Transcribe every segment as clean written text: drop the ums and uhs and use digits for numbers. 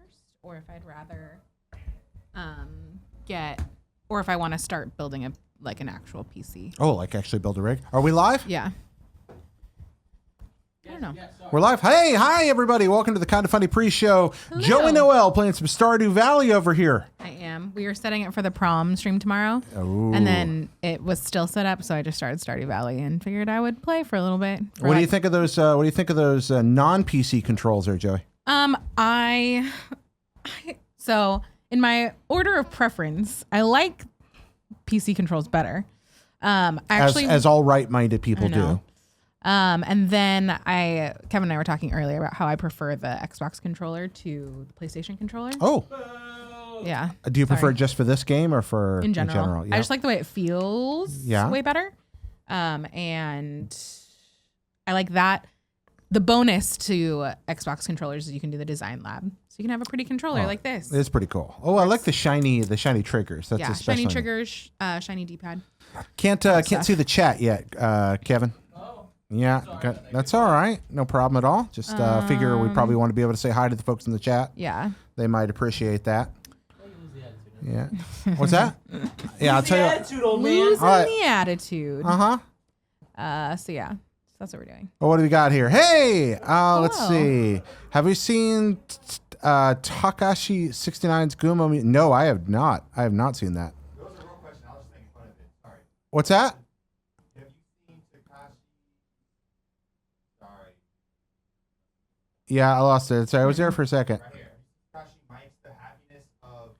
first, or if I'd rather or if I want to start building an actual PC. Oh, like actually build a rig? Are we live? Yeah. I don't know. We're live. Hey, hi everybody. Welcome to the Kind of Funny pre-show. Joey Noel playing some Stardew Valley over here. I am. We were setting it for the prom stream tomorrow. Ooh. And then it was still set up, so I just started Stardew Valley and figured I would play for a little bit. What do you think of those non-PC controls there, Joey? So in my order of preference, I like PC controls better. As all right-minded people do. And then Kevin and I were talking earlier about how I prefer the Xbox controller to the PlayStation controller. Oh. Yeah. Do you prefer it just for this game or for in general? Yeah. I just like the way it feels way better. And I like that. The bonus to Xbox controllers is you can do the design lab. So you can have a pretty controller like this. It's pretty cool. Oh, I like the shiny triggers. That's especially shiny triggers, shiny D-pad. Can't see the chat yet, Kevin. Yeah, that's all right. No problem at all. Just figure we probably want to be able to say hi to the folks in the chat. Yeah. They might appreciate that. Yeah. What's that? Yeah, I'll tell you. Losing the attitude. Uh-huh. So yeah, that's what we're doing. Well, what do we got here? Hey, let's see. Have you seen Takashi 69's Gumo? No, I have not. I have not seen that. That was a real question. I was just making fun of it. Sorry. What's that? Have you seen Takashi? Sorry. Yeah, I lost it. Sorry, I was there for a second. Right here. Takashi Mike's The Happiness of...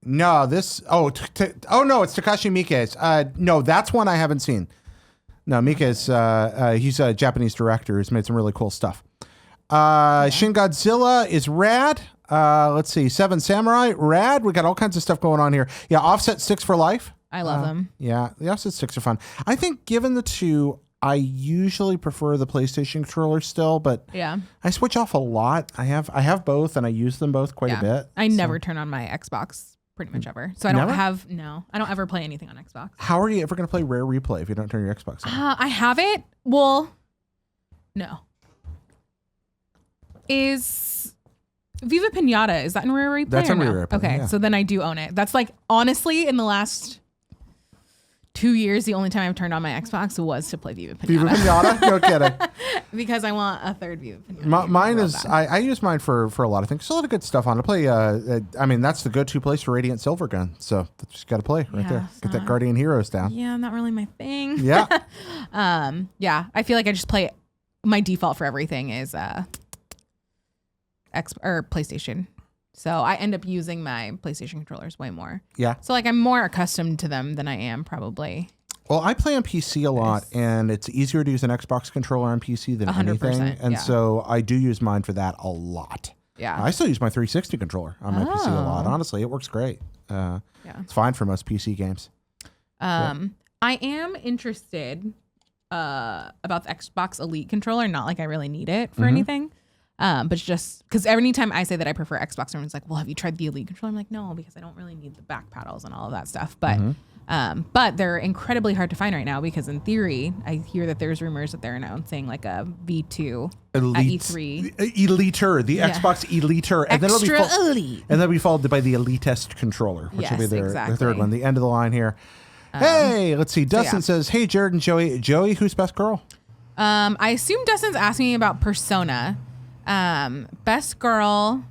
No, this... no, it's Takashi Miike's. No, that's one I haven't seen. No, Miike's... he's a Japanese director who's made some really cool stuff. Shin Godzilla is rad. Let's see. Seven Samurai, rad. We got all kinds of stuff going on here. Yeah, Offset Sticks for Life. I love them. Yeah, the Offset Sticks are fun. I think given the two, I usually prefer the PlayStation controller still, but yeah, I switch off a lot. I have both, and I use them both quite a bit. I never turn on my Xbox pretty much ever. So I don't ever play anything on Xbox. How are you ever going to play Rare Replay if you don't turn your Xbox on? I have it. Well, no. Is Viva Pinata, is that in Rare Replay? That's in no? Rare Replay. Okay, yeah. so then I do own it. That's like, honestly, in the last 2 years, the only time I've turned on my Xbox was to play Viva Pinata. Viva Pinata? No kidding. Because I want a third Viva Pinata. Mine is, I use mine for a lot of things. There's a lot of good stuff on it. I play, that's the go-to place for Radiant Silver Gun. So just got to play right there. Get that Guardian Heroes down. Yeah, not really my thing. Yeah. Yeah, I feel like I just play, my default for everything is PlayStation. So I end up using my PlayStation controllers way more. Yeah. So like I'm more accustomed to them than I am probably. Well, I play on PC a lot, and it's easier to use an Xbox controller on PC than 100%, anything. And so I do use mine for that a lot. Yeah. I still use my 360 controller on my PC a lot. Honestly, it works great. It's fine for most PC games. I am interested about the Xbox Elite controller. Not like I really need it for anything. But just because every time I say that I prefer Xbox, everyone's like, well, have you tried the Elite controller? I'm like, no, because I don't really need the back paddles and all of that stuff. But they're incredibly hard to find right now because in theory, I hear that there's rumors that they're announcing like a V2 at E3. Eliter, the Xbox Eliter. And Elite. And that'll be followed by the Elitist controller, which will be their third one, the end of the line here. Hey, let's see. Dustin says, hey, Jared and Joey. Joey, who's best girl? I assume Dustin's asking me about Persona. Best girl.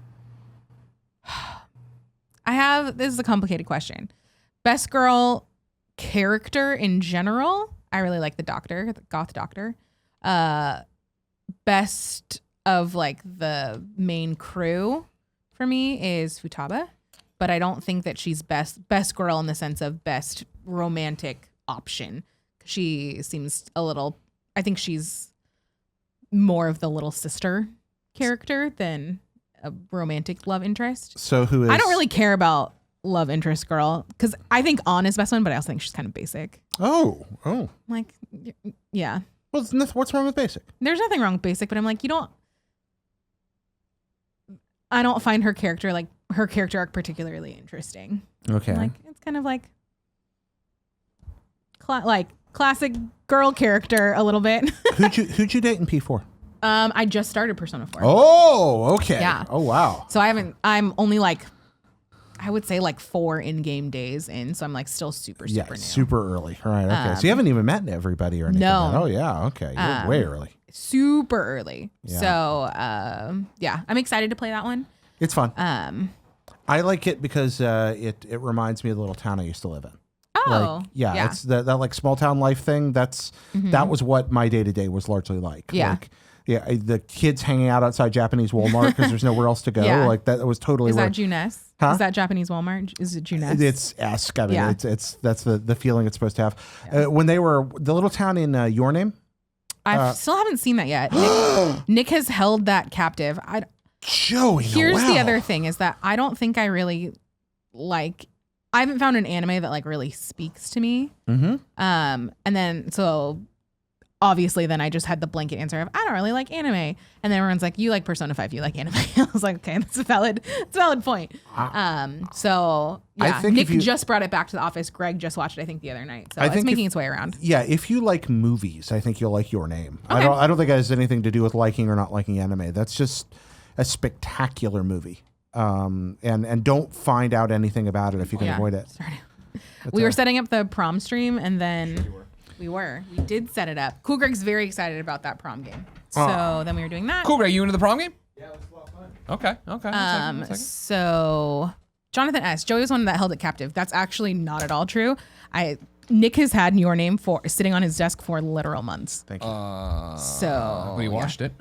This is a complicated question. Best girl character in general. I really like the goth doctor. Best of like the main crew for me is Futaba, but I don't think that she's best girl in the sense of best romantic option. She seems I think she's more of the little sister character than a romantic love interest. So who is... I don't really care about love interest girl because I think Ann is best one, but I also think she's kind of basic. Oh. Like, yeah. Well, what's wrong with basic? There's nothing wrong with basic, but I'm like, I don't find her character arc particularly interesting. Okay. Like, it's kind of like classic girl character a little bit. Who'd you date in P4? I just started Persona 4. Oh, okay. Yeah. Oh, wow. So I'm only like, I would say like 4 in-game days in. So I'm like still super new. Super early. All right. Okay. So you haven't even met everybody or anything. No. Yet. Oh, yeah. Okay. You're way early. Super early. Yeah. So yeah, I'm excited to play that one. It's fun. I like it because it reminds me of the little town I used to live in. Oh, Like, yeah. It's that like small town life thing. That was what my day to day was largely like. Yeah. Like, yeah, the kids hanging out outside Japanese Walmart because there's nowhere else to go. Yeah. Like that was totally. Is where, that Juness? Huh? Is that Japanese Walmart? Is it Juness? It's esque. I mean, Yeah. it's that's the feeling it's supposed to have. When they were the little town in Your Name. I still haven't seen that yet. Nick has held that captive. Joey, Here's wow. the other thing is that I don't think I really like. I haven't found an anime that like really speaks to me. Mm-hmm. And then so obviously then I just had the blanket answer of I don't really like anime. And then everyone's like, you like Persona 5, you like anime. I was like, okay, that's a valid point. So I yeah, think Nick if you- just brought it back to the office. Greg just watched it, I think, the other night. So I it's think making its way around. Yeah, if you like movies, I think you'll like Your Name. Okay. I don't think it has anything to do with liking or not liking anime. That's just a spectacular movie. And don't find out anything about it if you can avoid it. Sorry. We were setting up the prom stream and then we did set it up. Cool Greg's very excited about that prom game. So then we were doing that. Cool, Greg, you into the prom game? Yeah, it was a lot of fun. Okay. One second. So Jonathan S. Joey was one that held it captive. That's actually not at all true. Nick has had Your Name sitting on his desk for literal months. Thank you. So We watched it.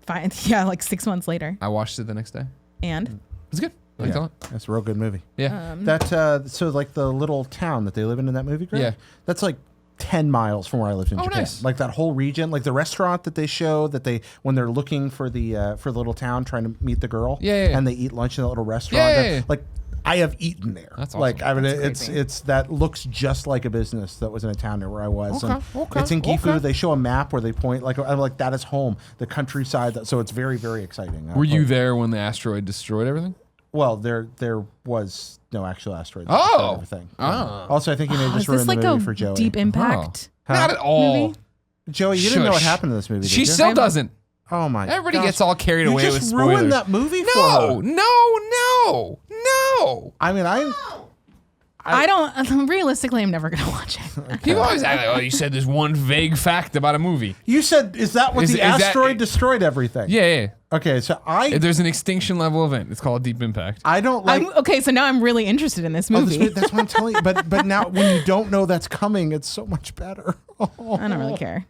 fine. Yeah, like 6 months later. I watched it the next day. And It's good. I liked it a lot. That's a real good movie. Yeah. That so like the little town that they live in that movie, Greg? Yeah. That's like 10 miles from where I lived in Japan. Nice. Like that whole region, like the restaurant that they show that they when they're looking for the little town trying to meet the girl. Yeah. And they eat lunch in that little restaurant. Yeah. Like I have eaten there. That's awesome. Like I mean, That's crazy. it's that looks just like a business that was in a town near where I was. Okay, And okay, it's in Gifu. okay. They show a map where they point like I'm like that is home, the countryside. So it's very very exciting. Were you there when the asteroid destroyed everything? Well, there was no actual asteroid. that Oh. destroyed everything. Oh. Also, I think you may have is just this ruined like the movie a for Joey. Deep Impact? Not at all. Movie? Joey, you didn't know what Shush. happened in this movie. She did you? still doesn't. Oh my! Everybody gosh. gets all carried You away just with spoilers. ruined that movie for No, her. no. I mean, I don't realistically I'm never gonna watch it. People always act like, oh, you said this one vague fact about a movie. You said, is that what Is the that- asteroid destroyed everything? Yeah. Okay, so There's an extinction level event. It's called Deep Impact. I don't like. Okay, so now I'm really interested in this Oh, movie. that's what I'm telling you. But now when you don't know that's coming, it's so much better. I don't really care.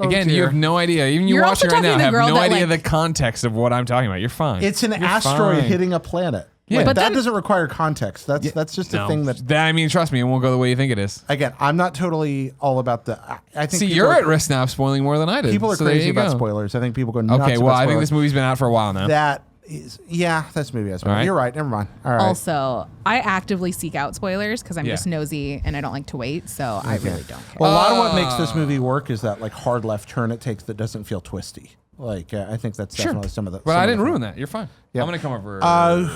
Again, you dear. have no idea. Even you You're watching also right now talking to the have girl no that, idea like- the context of what I'm talking about. You're fine. It's an You're asteroid fine. hitting a planet. Yeah. Like, But that then- doesn't require context. That's just a No. thing that. I mean, trust me, it won't go the way you think it is. Again, I'm not totally all about the. I think See, people you're are- at risk now of spoiling more than I did. People are So there crazy you about go. spoilers. I think people go nuts Okay, well, about I think spoilers. this movie's been out for a while now. That is, yeah, that's maybe as well. All right. You're right. Never mind. All right. Also, I actively seek out spoilers because I'm Yeah. just nosy and I don't like to wait. So I really don't care. Well, a lot of what makes this movie work is that like hard left turn it takes that doesn't feel twisty. Like I think that's definitely some of the. But I didn't ruin that. You're fine. Yeah. I'm going to come over.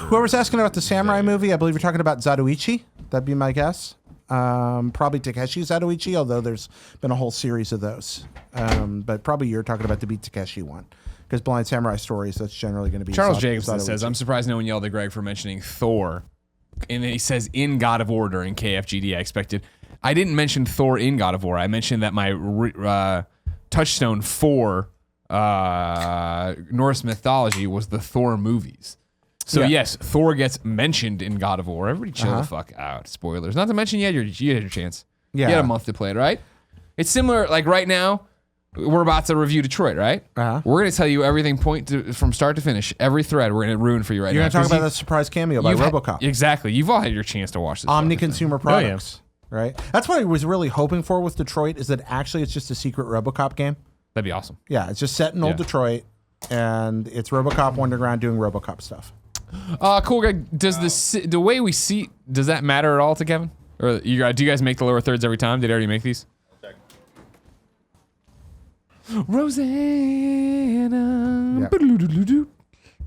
Whoever's asking about the samurai movie, I believe you're talking about Zatoichi. That'd be my guess. Probably Takeshi Zatoichi, although there's been a whole series of those. But probably you're talking about the Beat Takeshi one. Because Blind Samurai Stories, that's generally going to be Charles Zatoichi. Jacobson says, I'm surprised no one yelled at Greg for mentioning Thor. And then he says, in God of War during KFGD, I expected. I didn't mention Thor in God of War. I mentioned that my touchstone for Norse mythology was the Thor movies. So, Yeah. yes, Thor gets mentioned in God of War. Everybody chill the fuck out. Spoilers. Not to mention you had your chance. Yeah. You had a month to play it, right? It's similar, like right now, we're about to review Detroit, right? Uh-huh. We're going to tell you everything from start to finish. Every thread we're going to ruin for you right You're now. going to talk 'cause about that surprise cameo by you've had- RoboCop. Exactly. You've all had your chance to watch this. Omni stuff. consumer products. Right? That's what I was really hoping for with Detroit is that actually it's just a secret RoboCop game. That'd be awesome. Yeah, it's just set in old Yeah. Detroit and it's RoboCop Underground doing RoboCop stuff. Cool, Greg. Does the way we see, does that matter at all to Kevin? Or do you guys make the lower thirds every time? Did I already make these? Rosanna. Yeah.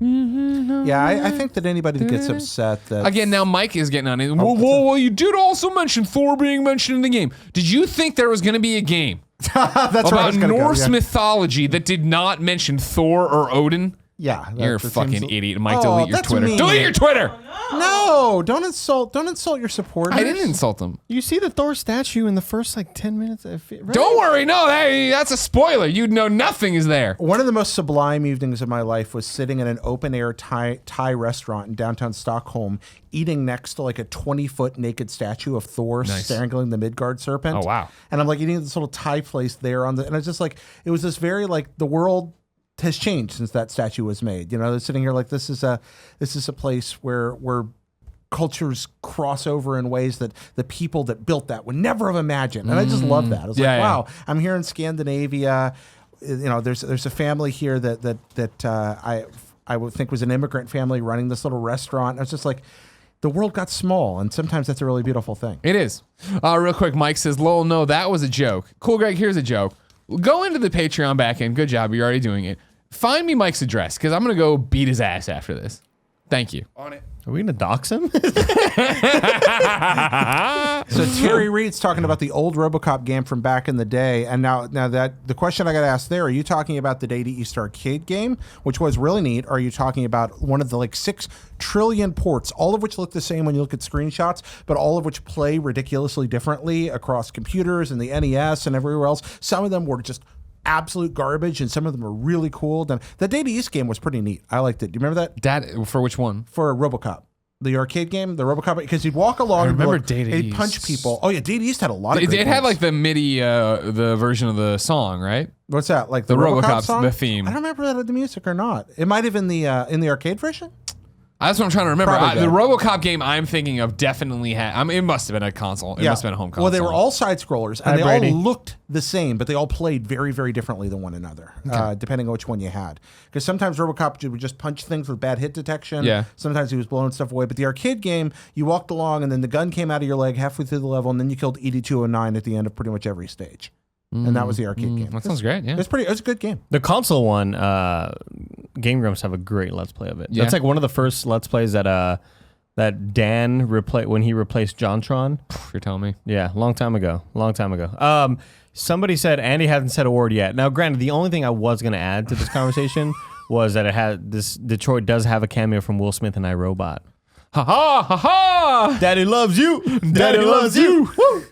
Yeah, I think that anybody that gets upset that Again, now Mike is getting on it. Well, you did also mention Thor being mentioned in the game. Did you think there was going to be a game that's where I about was gonna Norse go, yeah. mythology that did not mention Thor or Odin? Yeah, You're a that fucking seems- idiot. Mike, Oh, delete your that's Twitter. mean. Delete your Twitter. No, don't insult your supporters. I didn't insult them. You see the Thor statue in the first like 10 minutes. Right? Don't worry. No, that's a spoiler. You'd know nothing is there. One of the most sublime evenings of my life was sitting in an open-air Thai restaurant in downtown Stockholm, eating next to like a 20-foot naked statue of Thor strangling the Midgard serpent. Oh, wow. And I'm like eating at this little Thai place there and I was just like, it was this very like the world has changed since that statue was made. You know, they're sitting here like this is a place where cultures cross over in ways that the people that built that would never have imagined. And I just love that. I was Yeah, like, yeah. wow, I'm here in Scandinavia. You know, there's a family here that I would think was an immigrant family running this little restaurant. I was just like, the world got small, and sometimes that's a really beautiful thing. It is. Real quick, Mike says, lol, no, that was a joke. Cool, Greg, here's a joke. Go into the Patreon back end. Good job. You're already doing it. Find me Mike's address, because I'm going to go beat his ass after this. Thank you. On it. Are we gonna dox him? So Terry Reed's talking about the old RoboCop game from back in the day, and now that the question I got to ask there: are you talking about the Data East arcade game, which was really neat? Or are you talking about one of the like 6 trillion ports, all of which look the same when you look at screenshots, but all of which play ridiculously differently across computers and the NES and everywhere else? Some of them were just absolute garbage, and some of them are really cool. And the Data East game was pretty neat. I liked it. Do you remember that? Dad, for which one? For RoboCop. The arcade game, the RoboCop, because he'd walk along I and remember look, Data he'd East. punch people. Oh yeah, Data East had a lot of It great had games. like the MIDI, the version of the song, right? What's that? Like The the RoboCop RoboCop's song? the theme. I don't remember that in the music or not. It might have in the arcade version. That's what I'm trying to remember. Probably The did. RoboCop game I'm thinking of definitely had. I mean, it must have been a console. It must have been a home console. Well, they were all side scrollers, and Hi, they Brady. all looked the same, but they all played very, very differently than one another, depending on which one you had. Because sometimes RoboCop would just punch things with bad hit detection. Yeah. Sometimes he was blowing stuff away. But the arcade game, you walked along, and then the gun came out of your leg halfway through the level, and then you killed ED-209 at the end of pretty much every stage. And that was the arcade game. That sounds great. Yeah. It was a good game. The console one, Game Grumps have a great Let's Play of it. Yeah. That's like one of the first Let's Plays that Dan when he replaced JonTron. You're telling me. Yeah, long time ago. Somebody said Andy hasn't said a word yet. Now, granted, the only thing I was going to add to this conversation was that it had this. Detroit does have a cameo from Will Smith in iRobot. Ha ha ha ha! Daddy loves you. Daddy loves you. Woo!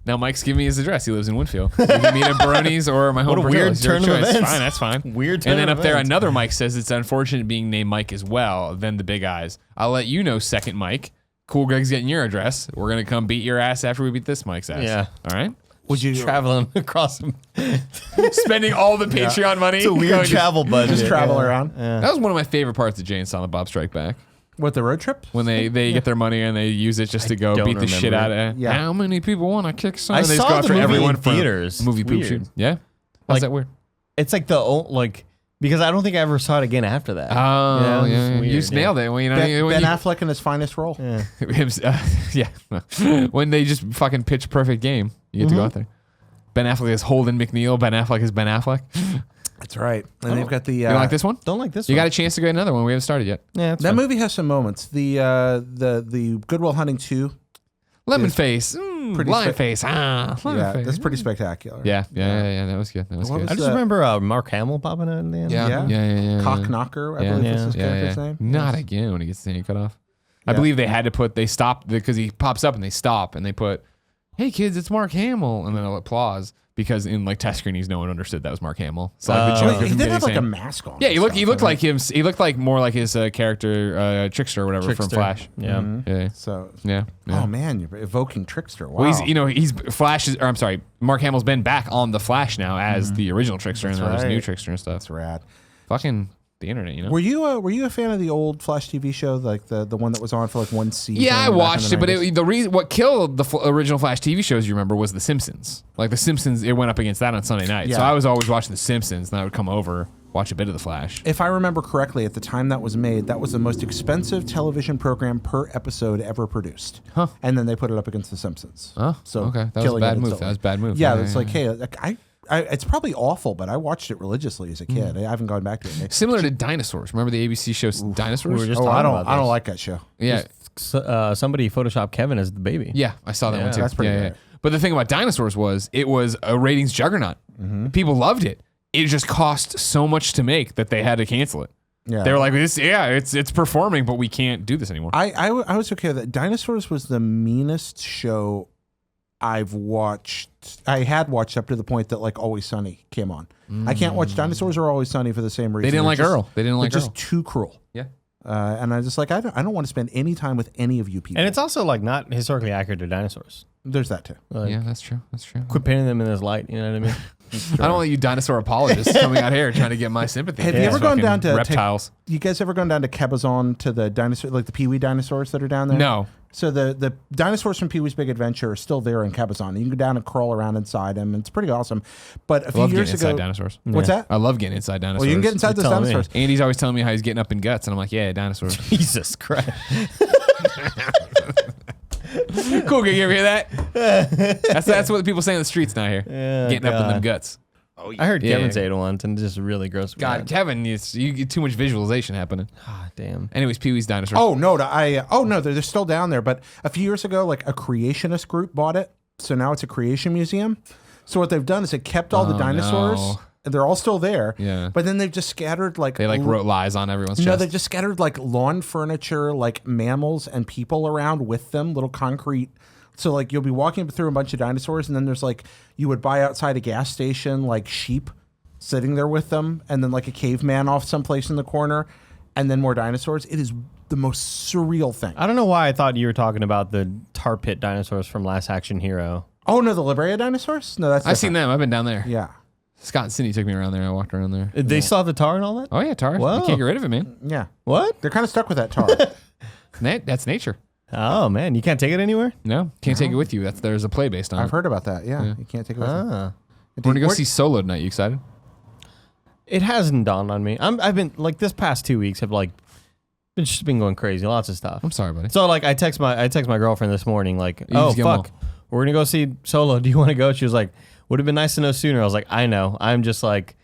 Now Mike's giving me his address. He lives in Winfield. You can meet at Baroni's or my home. What a weird Portillo's. Your turn of choice. events. Fine, that's fine. Weird turn And then of up there, events. another Mike says it's unfortunate being named Mike as well. Then the big eyes. I'll let you know, second Mike. Cool, Greg's getting your address. We're gonna come beat your ass after we beat this Mike's ass. Yeah. All right. Would you Traveling across some. Spending all the Patreon money. It's a weird Going to- travel budget. just travel around That was one of my favorite parts of Jay and Silent Bob Strike Back. with the road trip? When they get their money and they use it just to go don't beat the shit remember out of Yeah. How many people want to kick some? I They just saw go the after movie everyone in for theaters. movie It's poop weird. shoot. Yeah. How's Like- that weird? It's like because I don't think I ever saw it again after that. Oh, it's yeah. weird, You just nailed it. When, you know, Ben when you- Affleck in his finest role. Yeah. yeah. When they just fucking pitch a perfect game, you get to go out there. Ben Affleck is Holden McNeil. Ben Affleck is Ben Affleck. That's right. And they've got the. You don't like this one? Don't like this You one. got a chance to get another one. We haven't started yet. Yeah, it's That fine. movie has some moments. The Good Will Hunting 2. Lemon Is face. pretty Lion spe- face. Lemon Yeah, face. that's pretty spectacular. Yeah. That was good. That was What good. I was just remember Mark Hamill popping out in the end. Yeah. Yeah. Cock Knocker, I Yeah. believe is Yeah. his character's name. Not again when he gets his hand cut off. I Yeah. believe they had to they stopped because he pops up and they stop and they put, "Hey kids, it's Mark Hamill," and then they'll applause because in like test screenings, no one understood that was Mark Hamill. So like, the Oh. joke Wait, of he him did getting have like a his hand- mask on. Yeah, and he looked stuff, like him. He looked like more like his character Trickster or whatever from Trickster. Flash. Yeah. Yeah, So, yeah. oh man, you're evoking Trickster. Wow. Well, he's Flash. I'm sorry, Mark Hamill's been back on the Flash now as the original Trickster That's and there's right. new Trickster and stuff. That's rad. Fucking the internet, you know. Were you a fan of the old Flash TV show, like the one that was on for like one season? Yeah, I back in watched the it, but 90s? the reason what killed the original Flash TV shows, you remember, was The Simpsons. Like The Simpsons, it went up against that on Sunday night. So Yeah. I was always watching The Simpsons, and I would come over, watch a bit of The Flash. If I remember correctly, at the time that was made, that was the most expensive television program per episode ever produced. Huh. And then they put it up against The Simpsons. Oh, So okay, that was a killing it bad move. instantly. That was a bad move. Yeah, it's like, hey, like, it's probably awful, but I watched it religiously as a kid. I haven't gone back to it. Similar to Dinosaurs. Remember the ABC show Dinosaurs? We were just Oh, talking I about don't this. like that show. Yeah. Somebody photoshopped Kevin as the baby. Yeah, I saw that Yeah, one too. that's pretty great. But the thing about Dinosaurs was it was a ratings juggernaut. People loved it. It just cost so much to make that they had to cancel it. Yeah. They were like, it's performing, but we can't do this anymore. I was okay with that. Dinosaurs was the meanest show I've watched. I had watched up to the point that like Always Sunny came on. I can't watch Dinosaurs or Always Sunny for the same reason. They didn't They're like just- Earl. They didn't like they're Earl. just too cruel. Yeah. And I was just like, I don't want to spend any time with any of you people. And it's also like not historically accurate to dinosaurs. There's that too. Like, Yeah, that's true. That's true. Quit painting them in this light. You know what I mean? I don't want you dinosaur apologists coming out here trying to get my sympathy. Have you These ever gone fucking down to reptiles? You guys ever gone down to Cabazon to the dinosaur, like the Pee Wee dinosaurs that are down there? No. So the dinosaurs from Pee Wee's Big Adventure are still there in Cabazon. You can go down and crawl around inside them. And it's pretty awesome. But a I few love years getting inside ago, dinosaurs. what's that? I love getting inside dinosaurs. Well, you can get inside those telling me. dinosaurs. Andy's always telling me how he's getting up in guts, and I'm like, yeah, dinosaurs. Jesus Christ. Cool, you ever hear that? That's what the people say in the streets now here. Yeah, Getting up in them God. guts. I heard Yeah. Kevin say it once and it just really gross me God, out. Kevin, you get too much visualization happening. Ah, damn. Anyways, Pee-wee's dinosaurs. Oh no, they're still down there. But a few years ago, like a creationist group bought it, so now it's a creation museum. So what they've done is they kept all the dinosaurs, no. and they're all still there. Yeah. But then they've just scattered like They like wrote lies on everyone's no, chest. they've just scattered like lawn furniture, like mammals and people around with them, little concrete. So like you'll be walking through a bunch of dinosaurs, and then there's like you would buy outside a gas station like sheep sitting there with them, and then like a caveman off someplace in the corner, and then more dinosaurs. It is the most surreal thing. I don't know why I thought you were talking about the tar pit dinosaurs from Last Action Hero. Oh no, the La Brea dinosaurs? No, that's I've seen different. them. I've been down there. Yeah, Scott and Cindy took me around there. I walked around there. They still have the tar and all that? Oh yeah, tar. Whoa. You can't get rid of it, man. yeah. What? They're kind of stuck with that tar. That's nature. Oh, man. You can't take it anywhere? No, can't take it with you. There's a play based on I've it. heard about that. Yeah, you can't take it with you. Ah. We're gonna go see Solo tonight. You excited? It hasn't dawned on me. I've been, like, this past 2 weeks have, like, just been going crazy. Lots of stuff. I'm sorry, buddy. So, like, I text my girlfriend this morning, like, oh, just get 'em fuck. We're going to go see Solo. Do you want to go? She was like, would have been nice to know sooner. I was like, I know. I'm just like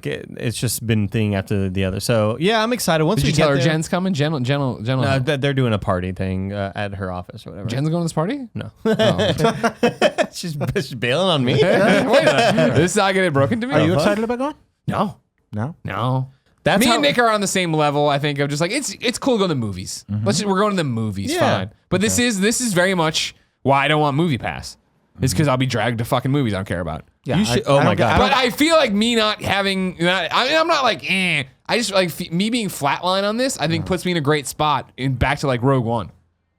it's just been thing after the other. So, yeah, I'm excited. Once Did we you tell get her there, Jen's coming? Jen. No, they're doing a party thing at her office or whatever. Jen's going to this party? No. Oh. she's bailing on me. Wait a minute. This is not getting broken to me? Are you excited about going? No. No. No. That's Me how- and Nick are on the same level. I think of just like it's cool to go to the movies. We're going to the movies, Yeah. fine. But this is very much why I don't want Movie Pass. It's because I'll be dragged to fucking movies I don't care about. Yeah, You should- I oh don't my get- God. I don't- But I feel like me not having, I'm not like, I just like me being flatline on this. I think puts me in a great spot in back to like Rogue One,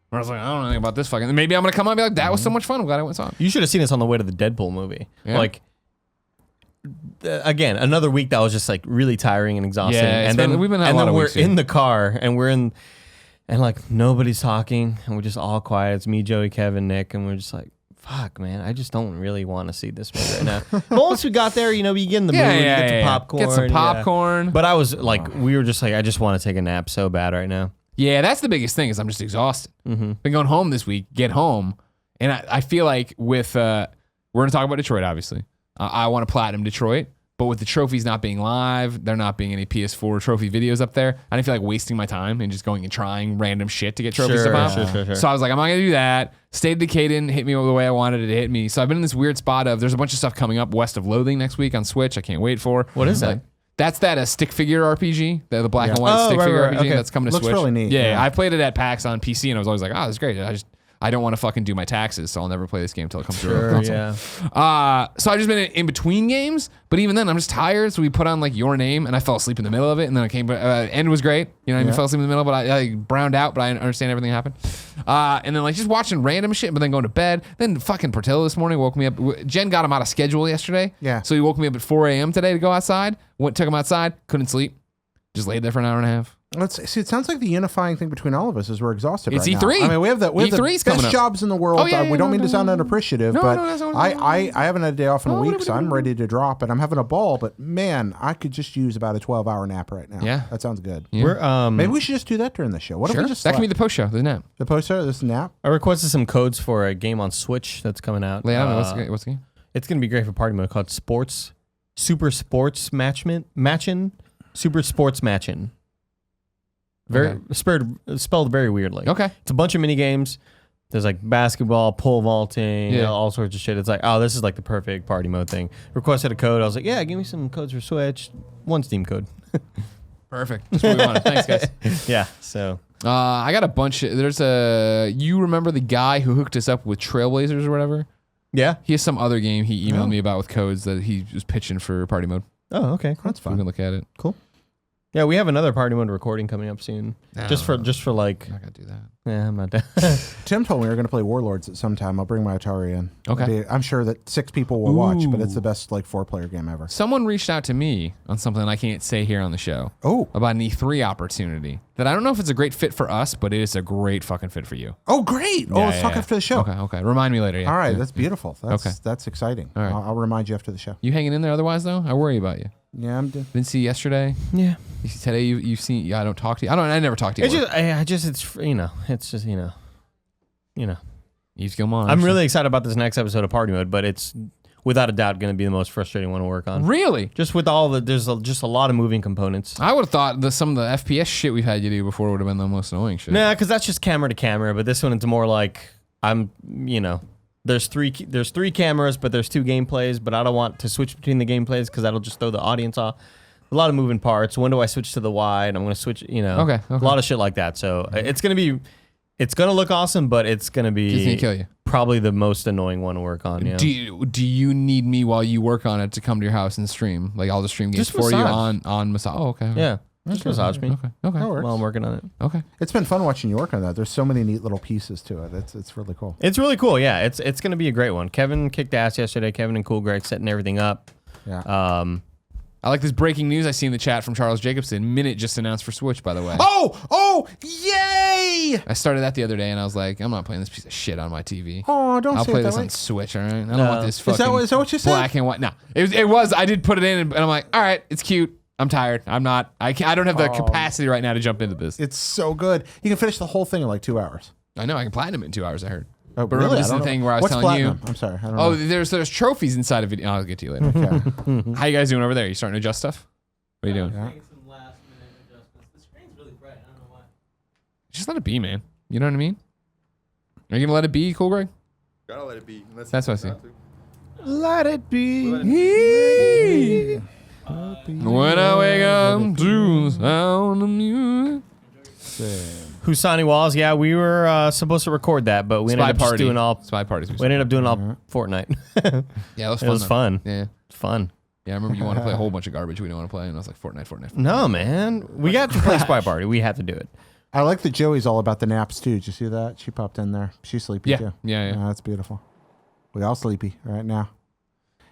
where I was like, I don't know anything about this fucking. Maybe I'm gonna come on and be like, that was so much fun. I'm glad I went and saw it. You should have seen us on the way to the Deadpool movie. Yeah. Like, again, another week that was just like really tiring and exhausting. Yeah, it's and been- then we've been having and a lot then of we're weeks here. in the car and we're in, and like nobody's talking and we're just all quiet. It's me, Joey, Kevin, Nick, and we're just like, fuck, man, I just don't really want to see this movie right now. But once we got there, you know, we get in the mood, get some popcorn, Get some yeah. popcorn. But I was like, we were just like, I just want to take a nap so bad right now. Yeah, that's the biggest thing is I'm just exhausted. Been going home this week, get home, and I feel like with we're gonna talk about Detroit, obviously. I want to platinum Detroit, but with the trophies not being live, there not being any PS4 trophy videos up there, I didn't feel like wasting my time and just going and trying random shit to get trophies to pop. Sure. So I was like, I'm not gonna do that. State of Decay didn't hit me the way I wanted it to hit me. So I've been in this weird spot of there's a bunch of stuff coming up West of Loathing next week on Switch. I can't wait for. What is that? That's a stick figure RPG, the black and white Oh, stick right, figure right, RPG okay. that's coming to Looks Switch. really neat, Yeah, yeah. I played it at PAX on PC and I was always like, oh, this is great. I don't want to fucking do my taxes, so I'll never play this game until it comes to a console. Yeah. So I've just been in between games, but even then I'm just tired. So we put on like Your Name, and I fell asleep in the middle of it, and then I came. End was great, you know. I fell asleep in the middle, but I browned out, but I understand everything happened. And then like just watching random shit, but then going to bed. Then fucking Portillo this morning woke me up. Jen got him out of schedule yesterday. Yeah. So he woke me up at 4 a.m. today to go outside. Took him outside, couldn't sleep, just laid there for an hour and a half. Let's see. It sounds like the unifying thing between all of us is we're exhausted. It's right E3. now. I mean, we have the E3's coming best up. jobs in the world. Oh, yeah, We don't no, mean to no, sound no. unappreciative, No, but no, that's not what I haven't had a day off in a week, so I'm whatever. ready to drop, and I'm having a ball. But man, I could just use about a 12-hour nap right now. Yeah. that sounds good. Yeah. We're Maybe we should just do that during the show. What Sure. if we just That can be slept? the post show, the nap. the poster? This nap. I requested some codes for a game on Switch that's coming out. What's the game? It's gonna be great for party mode called Super Sports Matchin'. Super Sports Matchin'. Very spelled very weirdly. Okay. It's a bunch of mini games. There's like basketball, pole vaulting, all sorts of shit. It's like, oh, this is like the perfect party mode thing. Requested a code. I was like, yeah, give me some codes for Switch. One Steam code. Perfect. That's what we wanted. Thanks, guys. Yeah. So I got a bunch of. You remember the guy who hooked us up with Trailblazers or whatever? yeah. He has some other game he emailed me about with codes that he was pitching for party mode. Oh, okay. Cool. That's We fun. can look at it. Cool. Yeah, we have another party mode recording coming up soon. Just for like, I'm not gonna do that. yeah, I'm not done. Tim told me we were going to play Warlords at some time. I'll bring my Atari in. Okay. I'm sure that 6 people will watch, but it's the best like 4-player game ever. Someone reached out to me on something I can't say here on the show. Oh. About an E3 opportunity that I don't know if it's a great fit for us, but it is a great fucking fit for you. Oh, great. Let's talk after the show. Okay. Remind me later. Yeah. All right. Yeah. That's beautiful. That's exciting. All right. I'll remind you after the show. You hanging in there otherwise, though? I worry about you. Yeah, I'm Didn't see you yesterday. yeah. Today you've seen. Yeah, I don't talk to you. I never talk to you. It's just You just go on. I'm really excited about this next episode of Party Mode, but it's without a doubt going to be the most frustrating one to work on. Really. Just with just a lot of moving components. I would have thought some of the FPS shit we've had you do before would have been the most annoying shit. Nah, because that's just camera to camera, but this one it's more like there's three cameras, but there's 2 gameplays, but I don't want to switch between the gameplays because that'll just throw the audience off. A lot of moving parts. When do I switch to the wide? I'm going to switch, Okay. a lot of shit like that. So it's going to look awesome, but it's going to be It's gonna kill you. Probably the most annoying one to work on. Yeah. Do you need me while you work on it to come to your house and stream? Like I'll just stream games Just for you massage. on massage. Oh, okay. Yeah. Just massage me Okay. That works. while I'm working on it. Okay. It's been fun watching you work on that. There's so many neat little pieces to it. It's really cool. It's really cool. Yeah. It's going to be a great one. Kevin kicked ass yesterday. Kevin and Cool Greg setting everything up. Yeah. I like this breaking news I see in the chat from Charles Jacobson. Minute just announced for Switch, by the way. Oh, yay! I started that the other day, and I was like, I'm not playing this piece of shit on my TV. Oh, don't I'll say play it that this way. on Switch, all right? I don't No. want this Is that fucking what you said? black and white. No, it was. I did put it in, and I'm like, all right, it's cute. I'm tired. I'm not. I don't have the capacity right now to jump into this. It's so good. You can finish the whole thing in like 2 hours. I know I can platinum it in 2 hours. I heard. Oh, But remember, really? this is I the don't thing know. where I was What's telling platinum? you. I'm sorry. I don't Oh, know. there's trophies inside of it. I'll get to you later. Okay. How you guys doing over there? You starting to adjust stuff? What are you doing? Yeah. Making some last minute adjustments. The screen's really bright. I don't know why. Just let it be, man. You know what I mean? Are you gonna let it be, Cool Greg? Gotta let it be. Unless That's what I see. Let it be. When I wake up to the sound of music. Husani Walls. Yeah, we were supposed to record that, but we ended Spy up just party. doing all. Spy parties. We ended up doing all Fortnite. Yeah, it was It fun. was though. fun. Yeah. It's fun. Yeah, I remember you want to play a whole bunch of garbage we didn't want to play, and I was like, Fortnite. No, man. We got to play Spy Party. We had to do it. I like that Joey's all about the naps too. Did you see that? She popped in there. She's sleepy Yeah. too. Yeah. That's beautiful. We all sleepy right now.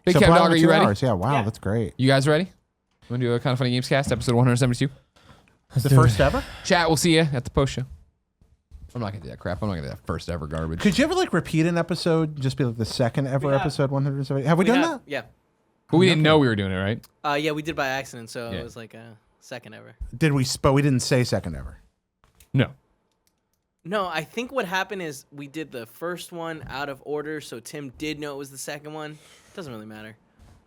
Big So Cat plan Dog, over are you 2 ready? hours. Yeah. Wow. That's great. You guys ready? Want to do a Kind of Funny Gamescast, episode 172? The first ever? Chat, we'll see you at the post show. I'm not going to do that crap. I'm not going to do that first ever garbage. Could you ever like repeat an episode? and Just be like the second ever episode 170. Have we done that? Yeah. But we didn't know we were doing it, right? Yeah, we did by accident, so Yeah. it was like a second ever. Did we? But we didn't say second ever. No. No, I think what happened is we did the first one out of order, so Tim did know it was the second one. Doesn't really matter.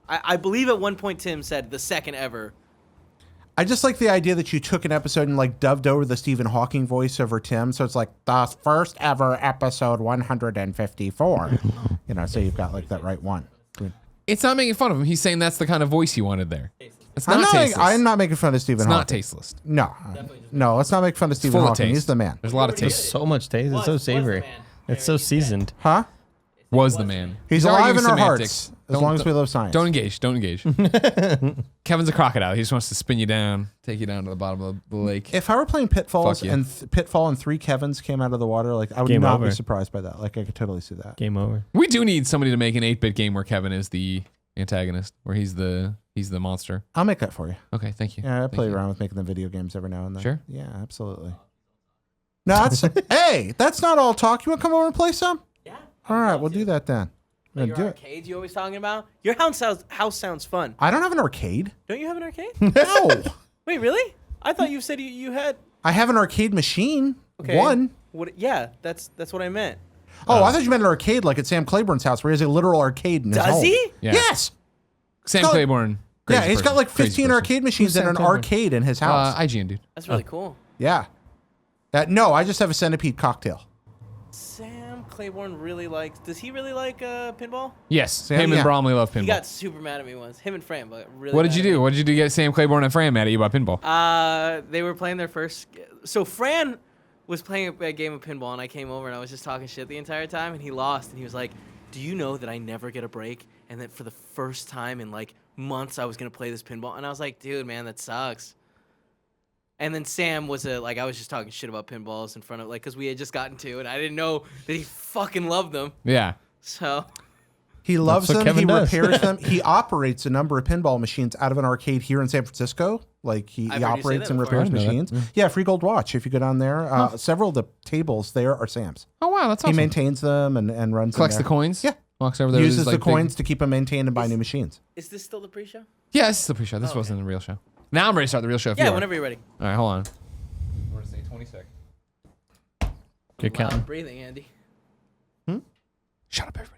I believe at one point Tim said the second ever. I just like the idea that you took an episode and like dubbed over the Stephen Hawking voice over Tim, so it's like the first ever episode 154. You know, so you've got like that right one. It's not making fun of him. He's saying that's the kind of voice he wanted there. It's I'm not tasteless. I'm not making fun of Stephen It's Hawking. not tasteless. No, let's not make fun of Stephen Full of Hawking. taste. He's the man. There's a lot of There's taste. so much taste. It's so savory. It's so seasoned. Huh? Was the man. He's arguing alive in our semantics. hearts as long as we love science. Don't engage. Don't engage. Kevin's a crocodile. He just wants to spin you down, take you down to the bottom of the lake. If I were playing Pitfalls Fuck you. and Pitfall and 3 Kevins came out of the water, like I would Game not over. be surprised by that. Like I could totally see that. Game over. We do need somebody to make an 8-bit game where Kevin is the antagonist, where he's the monster. I'll make that for you. Okay, thank you. Yeah, I Thank play you. around with making the video games every now and then. Sure. Yeah, absolutely. No, that's hey, that's not all talk. You want to come over and play some? Yeah. All right, we'll do that then. Like We'll your do it. arcades you always talking about? Your house sounds fun. I don't have an arcade. Don't you have an arcade? No, Wait, really? I thought you said you had. I have an arcade machine. Okay. One. What? Yeah, that's what I meant. Oh, I thought you meant an arcade like at Sam Claiborne's house where he has a literal arcade in his home. Does he? Yeah. Yes. Sam got- Claiborne. Yeah, crazy he's got person. like Crazy 15 person. arcade machines in Sam an Claiborne? arcade in his house. IGN dude. That's really cool. Yeah. No, I just have a centipede cocktail. Sam Claiborne really likes. Does he really like pinball? Yes, Sam- him and yeah. Bromley love He pinball. got super mad at me once. Him and Fran, but really. What did mad you at me. do? What did you do to get Sam Claiborne and Fran mad at you about pinball? They were playing their first. So Fran was playing a game of pinball, and I came over and I was just talking shit the entire time, and he lost, and he was like, "Do you know that I never get a break, and that for the first time in like months I was gonna play this pinball?" And I was like, "Dude, man, that sucks." And then Sam was I was just talking shit about pinballs in front of because we had just gotten to, and I didn't know that he fucking loved them. Yeah. So He loves what them. Kevin He does. repairs them. He operates a number of pinball machines out of an arcade here in San Francisco. Like he I've heard you say operates that and before. repairs I didn't know that. machines. Yeah, Free Gold Watch. If you go down there, several of the tables there are Sam's. Oh wow, that's He awesome. maintains them and runs. Collects them the there. coins. Yeah. Walks over there. Uses with the his, like, coins to keep them maintained and buy new machines. is this still the pre-show? Yeah, this is the pre-show. This wasn't the real show. Now I'm ready to start the real show. If you Yeah, are. whenever you're ready. All right, hold on. We're gonna say 20 seconds. Good Loud counting. breathing, Andy. Shut up, everybody.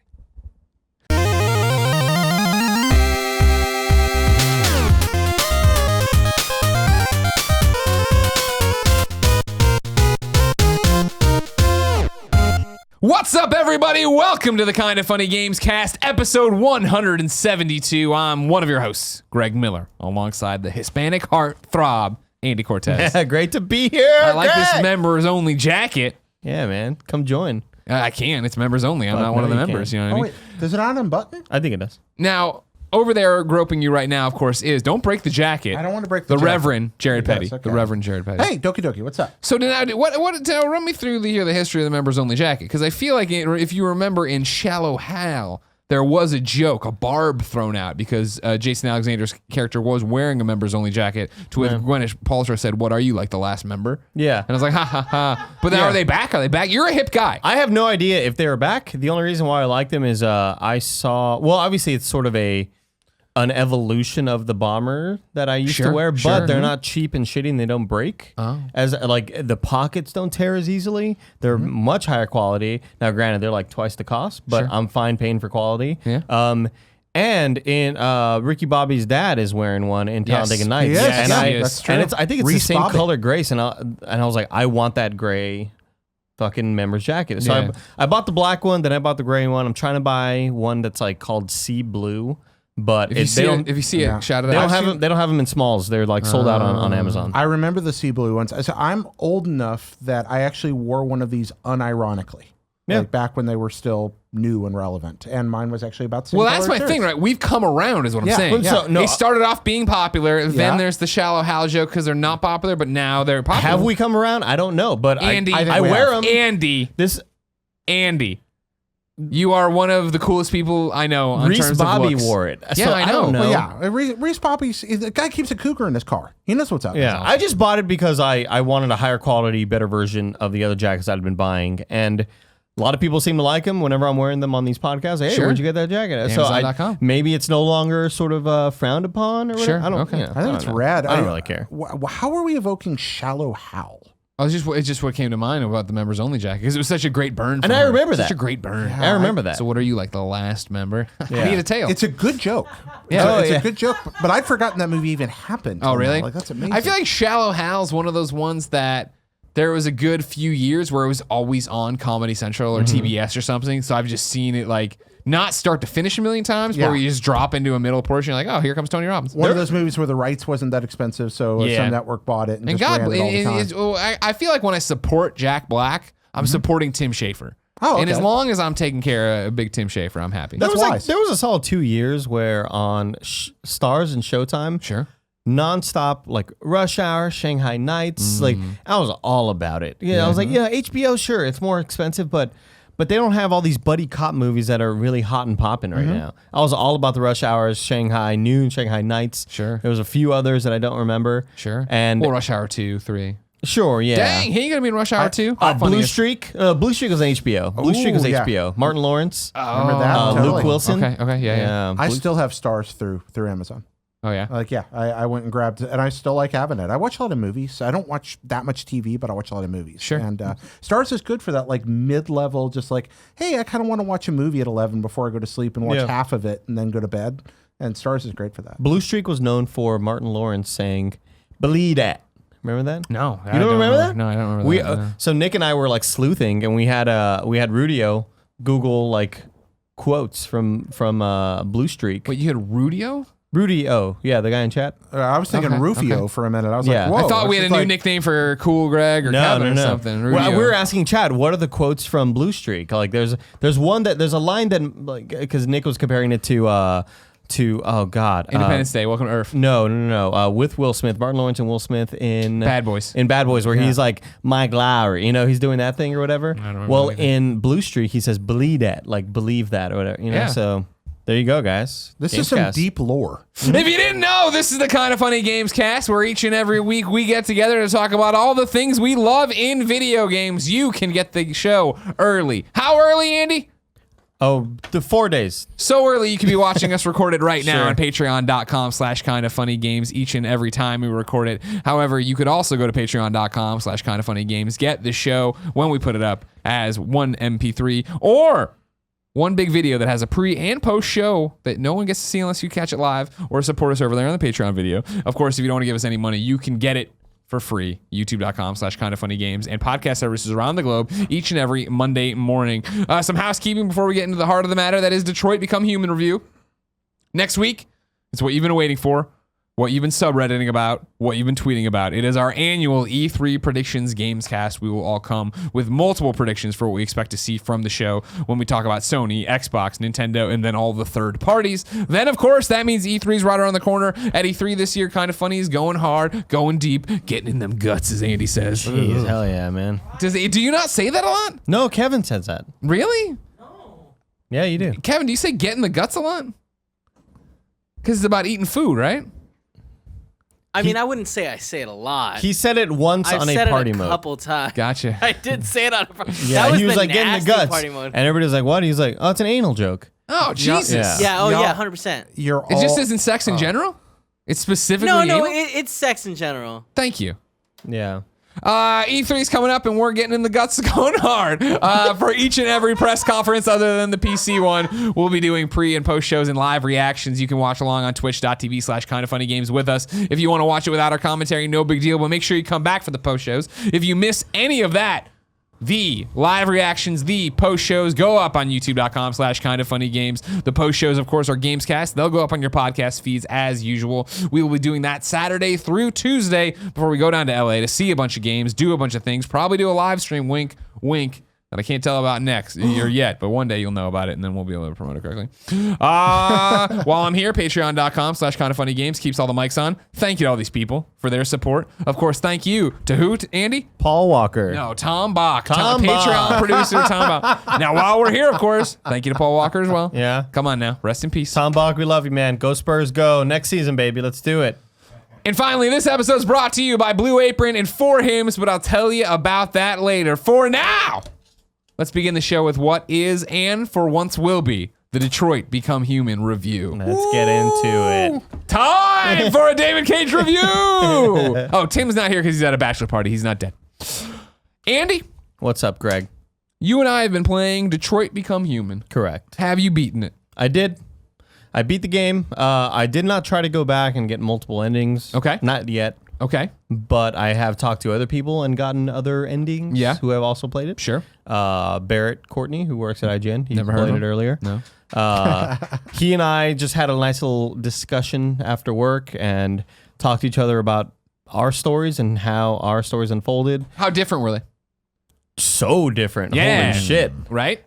What's up, everybody? Welcome to the Kind of Funny Gamescast, episode 172. I'm one of your hosts, Greg Miller, alongside the Hispanic heartthrob, Andy Cortez. Yeah, great to be here. I like this Greg. members only jacket. Yeah, man. Come join. I can. It's members only. I'm Fuck, not one of no, the you members. can't. You know what I Oh mean? wait, does it on unbutton? I think it does. Now, over there groping you right now, of course, is don't break the jacket. I don't want to break The jacket. Reverend Jared Yes, Petty. okay. The Reverend Jared Petty. Hey, Doki Doki, what's up? So now, run me through the history of the members only jacket, because I feel like if you remember in Shallow Hal, there was a joke, a barb thrown out because Jason Alexander's character was wearing a members only jacket. To which Gwyneth Paltrow said, "What are you, like the last member?" Yeah. And I was like, ha ha ha. But now Yeah. are they back? Are they back? You're a hip guy. I have no idea if they were back. The only reason why I like them is I saw. Well, obviously it's sort of an evolution of the bomber that I used Sure, to wear, but sure. they're not cheap and shitty and they don't break. Oh. As like the pockets don't tear as easily. They're much higher quality. Now, granted, they're like twice the cost, but Sure. I'm fine paying for quality. Yeah. And in Ricky Bobby's dad is wearing one in Yes. Talladega Nights. He is, and yeah, I, that's true. And I think it's Reese the same Bobby. color grace, and I was like, I want that gray fucking members jacket. So Yeah. I bought the black one, then I bought the gray one. I'm trying to buy one that's like called Sea Blue, but If you see it, Yeah. shout it they out. don't have them. They don't have them in smalls. They're like sold out on Amazon. I remember the sea blue ones. So I'm old enough that I actually wore one of these unironically. Yeah. Like back when they were still new and relevant. And mine was actually about the same Well, that's color my as thing, yours. right? We've come around, is what I'm Yeah. saying. Well, so, no, they started off being popular. Then Yeah. there's the Shallow Hal joke because they're not popular, but now they're popular. Have we come around? I don't know, but Andy, I we wear have. them. Andy, you are one of the coolest people I know. On Reese terms Bobby of looks. wore it. Yeah, So I I don't know. know. Well, yeah. Reese Poppy, the guy keeps a cougar in his car. He knows what's up. Yeah, I just bought it because I wanted a higher quality, better version of the other jackets I'd been buying, and a lot of people seem to like them whenever I'm wearing them on these podcasts. Hey, Sure. where'd you get that jacket? So Amazon.com. maybe it's no longer sort of frowned upon or whatever. Sure, I don't. okay. Yeah, I think it's don't know. rad. I don't really care. How are we evoking Shallow Hal? It's just what came to mind about the members only jacket because it was such a great burn. And for I her. remember Such that. a great burn. I remember that. So what are you, like the last member? I Yeah. need a tail. It's a good joke. Yeah. It's Oh, a yeah. good joke. But I'd forgotten that movie even happened. Oh, till now. really? Like, that's amazing. I feel like Shallow Hal's one of those ones that there was a good few years where it was always on Comedy Central or TBS or something. So I've just seen it like not start to finish a million times, Yeah. but where you just drop into a middle portion. You're like, oh, here comes Tony Robbins. one of those movies where the rights wasn't that expensive, so Yeah. some network bought it and And just God, ran it all the time. I feel like when I support Jack Black, I'm supporting Tim Schafer. Oh, And as okay. long as I'm taking care of big Tim Schafer, I'm happy. That's wise. There was a solid 2 years where on Stars and Showtime, Sure. nonstop, like Rush Hour, Shanghai Nights, like I was all about it. Yeah, I was like, yeah, HBO, sure, it's more expensive, but they don't have all these buddy cop movies that are really hot and popping right now. I was all about the Rush Hours, Shanghai Noon, Shanghai Nights. Sure. There was a few others that I don't remember. Sure. And well, Rush Hour 2, 3. sure, yeah. Dang, he ain't gonna be in Rush Hour 2? Blue Streak. Blue Streak was on HBO. Blue Streak was Ooh, yeah. HBO. Martin Lawrence. Remember that? Totally. Luke Wilson. Okay, yeah. I Blue- still have Stars through Amazon. Oh yeah. Like, yeah, I went and grabbed it, and I still like having it. I watch a lot of movies. I don't watch that much TV, but I watch a lot of movies. Sure. And Stars is good for that, like mid-level, just like, hey, I kind of want to watch a movie at 11 before I go to sleep and watch half of it and then go to bed. And Stars is great for that. Blue Streak was known for Martin Lawrence saying, "Believe that." Remember that? No, You don't remember that? No, I don't remember that. No. So Nick and I were like sleuthing, and we had Rudio Google like quotes from Blue Streak. Wait, you had Rudio? Rudio, yeah, the guy in chat. I was thinking Okay, Rufio for a minute. I was Yeah. like, whoa. I thought we had a new nickname for Cool Greg or Kevin or something. Well, Rudio. we were asking Chad, what are the quotes from Blue Streak? Like, there's one that there's a line that like because Nick was comparing it to oh god, Independence Day, Welcome to Earth. No. With Will Smith, Martin Lawrence and Will Smith in Bad Boys. In Bad Boys, where he's like Mike Lowry, he's doing that thing or whatever. I don't remember Well, anything. in Blue Streak, he says believe that, like believe that or whatever. Yeah. So there you go, guys. This is some Gamescast. deep lore. If you didn't know, this is the Kind of Funny Gamescast, where each and every week we get together to talk about all the things we love in video games. You can get the show early. How early, Andy? Oh, the 4 days. So early you can be watching us record it right now Sure. on patreon.com/kindoffunnygames each and every time we record it. However, you could also go to patreon.com/kindoffunnygames, get the show when we put it up as one MP3 or one big video that has a pre and post show that no one gets to see unless you catch it live or support us over there on the Patreon video. Of course, if you don't want to give us any money, you can get it for free. youtube.com/kindoffunnygames and podcast services around the globe each and every Monday morning. Some housekeeping before we get into the heart of the matter. That is Detroit Become Human review. Next week, it's what you've been waiting for, what you've been subredditing about, what you've been tweeting about. It is our annual E3 Predictions Gamescast. We will all come with multiple predictions for what we expect to see from the show when we talk about Sony, Xbox, Nintendo, and then all the third parties. Then, of course, that means E3 is right around the corner. At E3 this year, Kind of Funny is going hard, going deep, getting in them guts, as Andy says. Jeez, hell yeah, man. Do you not say that a lot? No, Kevin says that. Really? Yeah, you do. Kevin, do you say get in the guts a lot? Because it's about eating food, right? I mean, I wouldn't say I say it a lot. He said it once I've on said a party it a mode. couple times. Gotcha. I did say it on a party. Yeah, that was he was the like getting the nasty guts, party mode. and everybody's like, "What?" He's like, "Oh, it's an anal joke." Oh, Jesus. Yeah. Yeah. Oh, Y'all- yeah. 100%. You're It all, just isn't sex in general? It's specifically No, anal? it's sex in general. Thank you. Yeah. E3's coming up, and we're getting in the guts going hard. For each and every press conference other than the PC one, we'll be doing pre and post shows and live reactions. You can watch along on twitch.tv/kindoffunnygames with us. If you want to watch it without our commentary, no big deal, but make sure you come back for the post shows. If you miss any of that, the live reactions, the post shows go up on youtube.com/kindoffunnygames. The post shows, of course, are Gamescast. They'll go up on your podcast feeds as usual. We will be doing that Saturday through Tuesday before we go down to LA to see a bunch of games, do a bunch of things, probably do a live stream, wink, wink, that I can't tell about next or yet, but one day you'll know about it and then we'll be able to promote it correctly. While I'm here, patreon.com/kindoffunnygames keeps all the mics on. Thank you to all these people for their support. Of course, thank you to who, Andy? Paul Walker. No, Tom Bach. Tom Patreon Bach. producer Tom Bach. Now, while we're here, of course, thank you to Paul Walker as well. Yeah. Come on now. Rest in peace. Tom Bach, we love you, man. Go Spurs, go. Next season, baby. Let's do it. And finally, this episode is brought to you by Blue Apron and 4 Hymns, but I'll tell you about that later. For now, let's begin the show with what is and for once will be the Detroit Become Human review. Let's get into it. Time for a David Cage review. Oh, Tim's not here because he's at a bachelor party. He's not dead. Andy, What's up, Greg? you and I have been playing Detroit Become Human. Correct. Have you beaten it? I did. I beat the game. I did not try to go back and get multiple endings. Okay. Not yet. Okay, But I have talked to other people and gotten other endings. Yeah. Who have also played it. sure. Barrett Courtney, who works at IGN. He Never heard played of it him. earlier. No. He and I just had a nice little discussion after work and talked to each other about our stories and how our stories unfolded. How different were they? So different. Yeah. Holy shit. Right?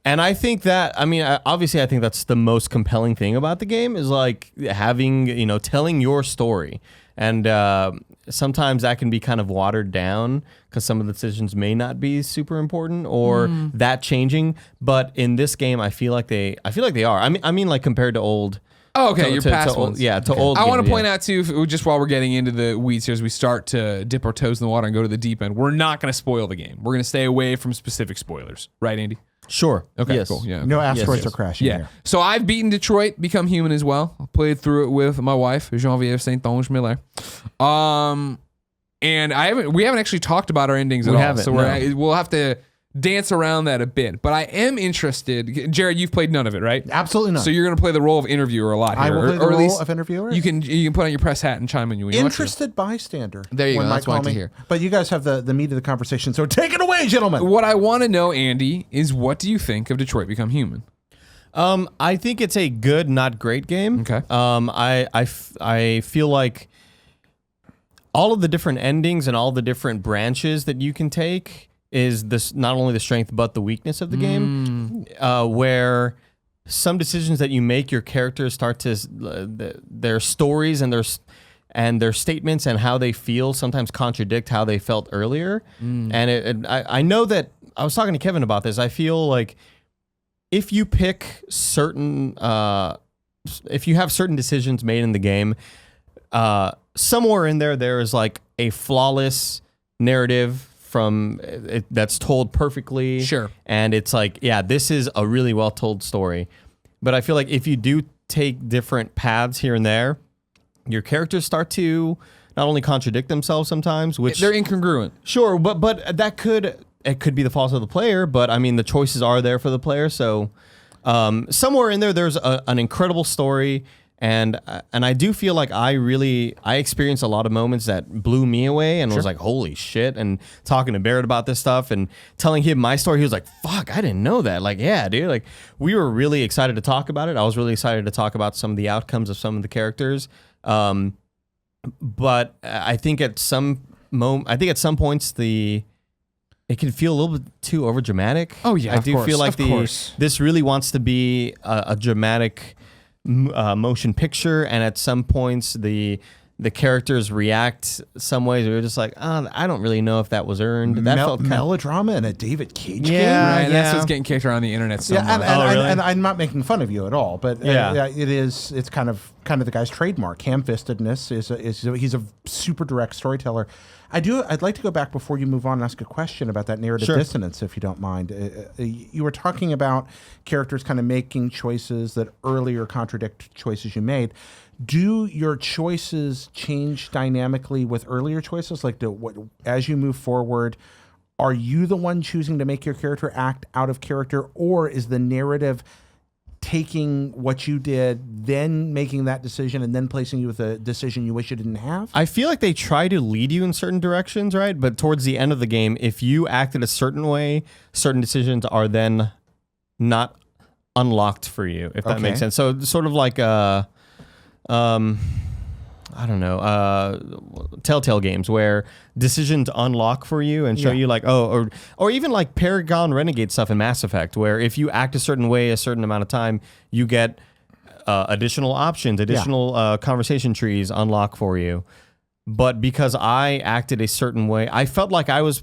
And I think that, obviously I think that's the most compelling thing about the game is like having, telling your story. And sometimes that can be kind of watered down because some of the decisions may not be super important or that changing. But in this game, I feel like they are. I mean, like compared to old. Oh, okay, to- your to- past to old- ones. yeah, to old I want games, to point yeah. out too, just while we're getting into the weeds here, as we start to dip our toes in the water and go to the deep end, we're not going to spoil the game. We're going to stay away from specific spoilers, right, Andy? Sure. Okay, Yes. cool. Yeah. No asteroids yes. are crashing Yeah. here. So I've beaten Detroit, Become Human as well. I played through it with my wife, Geneviève Saint-Onge Miller. And we haven't actually talked about our endings at We all. haven't, So no. we'll have to dance around that a bit. But I am interested. Jared, you've played none of it, right? Absolutely not. So you're going to play the role of interviewer a lot here. I will play the or at role least of interviewer. you can put on your press hat and chime in when you want to. Interested bystander. There you one go. might That's what I call like to me. hear. But you guys have the meat of the conversation, so take it away, gentlemen. What I want to know, Andy, is what do you think of Detroit Become Human? I think it's a good, not great game. Okay. I feel like all of the different endings and all the different branches that you can take is this not only the strength but the weakness of the game, where some decisions that you make, your characters start to their stories and their statements and how they feel sometimes contradict how they felt earlier. And I know that I was talking to Kevin about this. I feel like if you pick certain, if you have certain decisions made in the game, somewhere in there is like a flawless narrative from that's told perfectly. Sure. And it's like, yeah, this is a really well told story. But I feel like if you do take different paths here and there, your characters start to not only contradict themselves sometimes, which They're incongruent. sure, but that could be the fault of the player. But I mean, the choices are there for the player. So somewhere in there's an incredible story. And I do feel like I experienced a lot of moments that blew me away and was like, holy shit. And talking to Barrett about this stuff and telling him my story, he was like, fuck, I didn't know that. Like, yeah, dude, like we were really excited to talk about it. I was really excited to talk about some of the outcomes of some of the characters. But I think at some points it can feel a little bit too overdramatic. Oh, yeah, I of do course, feel like of course. this really wants to be a dramatic motion picture, and at some points the characters react some ways where you're just like, oh, I don't really know if that was earned. That felt kind of, melodrama in a David Cage game. Yeah. Right, that's what's getting kicked around the internet so Yeah, much. and I'm not making fun of you at all, but it's kind of the guy's trademark. Ham-fistedness he's a super direct storyteller. I'd like to go back before you move on and ask a question about that narrative dissonance, if you don't mind. You were talking about characters kind of making choices that earlier contradict choices you made. Do your choices change dynamically with earlier choices? Like, as you move forward, are you the one choosing to make your character act out of character, or is the narrative taking what you did, then making that decision, and then placing you with a decision you wish you didn't have? I feel like they try to lead you in certain directions, right? But towards the end of the game, if you acted a certain way, certain decisions are then not unlocked for you, if that makes sense. So sort of like I don't know, Telltale games where decisions unlock for you and show you like, or even like Paragon Renegade stuff in Mass Effect, where if you act a certain way a certain amount of time, you get additional options, additional conversation trees unlock for you. But because I acted a certain way, I felt like I was,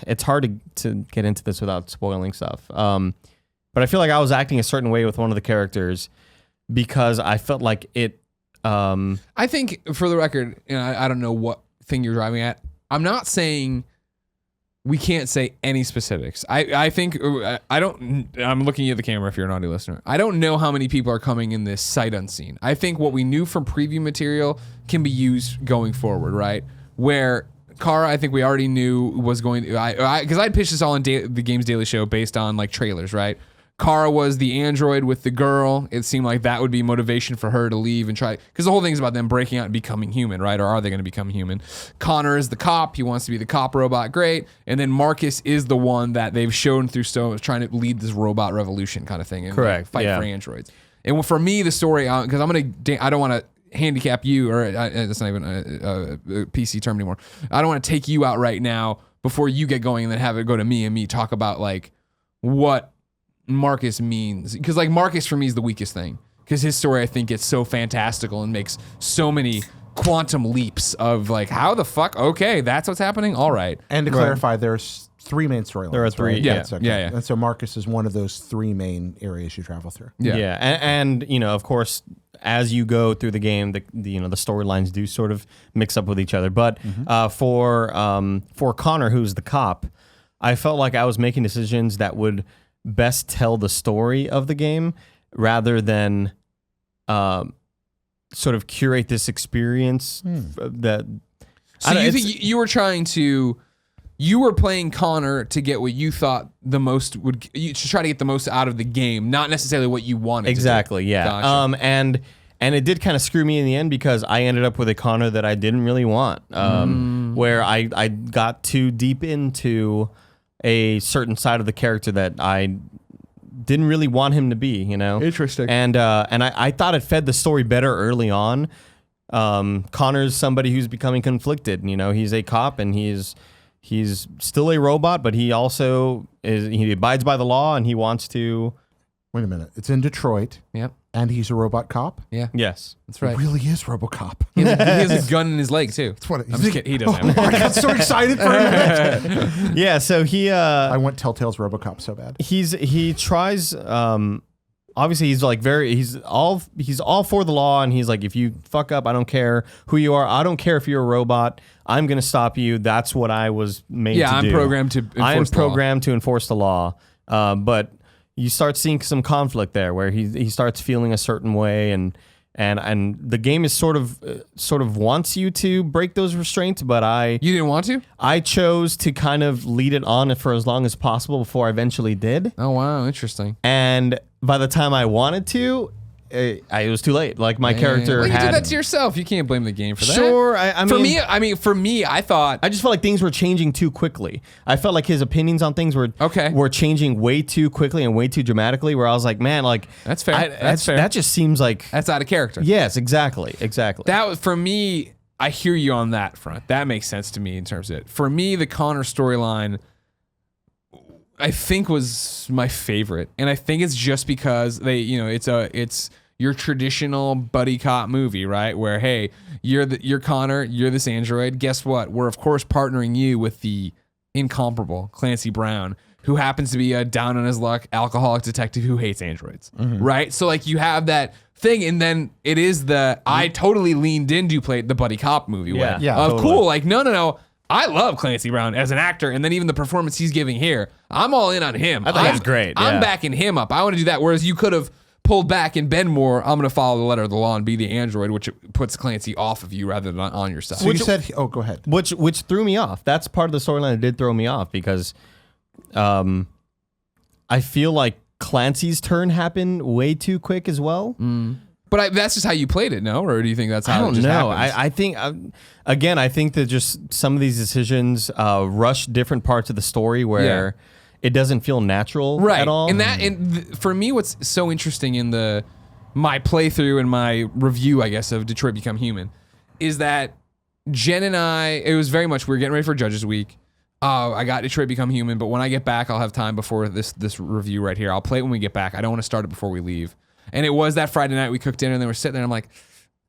it's hard to get into this without spoiling stuff. But I feel like I was acting a certain way with one of the characters because I felt like it, I think, for the record, I don't know what thing you're driving at. I'm not saying we can't say any specifics. I think I'm looking at the camera if you're an audio listener. I don't know how many people are coming in this sight unseen. I think what we knew from preview material can be used going forward, right? Where Kara, I think we already knew was going to, because I pitched this all in the Games Daily Show based on like trailers, right? Kara was the android with the girl. It seemed like that would be motivation for her to leave and try, because the whole thing is about them breaking out and becoming human, right? Or are they going to become human? Connor is the cop. He wants to be the cop robot. Great. And then Marcus is the one that they've shown through trying to lead this robot revolution kind of thing. And correct. Fight for androids. And for me, the story, because I don't want to handicap you, or that's not even a PC term anymore. I don't want to take you out right now before you get going and then have it go to me and me talk about like what Marcus means, because like Marcus for me is the weakest thing, because his story I think gets so fantastical and makes so many quantum leaps of like, how the fuck, okay, that's what's happening, all right. And to clarify, there's 3 main storylines. There are 3, right? yeah. That's okay. Yeah. And so Marcus is one of those 3 main areas you travel through. Yeah. And you know, of course, as you go through the game, the storylines do sort of mix up with each other. But for Connor, who's the cop, I felt like I was making decisions that would best tell the story of the game rather than sort of curate this experience that. So you think you were trying to, you were playing Connor to get what you thought the most would, to try to get the most out of the game, not necessarily what you wanted. Exactly. To do. Yeah. Gotcha. And it did kind of screw me in the end because I ended up with a Connor that I didn't really want, where I got too deep into a certain side of the character that I didn't really want him to be, you know? Interesting. And I thought it fed the story better early on. Connor's somebody who's becoming conflicted, you know? He's a cop and he's still a robot, but he also he abides by the law and he wants to... Wait a minute. It's in Detroit. Yep. And he's a robot cop? Yeah. Yes. That's right. He really is RoboCop. He has a gun in his leg too. That's what I'm just kidding. He doesn't. I got so excited for a minute. Yeah, so he... I want Telltale's RoboCop so bad. He tries... obviously, he's like he's all for the law, and he's like, if you fuck up, I don't care who you are. I don't care if you're a robot. I'm gonna stop you. That's what I was made to do. Yeah, I'm programmed to enforce I am the law. programmed to enforce the law. But you start seeing some conflict there, where he starts feeling a certain way, and the game is sort of wants you to break those restraints, but You didn't want to? I chose to kind of lead it on for as long as possible before I eventually did. Oh wow, interesting. And by the time I wanted to, it was too late. Like my character Well, you had. did that to yourself. You can't blame the game for that. Sure, I mean, for me, I thought I just felt like things were changing too quickly. I felt like his opinions on things were changing way too quickly and way too dramatically. Where I was like, man, like That's fair. That's fair. That just seems like that's out of character. yes, exactly. That was for me. I hear you on that front. That makes sense to me in terms of it. For me, the Connor storyline, I think, was my favorite, and I think it's just because it's your traditional buddy cop movie, right? Where hey, you're Connor, you're this android. Guess what? We're of course partnering you with the incomparable Clancy Brown, who happens to be a down on his luck alcoholic detective who hates androids, right? So like you have that thing, and then it is I totally leaned into play the buddy cop movie way. Yeah, of totally. cool. Like no. I love Clancy Brown as an actor, and then even the performance he's giving here, I'm all in on him. I thought he was great. I'm yeah. backing him up. I want to do that. Whereas you could have pulled back and been more, I'm going to follow the letter of the law and be the android, which puts Clancy off of you rather than on your side. So you said, go ahead. Which threw me off. That's part of the storyline that did throw me off because I feel like Clancy's turn happened way too quick as well. But that's just how you played it, no? Or do you think that's how I don't it just know. happens? I think, again, I think that just some of these decisions rush different parts of the story where it doesn't feel natural at all. And for me, what's so interesting in my playthrough and my review, I guess, of Detroit Become Human is that Jen and I, it was very much, we were getting ready for Judges Week. I got Detroit Become Human, but when I get back, I'll have time before this review right here. I'll play it when we get back. I don't want to start it before we leave. And it was that Friday night we cooked dinner and then we're sitting there and I'm like,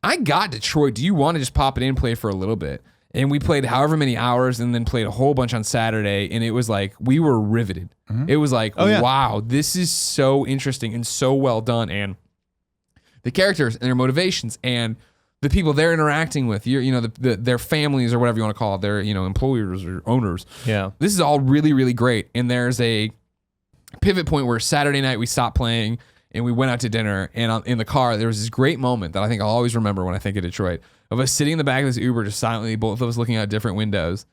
I got Detroit. Do you want to just pop it in and play for a little bit? And we played however many hours and then played a whole bunch on Saturday. And it was like, we were riveted. It was like, wow, this is so interesting and so well done. And the characters and their motivations and the people they're interacting with, their families or whatever you want to call it, their, employers or owners. Yeah. This is all really, really great. And there's a pivot point where Saturday night we stopped playing and we went out to dinner, and in the car, there was this great moment that I think I'll always remember when I think of Detroit, of us sitting in the back of this Uber just silently, both of us looking out different windows.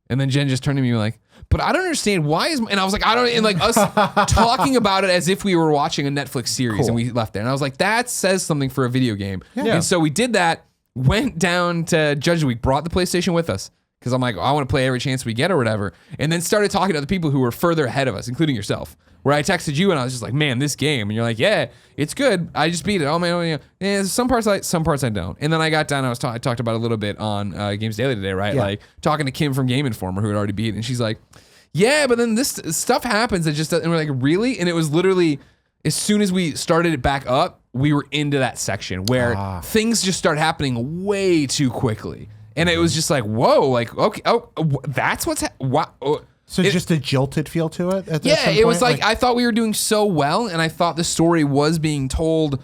And then Jen just turned to me like, but I don't understand why and I was like, and like us talking about it as if we were watching a Netflix series and we left there. And I was like, that says something for a video game. Yeah. And so we did that, went down to Judges Week, brought the PlayStation with us. Because I'm like, I want to play every chance we get or whatever. And then started talking to other people who were further ahead of us, including yourself. Where I texted you and I was just like, man, this game. And you're like, yeah, it's good. I just beat it. Oh, man, some parts I don't. And then I got down, I talked about it a little bit on Games Daily today, right? Yeah. Like talking to Kim from Game Informer who had already beat it. And she's like, yeah, but then this stuff happens. It just, and we're like, really? And it was literally, as soon as we started it back up, we were into that section where things just start happening way too quickly. And it was just like, whoa, like, okay, that's what's So just a jilted feel to it? At yeah, some it was point? like I thought we were doing so well, and I thought the story was being told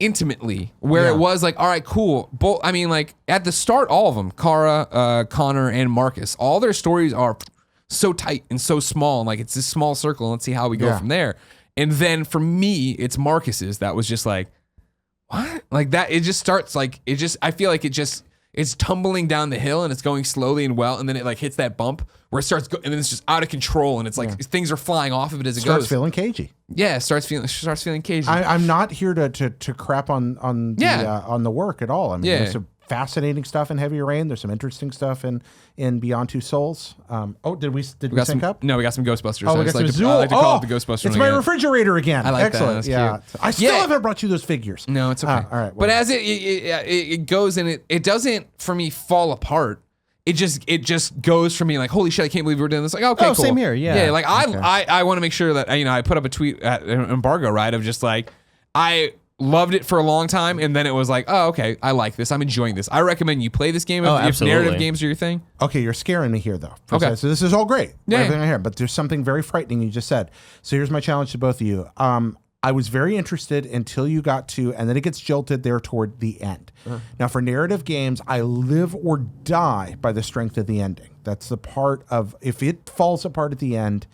intimately, where it was like, all right, cool. Both, I mean, like at the start, all of them, Kara, Connor, and Marcus, all their stories are so tight and so small, and like it's this small circle, and let's see how we go from there. And then for me, it's Marcus's that was just like, what? Like that, it just starts like, I feel like it's tumbling down the hill and it's going slowly and well, and then it like hits that bump where it starts and then it's just out of control, and it's like things are flying off of it as it Starts goes. feeling cagey. Yeah, starts feeling cagey. I'm not here to crap on the work at all. I mean, there's some fascinating stuff in Heavy Rain. There's some interesting stuff in Beyond Two Souls. Did we sync up? No, we got some Ghostbusters. Oh, we got some I like to call it the Ghostbusters. It's my refrigerator again. I like Excellent. that. That's cute. I still haven't brought you those figures. No, it's okay. All right. But as it goes and it doesn't for me fall apart. It just goes for me like, holy shit, I can't believe we're doing this. Like, okay, cool. Same here. Yeah. Yeah. Like I want to make sure that I put up a tweet at an embargo, right? Of just like I loved it for a long time, and then it was like, oh, okay, I like this. I'm enjoying this. I recommend you play this game if narrative games are your thing. Okay, you're scaring me here, though. Okay. So this is all great. Yeah. Everything I hear, but there's something very frightening you just said. So here's my challenge to both of you. I was very interested until you got to, and then it gets jolted there toward the end. Now, for narrative games, I live or die by the strength of the ending. That's the part of, if it falls apart at the end,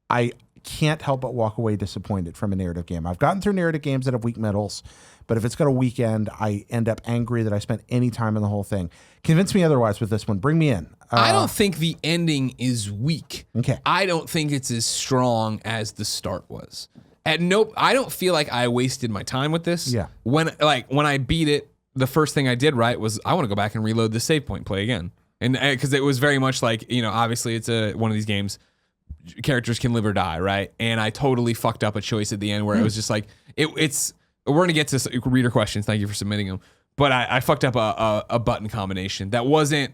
I can't help but walk away disappointed from a narrative game. I've gotten through narrative games that have weak middles, but if it's got a weak end, I end up angry that I spent any time in the whole thing. Convince me otherwise with this one. Bring me in. I don't think the ending is weak. Okay. I don't think it's as strong as the start was. I don't feel like I wasted my time with this. Yeah. When I beat it, the first thing I did was I want to go back and reload the save point, play again, and because it was very much like obviously it's one of these games. Characters can live or die, right? And I totally fucked up a choice at the end where it was just like it's. We're gonna get to reader questions. Thank you for submitting them. But I fucked up a button combination that wasn't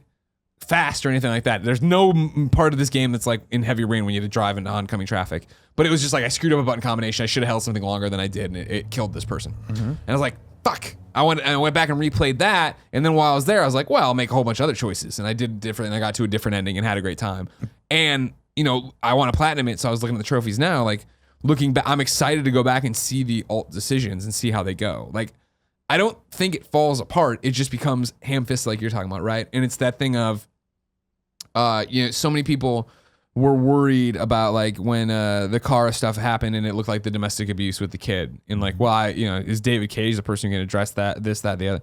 fast or anything like that. There's no part of this game that's like in Heavy Rain when you have to drive into oncoming traffic. But it was just like I screwed up a button combination. I should have held something longer than I did, and it killed this person. And I was like, fuck. I went back and replayed that, and then while I was there, I was like, well, I'll make a whole bunch of other choices, and I did different. And I got to a different ending and had a great time. And I want to platinum it, so I was looking at the trophies now. Like looking back, I'm excited to go back and see the alt decisions and see how they go. Like I don't think it falls apart. It just becomes ham-fisted like you're talking about, right? And it's that thing of, so many people were worried about like when the car stuff happened and it looked like the domestic abuse with the kid, and like, well, is David Cage the person who can address that, this, that, the other?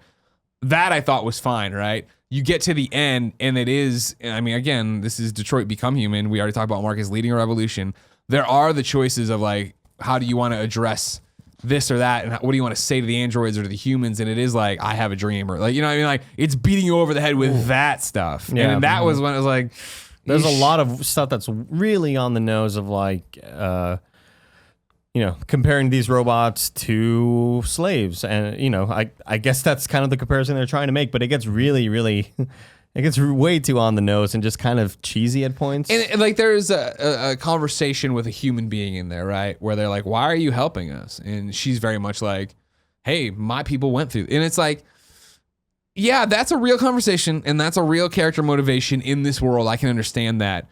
That I thought was fine, right? You get to the end, and it is, I mean, again, this is Detroit Become Human. We already talked about Marcus leading a revolution. There are the choices of like, how do you want to address this or that, and what do you want to say to the androids or to the humans? And it is like, I have a dream, or like, what I mean? Like, it's beating you over the head with that stuff. Yeah. And that was when it was like, there's a lot of stuff that's really on the nose of like, comparing these robots to slaves. And, I guess that's kind of the comparison they're trying to make, but it gets really, really, it gets way too on the nose and just kind of cheesy at points. And like there's a conversation with a human being in there, right? Where they're like, why are you helping us? And she's very much like, hey, my people went through. And it's like, yeah, that's a real conversation, and that's a real character motivation in this world. I can understand that.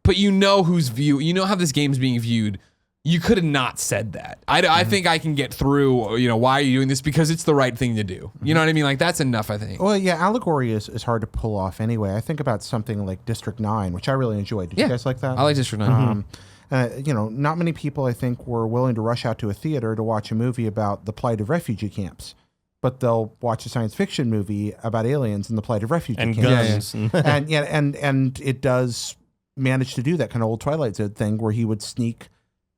But how this game's being viewed. You could have not said that. I think I can get through, why are you doing this? Because it's the right thing to do. You know what I mean? Like, that's enough, I think. Well, yeah, allegory is hard to pull off anyway. I think about something like District 9, which I really enjoyed. Did you guys like that? I like District 9. Not many people, I think, were willing to rush out to a theater to watch a movie about the plight of refugee camps. But they'll watch a science fiction movie about aliens and the plight of refugee and camps. guns. and it does manage to do that kind of old Twilight Zone thing where he would sneak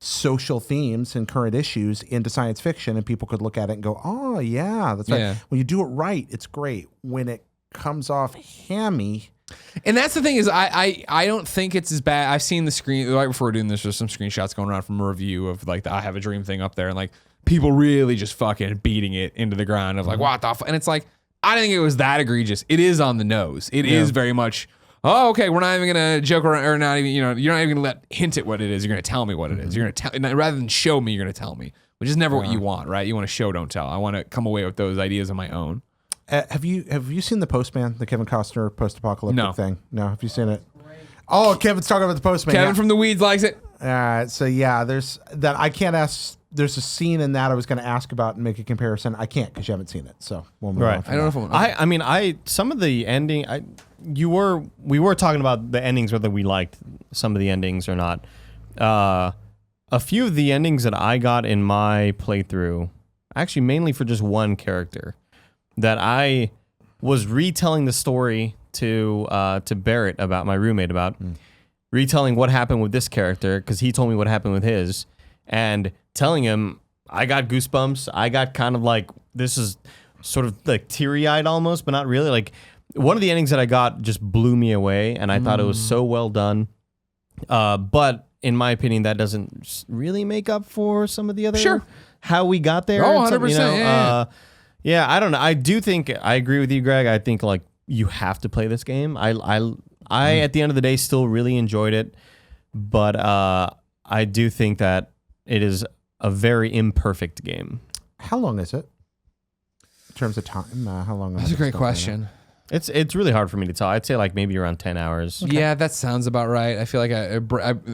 social themes and current issues into science fiction, and people could look at it and go, oh, yeah, that's right. Yeah. When you do it right, it's great. When it comes off hammy. And that's the thing is I don't think it's as bad. I've seen the screen, right before we're doing this, there's some screenshots going around from a review of like the I Have a Dream thing up there, and like people really just fucking beating it into the ground of like, what the fuck? And it's like, I didn't think it was that egregious. It is on the nose. It is very much, oh, okay, we're not even going to joke around, or not even, you're not even going to hint at what it is. You're going to tell me what it is. You're going to tell, rather than show me, you're going to tell me, which is never what you want, right? You want to show, don't tell. I want to come away with those ideas of my own. Have you seen The Postman, the Kevin Costner post-apocalyptic thing? No. Have you seen it? Oh, Kevin's talking about The Postman. Kevin from the Weeds likes it. So yeah, there's that. I can't there's a scene in that I was going to ask about and make a comparison. I can't because you haven't seen it. So we'll move Right. on from I don't know that. if I'm. I mean, some of the ending, we were talking about the endings, whether we liked some of the endings or not. A few of the endings that I got in my playthrough, actually mainly for just one character, that I was retelling the story to Barrett about, my roommate about, retelling what happened with this character because he told me what happened with his, and telling him I got goosebumps. I got kind of like, this is sort of like teary-eyed almost, but not really. Like one of the endings that I got just blew me away, and I thought it was so well done. But in my opinion, that doesn't really make up for some of the other how we got there. Oh, and some, 100%. Yeah, I don't know. I do think I agree with you, Greg. I think like you have to play this game. I at the end of the day still really enjoyed it, but I do think that it is a very imperfect game. How long is it? In terms of time, how long? That's a great question. It's really hard for me to tell. I'd say like maybe around 10 hours. Yeah, that sounds about right. I feel like I'm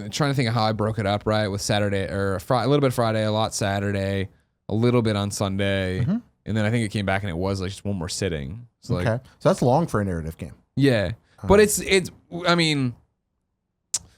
trying to think of how I broke it up, right? With Saturday or a little bit Friday, a lot Saturday, a little bit on Sunday, and then I think it came back and it was like just one more sitting. So like, Okay, so that's long for a narrative game. yeah, but it's. I mean,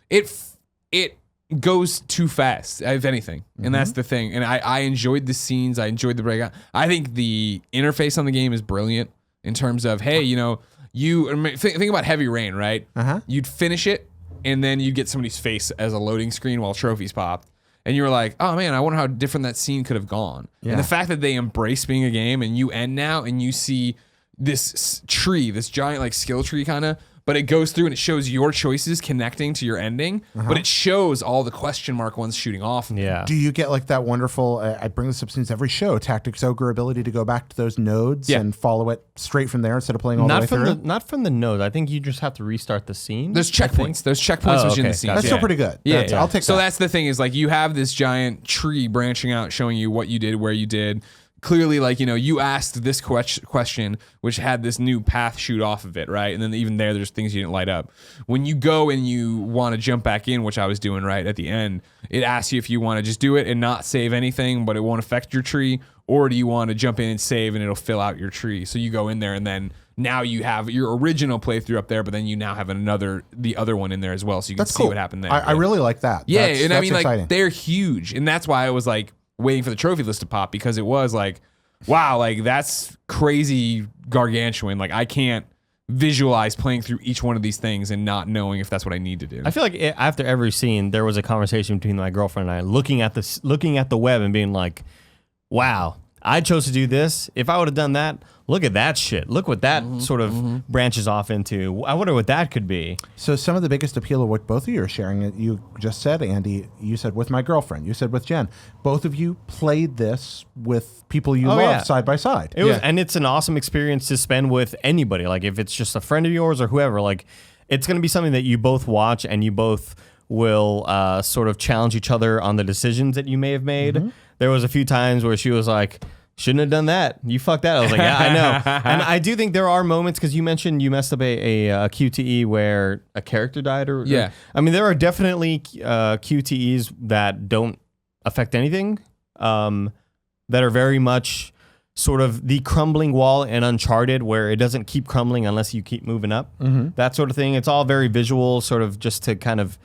it goes too fast, if anything, and that's the thing. And I enjoyed the scenes. I enjoyed the breakout. I think the interface on the game is brilliant in terms of, hey, you know, think about Heavy Rain, right? You'd finish it, and then you'd get somebody's face as a loading screen while trophies popped. And you were like, oh man, I wonder how different that scene could have gone. Yeah. And the fact that they embrace being a game and you end now and you see this tree, this giant like skill tree kind of, but it goes through and it shows your choices connecting to your ending, but it shows all the question mark ones shooting off. Yeah. Do you get like that wonderful, I bring this up since every show, Tactics Ogre ability to go back to those nodes and follow it straight from there instead of playing all the way through? Not from the node. I think you just have to restart the scene. There's checkpoints. There's checkpoints within the scenes. That's still pretty good. Yeah, I'll take so that. that's the thing is like you have this giant tree branching out showing you what you did, where you did. Clearly, like, you know, you asked this question, which had this new path shoot off of it, right? And then even there's things you didn't light up. When you go and you want to jump back in, which I was doing right at the end, it asks you if you want to just do it and not save anything, but it won't affect your tree, or do you want to jump in and save and it'll fill out your tree? So you go in there and then now you have your original playthrough up there, but then you now have the other one in there as well, so you can see what happened there. I really like that. Yeah, That's and I mean, exciting. like, they're huge, and that's why I was like waiting for the trophy list to pop, because it was like, wow, like that's crazy gargantuan. Like I can't visualize playing through each one of these things and not knowing if that's what I need to do. I feel like after every scene, there was a conversation between my girlfriend and I, looking at the web and being like, "Wow, I chose to do this. If I would have done that, look at that shit. Look what that sort of branches off into. I wonder what that could be." So some of the biggest appeal of what both of you are sharing, you just said, Andy, you said with my girlfriend, you said with Jen, both of you played this with people you love side by side. It was, and it's an awesome experience to spend with anybody. Like if it's just a friend of yours or whoever, like it's going to be something that you both watch and you both will sort of challenge each other on the decisions that you may have made. There was a few times where she was like, "Shouldn't have done that. You fucked that." I was like, "Yeah, I know." And I do think there are moments, because you mentioned you messed up a QTE where a character died. I mean, there are definitely QTEs that don't affect anything, that are very much sort of the crumbling wall in Uncharted, where it doesn't keep crumbling unless you keep moving up. That sort of thing. It's all very visual, sort of just to kind of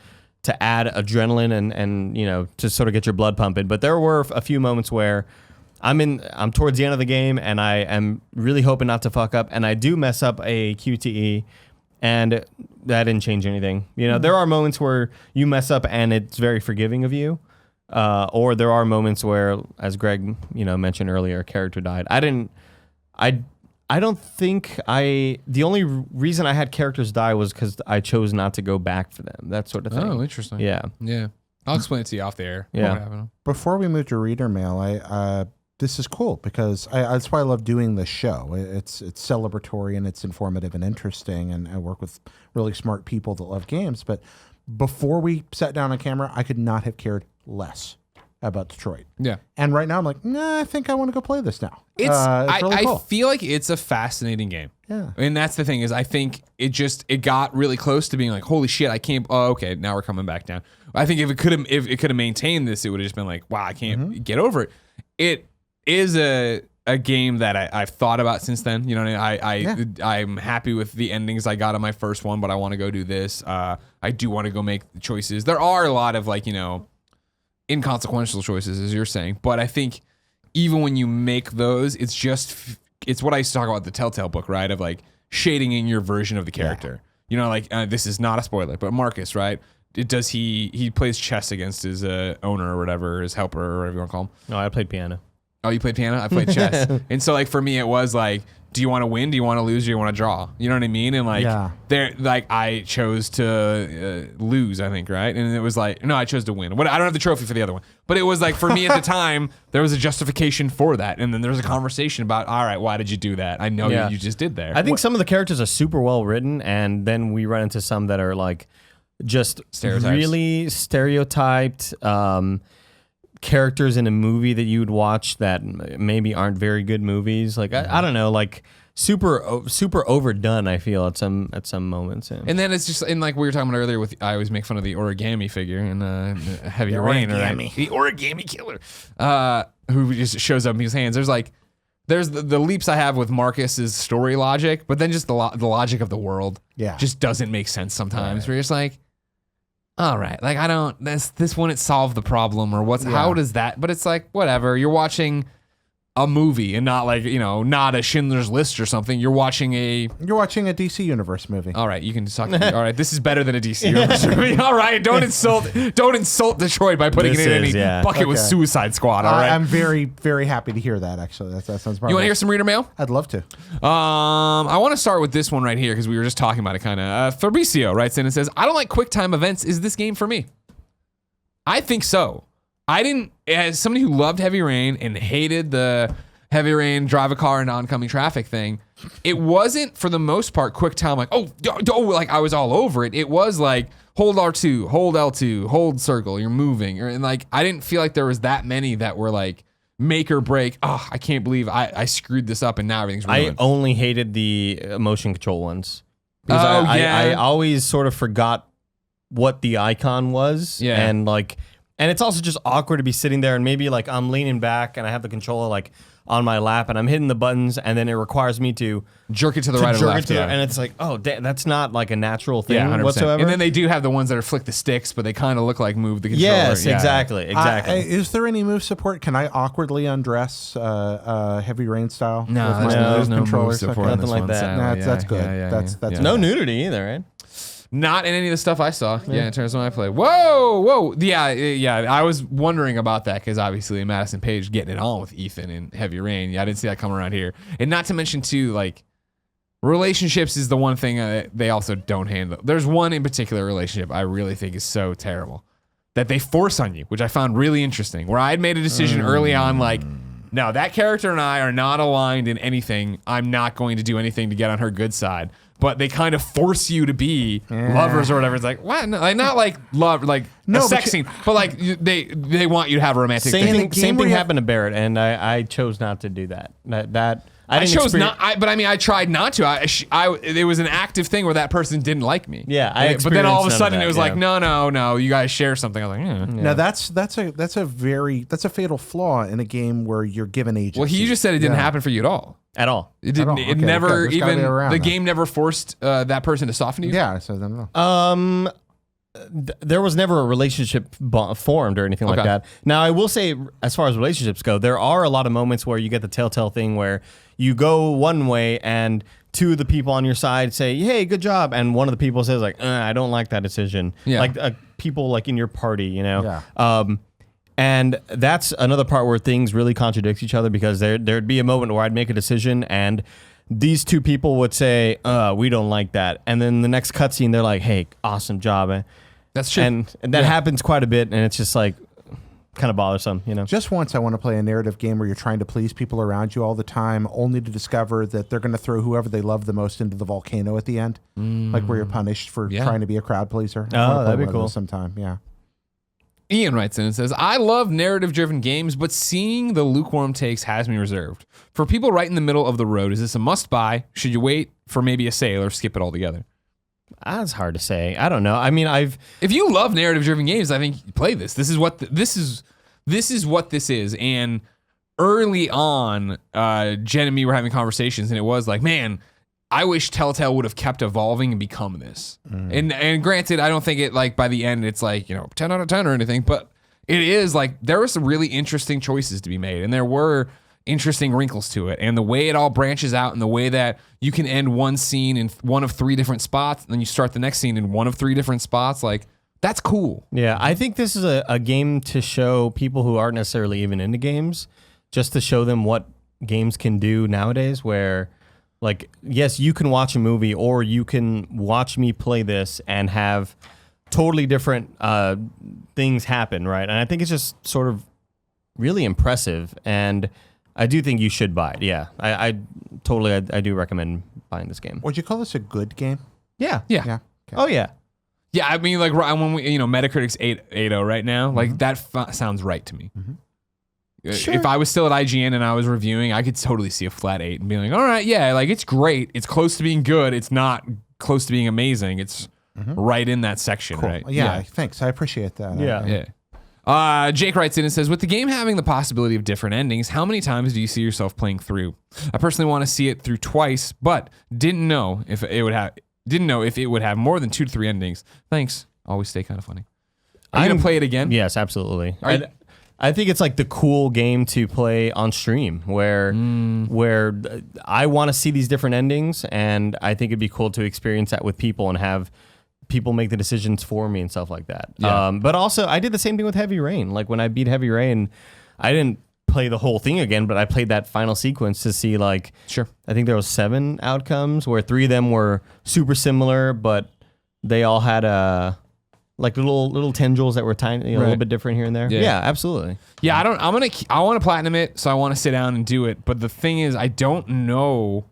to add adrenaline and you know, to sort of get your blood pumping. But there were a few moments where I'm towards the end of the game and I am really hoping not to fuck up, and I do mess up a QTE, and that didn't change anything. You know, there are moments where you mess up and it's very forgiving of you, or there are moments where, as Greg, you know, mentioned earlier, a character died. I don't think the only reason I had characters die was because I chose not to go back for them. That sort of thing. Oh, interesting. Yeah. Yeah. I'll explain it to you off the air. Yeah. What happened. Before we move to reader mail, this is cool because that's why I love doing this show. It's celebratory and it's informative and interesting, and I work with really smart people that love games. But before we sat down on camera, I could not have cared less about Detroit. Yeah. And right now I'm like, nah, I think I want to go play this now. It's really I cool. feel like it's a fascinating game. Yeah. And that's the thing is I think it got really close to being like, holy shit, I can't. Oh, okay, now we're coming back down. I think if it could have maintained this, it would have just been like, wow, I can't get over it. It is a game that I've thought about since then. You know what I mean? I'm happy with the endings I got on my first one, but I want to go do this. I do want to go make the choices. There are a lot of like, inconsequential choices, as you're saying, but I think even when you make those, it's what I used to talk about the Telltale book, right? Of like shading in your version of the character. This is not a spoiler, but Marcus, right? He plays chess against his owner or whatever, his helper or whatever you want to call him. No, I played piano. Oh, you played piano? I played chess. And so like for me, it was like, do you want to win? Do you want to lose? Do you want to draw? You know what I mean? And like, I chose to lose, I think, right? And it was like, no, I chose to win. I don't have the trophy for the other one. But it was like, for me at the time, there was a justification for that. And then there was a conversation about, all right, why did you do that? I know you just did there. I think some of the characters are super well written, and then we run into some that are like just really stereotyped characters in a movie that you would watch that maybe aren't very good movies. Like I don't know, like super overdone. I feel at some moments. Yeah. And then it's just in like we were talking about earlier. I always make fun of the origami figure in Heavy Rain, right? The origami killer, who just shows up in his hands. There's the leaps I have with Marcus's story logic, but then just the logic of the world, just doesn't make sense sometimes. Right. Where you're just like, all right, like I don't. This wouldn't solve the problem, or how does that? But it's like whatever. You're watching a movie and not like not a Schindler's List or something. You're watching a DC Universe movie. All right, you can talk to me. All right, this is better than a DC Universe movie. All right, don't insult Detroit by putting it in any bucket with Suicide Squad. All right, I'm very, very happy to hear that. Actually, that sounds. You want to hear some reader mail? I'd love to. I want to start with this one right here because we were just talking about it. Kind of. Fabricio writes in and says, "I don't like QuickTime events. Is this game for me?" I think so. I didn't, as somebody who loved Heavy Rain and hated the Heavy Rain drive a car into oncoming traffic thing, it wasn't for the most part QuickTime like, like I was all over it. It was like hold R2, hold L2, hold circle, you're moving. And like, I didn't feel like there was that many that were like make or break. Oh, I can't believe I screwed this up and now everything's ruined. I only hated the motion control ones. Because I always sort of forgot what the icon was. Yeah. And it's also just awkward to be sitting there and maybe like I'm leaning back and I have the controller like on my lap and I'm hitting the buttons and then it requires me to jerk it to the right or left. And it's like, that's not like a natural thing whatsoever. And then they do have the ones that are flick the sticks, but they kind of look like move the controller. Yes, exactly. Is there any move support? Can I awkwardly undress Heavy Rain style? No, there's no move support. Nothing like that. That's good. That's no nudity either, right? Not in any of the stuff I saw. Yeah, in terms of when I played. Whoa. Yeah. I was wondering about that because obviously Madison Page getting it on with Ethan in Heavy Rain. Yeah, I didn't see that come around here. And not to mention too, like relationships is the one thing they also don't handle. There's one in particular relationship I really think is so terrible that they force on you, which I found really interesting. Where I had made a decision early on, like, no, that character and I are not aligned in anything. I'm not going to do anything to get on her good side. But they kind of force you to be lovers or whatever. It's like, what? No, like, not like love, like a sex scene, but like they want you to have a romantic thing. Same thing happened to Barrett, and I chose not to do that. I chose not. I tried not to. It was an active thing where that person didn't like me. Yeah, but then all of a sudden it was like, no, you guys share something. I was like, yeah. Now that's a fatal flaw in a game where you're given agency. Well, he just said it didn't happen for you at all. At all. It didn't. It never even. The game never forced that person to soften you. Yeah, so I don't know. There was never a relationship formed or anything like that. Now, I will say, as far as relationships go, there are a lot of moments where you get the Telltale thing where you go one way and two of the people on your side say, hey, good job. And one of the people says like, I don't like that decision. Yeah. Like people like in your party, Yeah. And that's another part where things really contradict each other because there'd be a moment where I'd make a decision and these two people would say, we don't like that. And then the next cutscene, they're like, hey, awesome job. That's true. And that happens quite a bit. And it's just like kind of bothersome, Just once I want to play a narrative game where you're trying to please people around you all the time, only to discover that they're going to throw whoever they love the most into the volcano at the end. Like where you're punished for trying to be a crowd pleaser. Oh, that'd be cool. Sometime, yeah. Ian writes in and says, I love narrative-driven games, but seeing the lukewarm takes has me reserved. For people right in the middle of the road, is this a must-buy? Should you wait for maybe a sale or skip it altogether? That's hard to say. I don't know. I mean, If you love narrative-driven games, I think you play this. This is what this is. And early on, Jen and me were having conversations, and it was like, man, I wish Telltale would have kept evolving and become this. And granted, I don't think it like by the end it's like, 10 out of 10 or anything, but it is like there were some really interesting choices to be made, and there were interesting wrinkles to it, and the way it all branches out, and the way that you can end one scene in one of 3 different spots, and then you start the next scene in one of 3 different spots, like that's cool. Yeah, I think this is a game to show people who aren't necessarily even into games, just to show them what games can do nowadays, where like, yes, you can watch a movie or you can watch me play this and have totally different things happen, right? And I think it's just sort of really impressive, and I do think you should buy it. Yeah, I do recommend buying this game. Would you call this a good game? Yeah. Yeah. Okay. Oh, yeah. Yeah, I mean, like when we, Metacritic's 8.0 right now, like that sounds right to me. Sure. If I was still at IGN and I was reviewing, I could totally see a flat 8 and be like, all right, yeah, like it's great. It's close to being good. It's not close to being amazing. It's right in that section, Cool. right? Yeah, thanks. I appreciate that. Yeah. Yeah. Jake writes in and says, with the game having the possibility of different endings, how many times do you see yourself playing through? I personally want to see it through twice, but didn't know if it would have more than 2 to 3 endings. Thanks. Always stay kind of funny. Are you gonna play it again? Yes, absolutely. Are you- I think it's like the cool game to play on stream where I want to see these different endings, and I think it'd be cool to experience that with people and have people make the decisions for me and stuff like that. Yeah. But also, I did the same thing with Heavy Rain. Like when I beat Heavy Rain, I didn't play the whole thing again, but I played that final sequence to see like, Sure. I think there was 7 outcomes where 3 of them were super similar, but they all had like little tendrils that were tiny, a little bit different here and there. Yeah. Yeah, absolutely. Yeah, I want to platinum it, so I want to sit down and do it. But the thing is, I don't know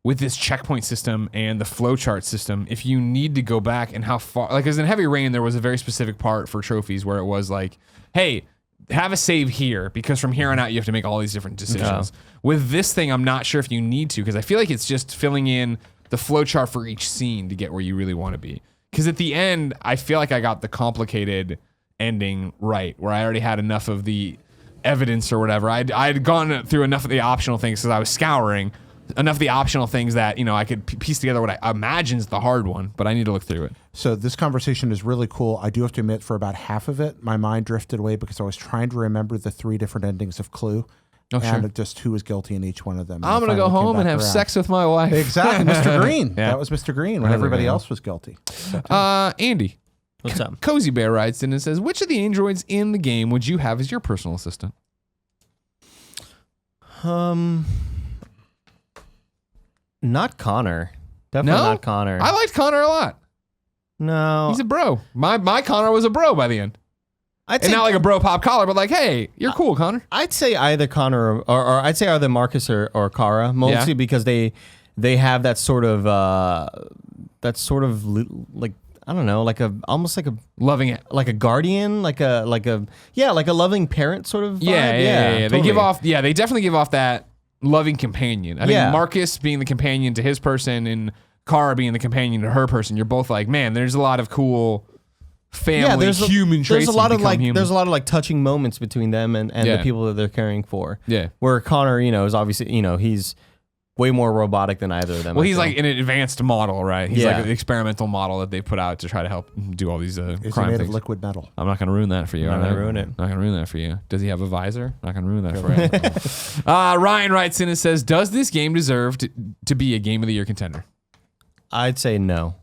with this checkpoint system and the flowchart system if you need to go back and how far. Like, as in Heavy Rain, there was a very specific part for trophies where it was like, hey, have a save here because from here on out you have to make all these different decisions. With this thing, I'm not sure if you need to because I feel like it's just filling in the flowchart for each scene to get where you really want to be. Because at the end, I feel like I got the complicated ending right, where I already had enough of the evidence or whatever. I had gone through enough of the optional things because I was scouring enough of the optional things that I could piece together what I imagine is the hard one, but I need to look through it. So this conversation is really cool. I do have to admit, for about half of it, my mind drifted away because I was trying to remember the 3 different endings of Clue. Oh, and sure. just who was guilty in each one of them. I'm going to go home and have sex with my wife. Exactly, Mr. Green. Yeah. That was Mr. Green when Whatever, everybody man. else was guilty. Andy. What's up? Cozy Bear writes in and says, which of the androids in the game would you have as your personal assistant? Not Connor. Definitely No? not Connor. I liked Connor a lot. No. He's a bro. My Connor was a bro by the end. I'd And say, not like a bro pop collar, but like, hey, you're cool, Connor. I'd say either Connor or I'd say either Marcus or Kara, mostly because they have that sort of like, I don't know, like almost like Loving it. a guardian, like a loving parent sort of vibe. Yeah. Totally. They definitely give off that loving companion. I think Yeah. Marcus being the companion to his person and Kara being the companion to her person, you're both like, man, there's a lot of cool family, human traits. There's a lot of like human. there's a lot of like touching moments between them and Yeah. the people that they're caring for. Yeah. Where Connor, is obviously, he's way more robotic than either of them. Well, I he's feel. like an advanced model, right? He's Yeah. like an experimental model that they put out to try to help do all these Is he crime made things. of liquid metal? I'm not going to ruin that for you. Not all gonna right? ruin it. Not going to ruin that for you. Does he have a visor? Not going to ruin that for you. Ryan writes in and says, does this game deserve to be a Game of the Year contender? I'd say no.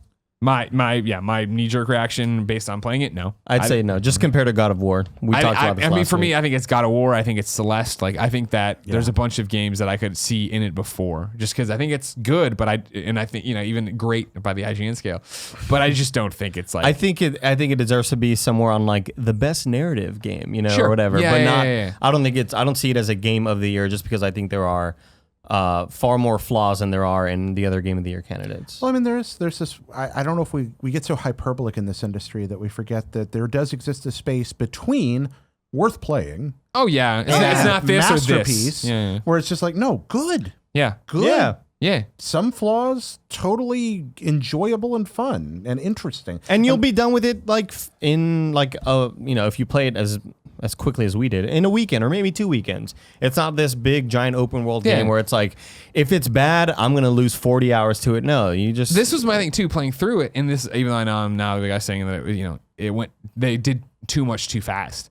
My knee-jerk reaction based on playing it, no. I'd say no. Just compared to God of War. We talked about this I mean, last for week. me, I think it's God of War. I think it's Celeste. Like, I think that there's a bunch of games that I could see in it before, just because I think it's good. But I think even great by the IGN scale. But I just don't think it's like. I think it deserves to be somewhere on like the best narrative game, Sure. or whatever. Yeah, but yeah, not. yeah. I don't see it as a Game of the Year just because I think there are far more flaws than there are in the other Game of the Year candidates. Well, I mean, there's this. I don't know if we get so hyperbolic in this industry that we forget that there does exist a space between worth playing. Oh yeah, it's and not this or masterpiece, this. Yeah, where it's just like, no, good, yeah, good. Yeah. yeah. Some flaws, totally enjoyable and fun and interesting. And you'll be done with it like in like if you play it as quickly as we did in a weekend or maybe 2 weekends. It's not this big giant open world game where it's like, if it's bad, I'm gonna lose 40 hours to it. No, you just. This was my thing too, playing through it, and this, even though I know I'm now the guy saying that they did too much too fast.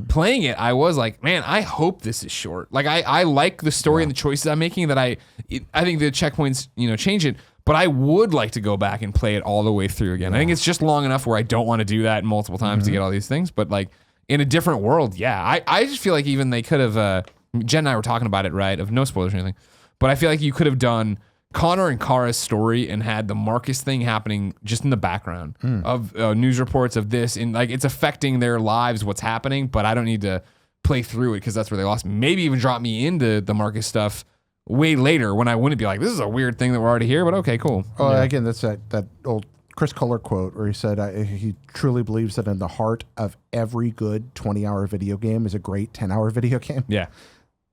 Playing it, I was like, man, I hope this is short. Like I like the story and the choices I'm making. That I think the checkpoints change it, but I would like to go back and play it all the way through again. I think it's just long enough where I don't want to do that multiple times to get all these things. But like in a different world, I just feel like even they could have. Jen and I were talking about it, right? Of no spoilers or anything, but I feel like you could have done Connor and Kara's story and had the Marcus thing happening just in the background of news reports of this, and like it's affecting their lives, what's happening, but I don't need to play through it because that's where they lost me. Maybe even drop me into the Marcus stuff way later when I wouldn't be like, this is a weird thing that we're already here, but okay, cool. Oh, again, that's that old Chris Kohler quote where he said he truly believes that in the heart of every good 20-hour video game is a great 10-hour video game. Yeah.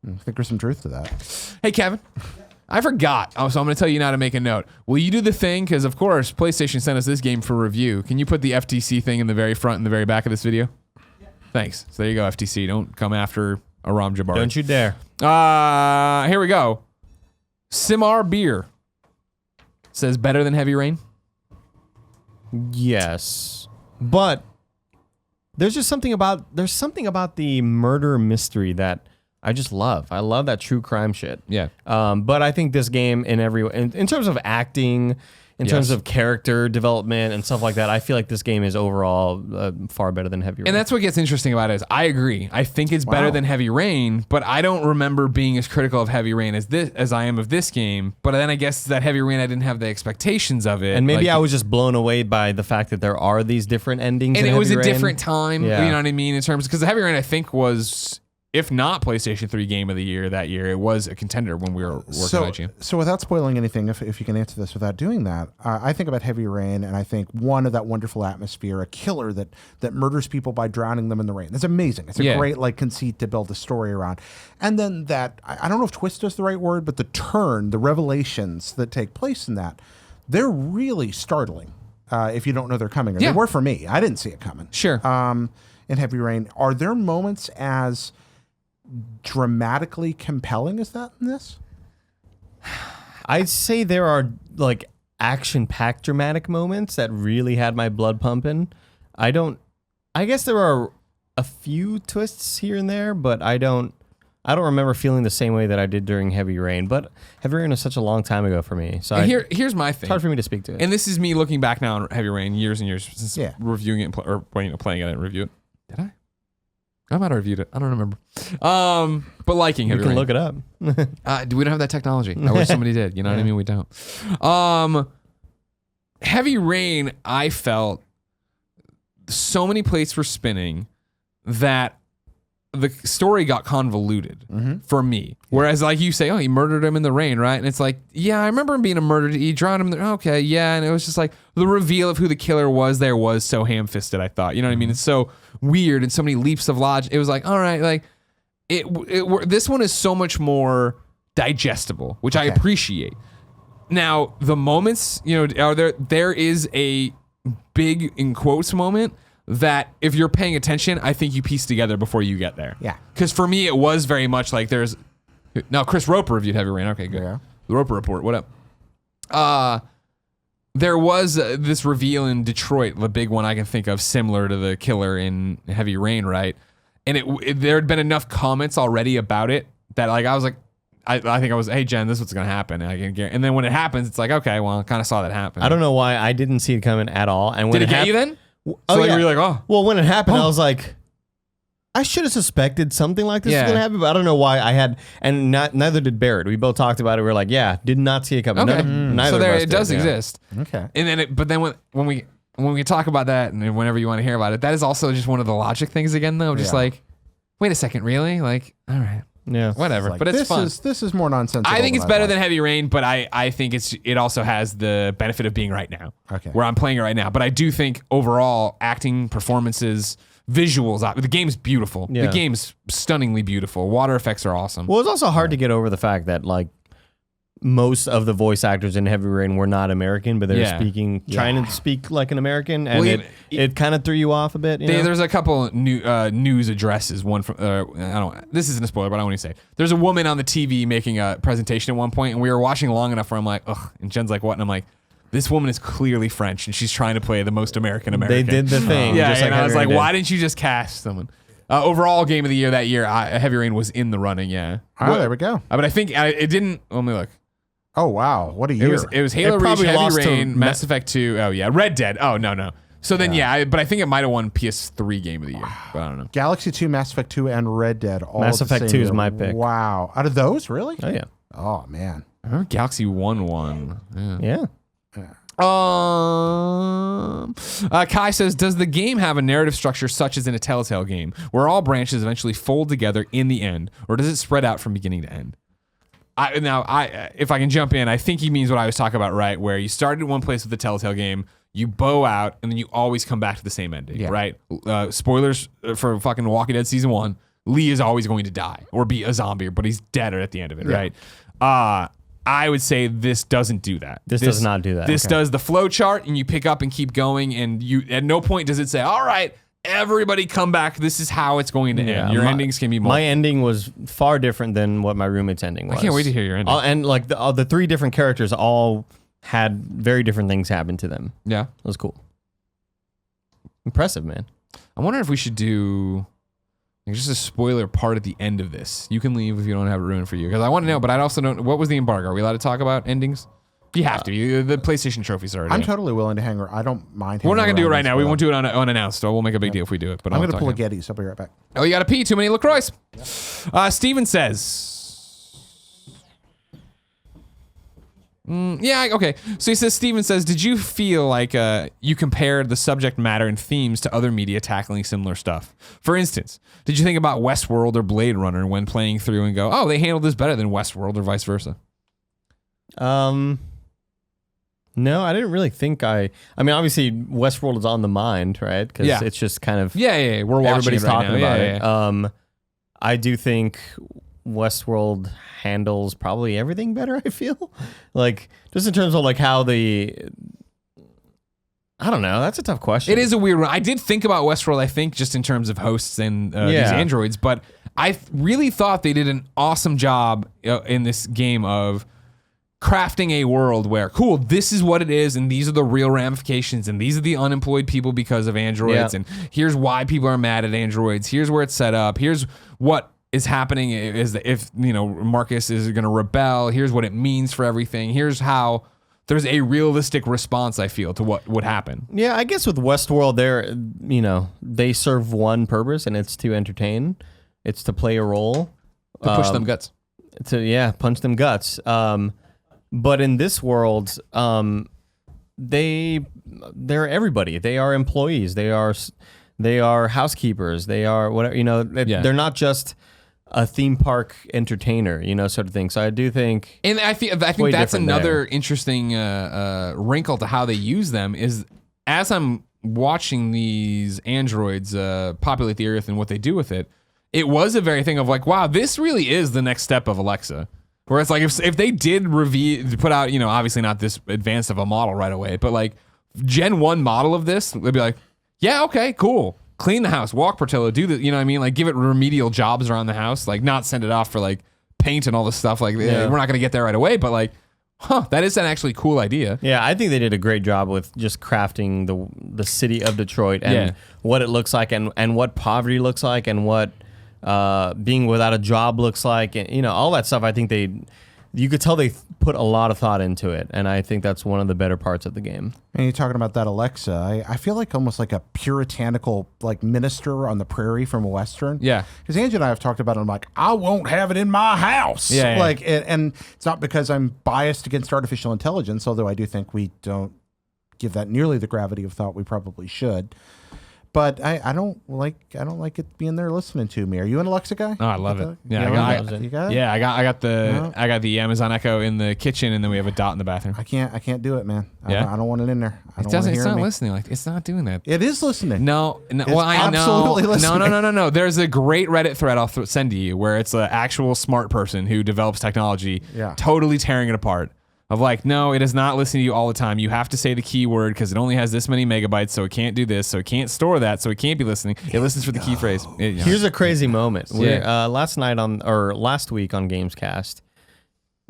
I think there's some truth to that. Hey, Kevin. I forgot. So I'm going to tell you now to make a note. Will you do the thing? Because, of course, PlayStation sent us this game for review. Can you put the FTC thing in the very front and the very back of this video? Yeah. Thanks. So there you go, FTC. Don't come after Aram Jabbar. Don't you dare. Here we go. Simar Beer says better than Heavy Rain. Yes, but there's something about the murder mystery that I just love. I love that true crime shit. Yeah. But I think this game in terms of acting, in terms of character development and stuff like that, I feel like this game is overall far better than Heavy Rain. And that's what gets interesting about it is I agree. I think it's better than Heavy Rain, but I don't remember being as critical of Heavy Rain as I am of this game. But then I guess that Heavy Rain, I didn't have the expectations of it. And maybe I was just blown away by the fact that there are these different endings. And in it was Heavy a Rain. different time. Yeah. You know what I mean? In terms, because the Heavy Rain, I think, was, if not PlayStation 3 Game of the Year that year, it was a contender when we were working on IGN. So without spoiling anything, if you can answer this without doing that, I think about Heavy Rain, and I think one of that wonderful atmosphere, a killer that murders people by drowning them in the rain. That's amazing. It's a great like conceit to build a story around. And then that, I don't know if twist is the right word, but the turn, the revelations that take place in that, they're really startling if you don't know they're coming. Or they were for me. I didn't see it coming. Sure. In Heavy Rain, are there moments as dramatically compelling as that in this? I'd say there are like action-packed dramatic moments that really had my blood pumping. I guess there are a few twists here and there, but I don't remember feeling the same way that I did during Heavy Rain. But Heavy Rain was such a long time ago for me, so here's my thing. It's hard for me to speak to it. And this is me looking back now on Heavy Rain years and years since reviewing it or playing it and review it. Did I? I might have reviewed it. I don't remember. But liking Heavy Rain. You can look it up. We don't have that technology. I wish somebody did. You know what I mean? We don't. Heavy Rain, I felt so many plates were spinning that the story got convoluted for me. Whereas, like you say, oh, he murdered him in the rain, right? And it's like, yeah, I remember him being a murderer. He drowned him. Okay, yeah. And it was just like the reveal of who the killer was there was so ham-fisted, I thought. You know what I mean? It's so weird and so many leaps of logic. It was like, all right, like this one is so much more digestible, which I appreciate. Now, the moments, there is a big, in quotes, moment that if you're paying attention, I think you piece together before you get there. Yeah. Because for me, it was very much like now Chris Roper reviewed Heavy Rain. Okay, good. Yeah. The Roper Report, what up? There was this reveal in Detroit, the big one I can think of, similar to the killer in Heavy Rain, right? And there had been enough comments already about it that like I was like, I think I was, hey Jen, this is what's gonna happen. And then when it happens, it's like, okay, well, I kind of saw that happen. I don't know why I didn't see it coming at all. And when Did it get you then? So were you like, oh. Well, when it happened, I was like, I should have suspected something like this was going to happen, but I don't know why I had, and neither did Barrett. We both talked about it. We were like, yeah, did not see it coming. Okay. Neither so of there, us it does did, exist. Okay. And then, but then when we talk about that, and whenever you want to hear about it, that is also just one of the logic things again, though. Just like, wait a second, really? Like, all right. Yeah. Whatever. Like, but it's fun. This is more nonsensical. I think it's than better thought. than Heavy Rain, but I think it also has the benefit of being right now. Okay. Where I'm playing it right now. But I do think overall acting, performances, visuals, the game's beautiful. Yeah. The game's stunningly beautiful. Water effects are awesome. Well, it's also hard to get over the fact that like most of the voice actors in Heavy Rain were not American, but they're trying to speak like an American, and Well, it kind of threw you off a bit. You know? There's a couple news addresses. One from I don't. This isn't a spoiler, but I don't want to say. There's a woman on the TV making a presentation at one point, and we were watching long enough where I'm like, ugh. And Jen's like, what? And I'm like, this woman is clearly French, and she's trying to play the most American. They did the thing. Yeah, just and I was Heavy like, Rain why did. didn't you just cast someone? Overall game of the year that year, Heavy Rain was in the running. Yeah. Oh, there we go. But I think it didn't. Let me look. Oh wow, what a year! It was Halo It Reach, probably Heavy lost to Rain, Mass Effect 2. Oh yeah, Red Dead. Oh no. So then but I think it might have won PS3 Game of the Year, but I don't know. Galaxy 2, Mass Effect 2, and Red Dead. All Mass the Effect same 2 is year. my pick. Wow, out of those, really? Oh yeah, Oh man. I remember Galaxy won one. Yeah. yeah. Kai says, does the game have a narrative structure such as in a Telltale game, where all branches eventually fold together in the end, or does it spread out from beginning to end? If I can jump in, I think he means what I was talking about, right? Where you started in one place with the Telltale game, you bow out, and then you always come back to the same ending, right? Spoilers for fucking Walking Dead season 1. Lee is always going to die or be a zombie, but he's dead at the end of it, right? I would say this doesn't do that. This does not do that. This Okay. does the flow chart, and you pick up and keep going, and you at no point does it say, all right, everybody come back. This is how it's going to end. Your endings can be more. My ending was far different than what my roommate's ending was. I can't wait to hear your ending. And like the three different characters all had very different things happen to them. Yeah. It was cool. Impressive, man. I wonder if we should do just a spoiler part at the end of this. You can leave if you don't have it ruined for you. Because I want to know, but I also don't. What was the embargo? Are we allowed to talk about endings? You have to. The PlayStation trophies are. I'm totally willing to hang around. I don't mind. We're not hanging going to do it around right as now. We well. won't do it unannounced. So we'll make a big deal if we do it. But I'm going to talk pull a now. Gettys. I'll be right back. Oh, you got to pee. Too many LaCroix. Steven says. Okay. So he says, Steven says, did you feel like you compared the subject matter and themes to other media tackling similar stuff? For instance, did you think about Westworld or Blade Runner when playing through and go, oh, they handled this better than Westworld or vice versa? No, I didn't really think I mean, obviously, Westworld is on the mind, right? Because Yeah. it's just kind of Yeah. We're watching everybody's it right talking now. about Yeah. it. I do think Westworld handles probably everything better. I feel like just in terms of like how I don't know. That's a tough question. It is a weird one. I did think about Westworld, I think, just in terms of hosts and these androids, but I really thought they did an awesome job in this game of crafting a world where, cool, this is what it is, and these are the real ramifications, and these are the unemployed people because of androids, and here's why people are mad at androids. Here's where it's set up. Here's what is happening is that if Marcus is going to rebel. Here's what it means for everything. Here's how there's a realistic response, I feel, to what would happen. Yeah, I guess with Westworld, they serve one purpose, and it's to entertain. It's to play a role. To push them guts. Punch them guts. But in this world, they're everybody. They are employees. They are housekeepers. They are whatever. They're not just a theme park entertainer, sort of thing. So I do think, and I think that's different another there. interesting wrinkle to how they use them is as I'm watching these androids populate the earth and what they do with it. It was a very thing of like, wow, this really is the next step of Alexa. Where it's like if they did put out, obviously not this advanced of a model right away, but like Gen 1 model of this, they'd be like, yeah, okay, cool. Clean the house, walk Portillo, do the, I mean? Like give it remedial jobs around the house, like not send it off for like paint and all this stuff. Like we're not going to get there right away, but like, that is an actually cool idea. yeah, I think they did a great job with just crafting the city of Detroit and what it looks like and what poverty looks like and what being without a job looks like, and all that stuff. I think you could tell they put a lot of thought into it, and I think that's one of the better parts of the game. And you're talking about that Alexa. I feel like almost like a puritanical like minister on the prairie from a Western. Yeah. Because Angie and I have talked about it. I'm like, I won't have it in my house. Yeah. Like, and it's not because I'm biased against artificial intelligence, although I do think we don't give that nearly the gravity of thought we probably should. But I don't like it being there listening to me. Are you an Alexa guy? Oh, I love it. Yeah, You I got, got it? You got it? yeah, I got the Amazon Echo in the kitchen, and then we have a Dot in the bathroom. I can't do it, man. Yeah? I don't want it in there. I It don't doesn't. want to It's hear not me. listening. Like it's not doing that. It is listening. No. It's Well, I know. absolutely listening. No. There's a great Reddit thread I'll send to you where it's an actual smart person who develops technology, Yeah. totally tearing it apart. Of like, no, it is not listening to you all the time. You have to say the keyword because it only has this many megabytes, so it can't do this, so it can't store that, so it can't be listening. It listens for the key phrase. Here's a crazy moment. Yeah. Last week on Gamescast,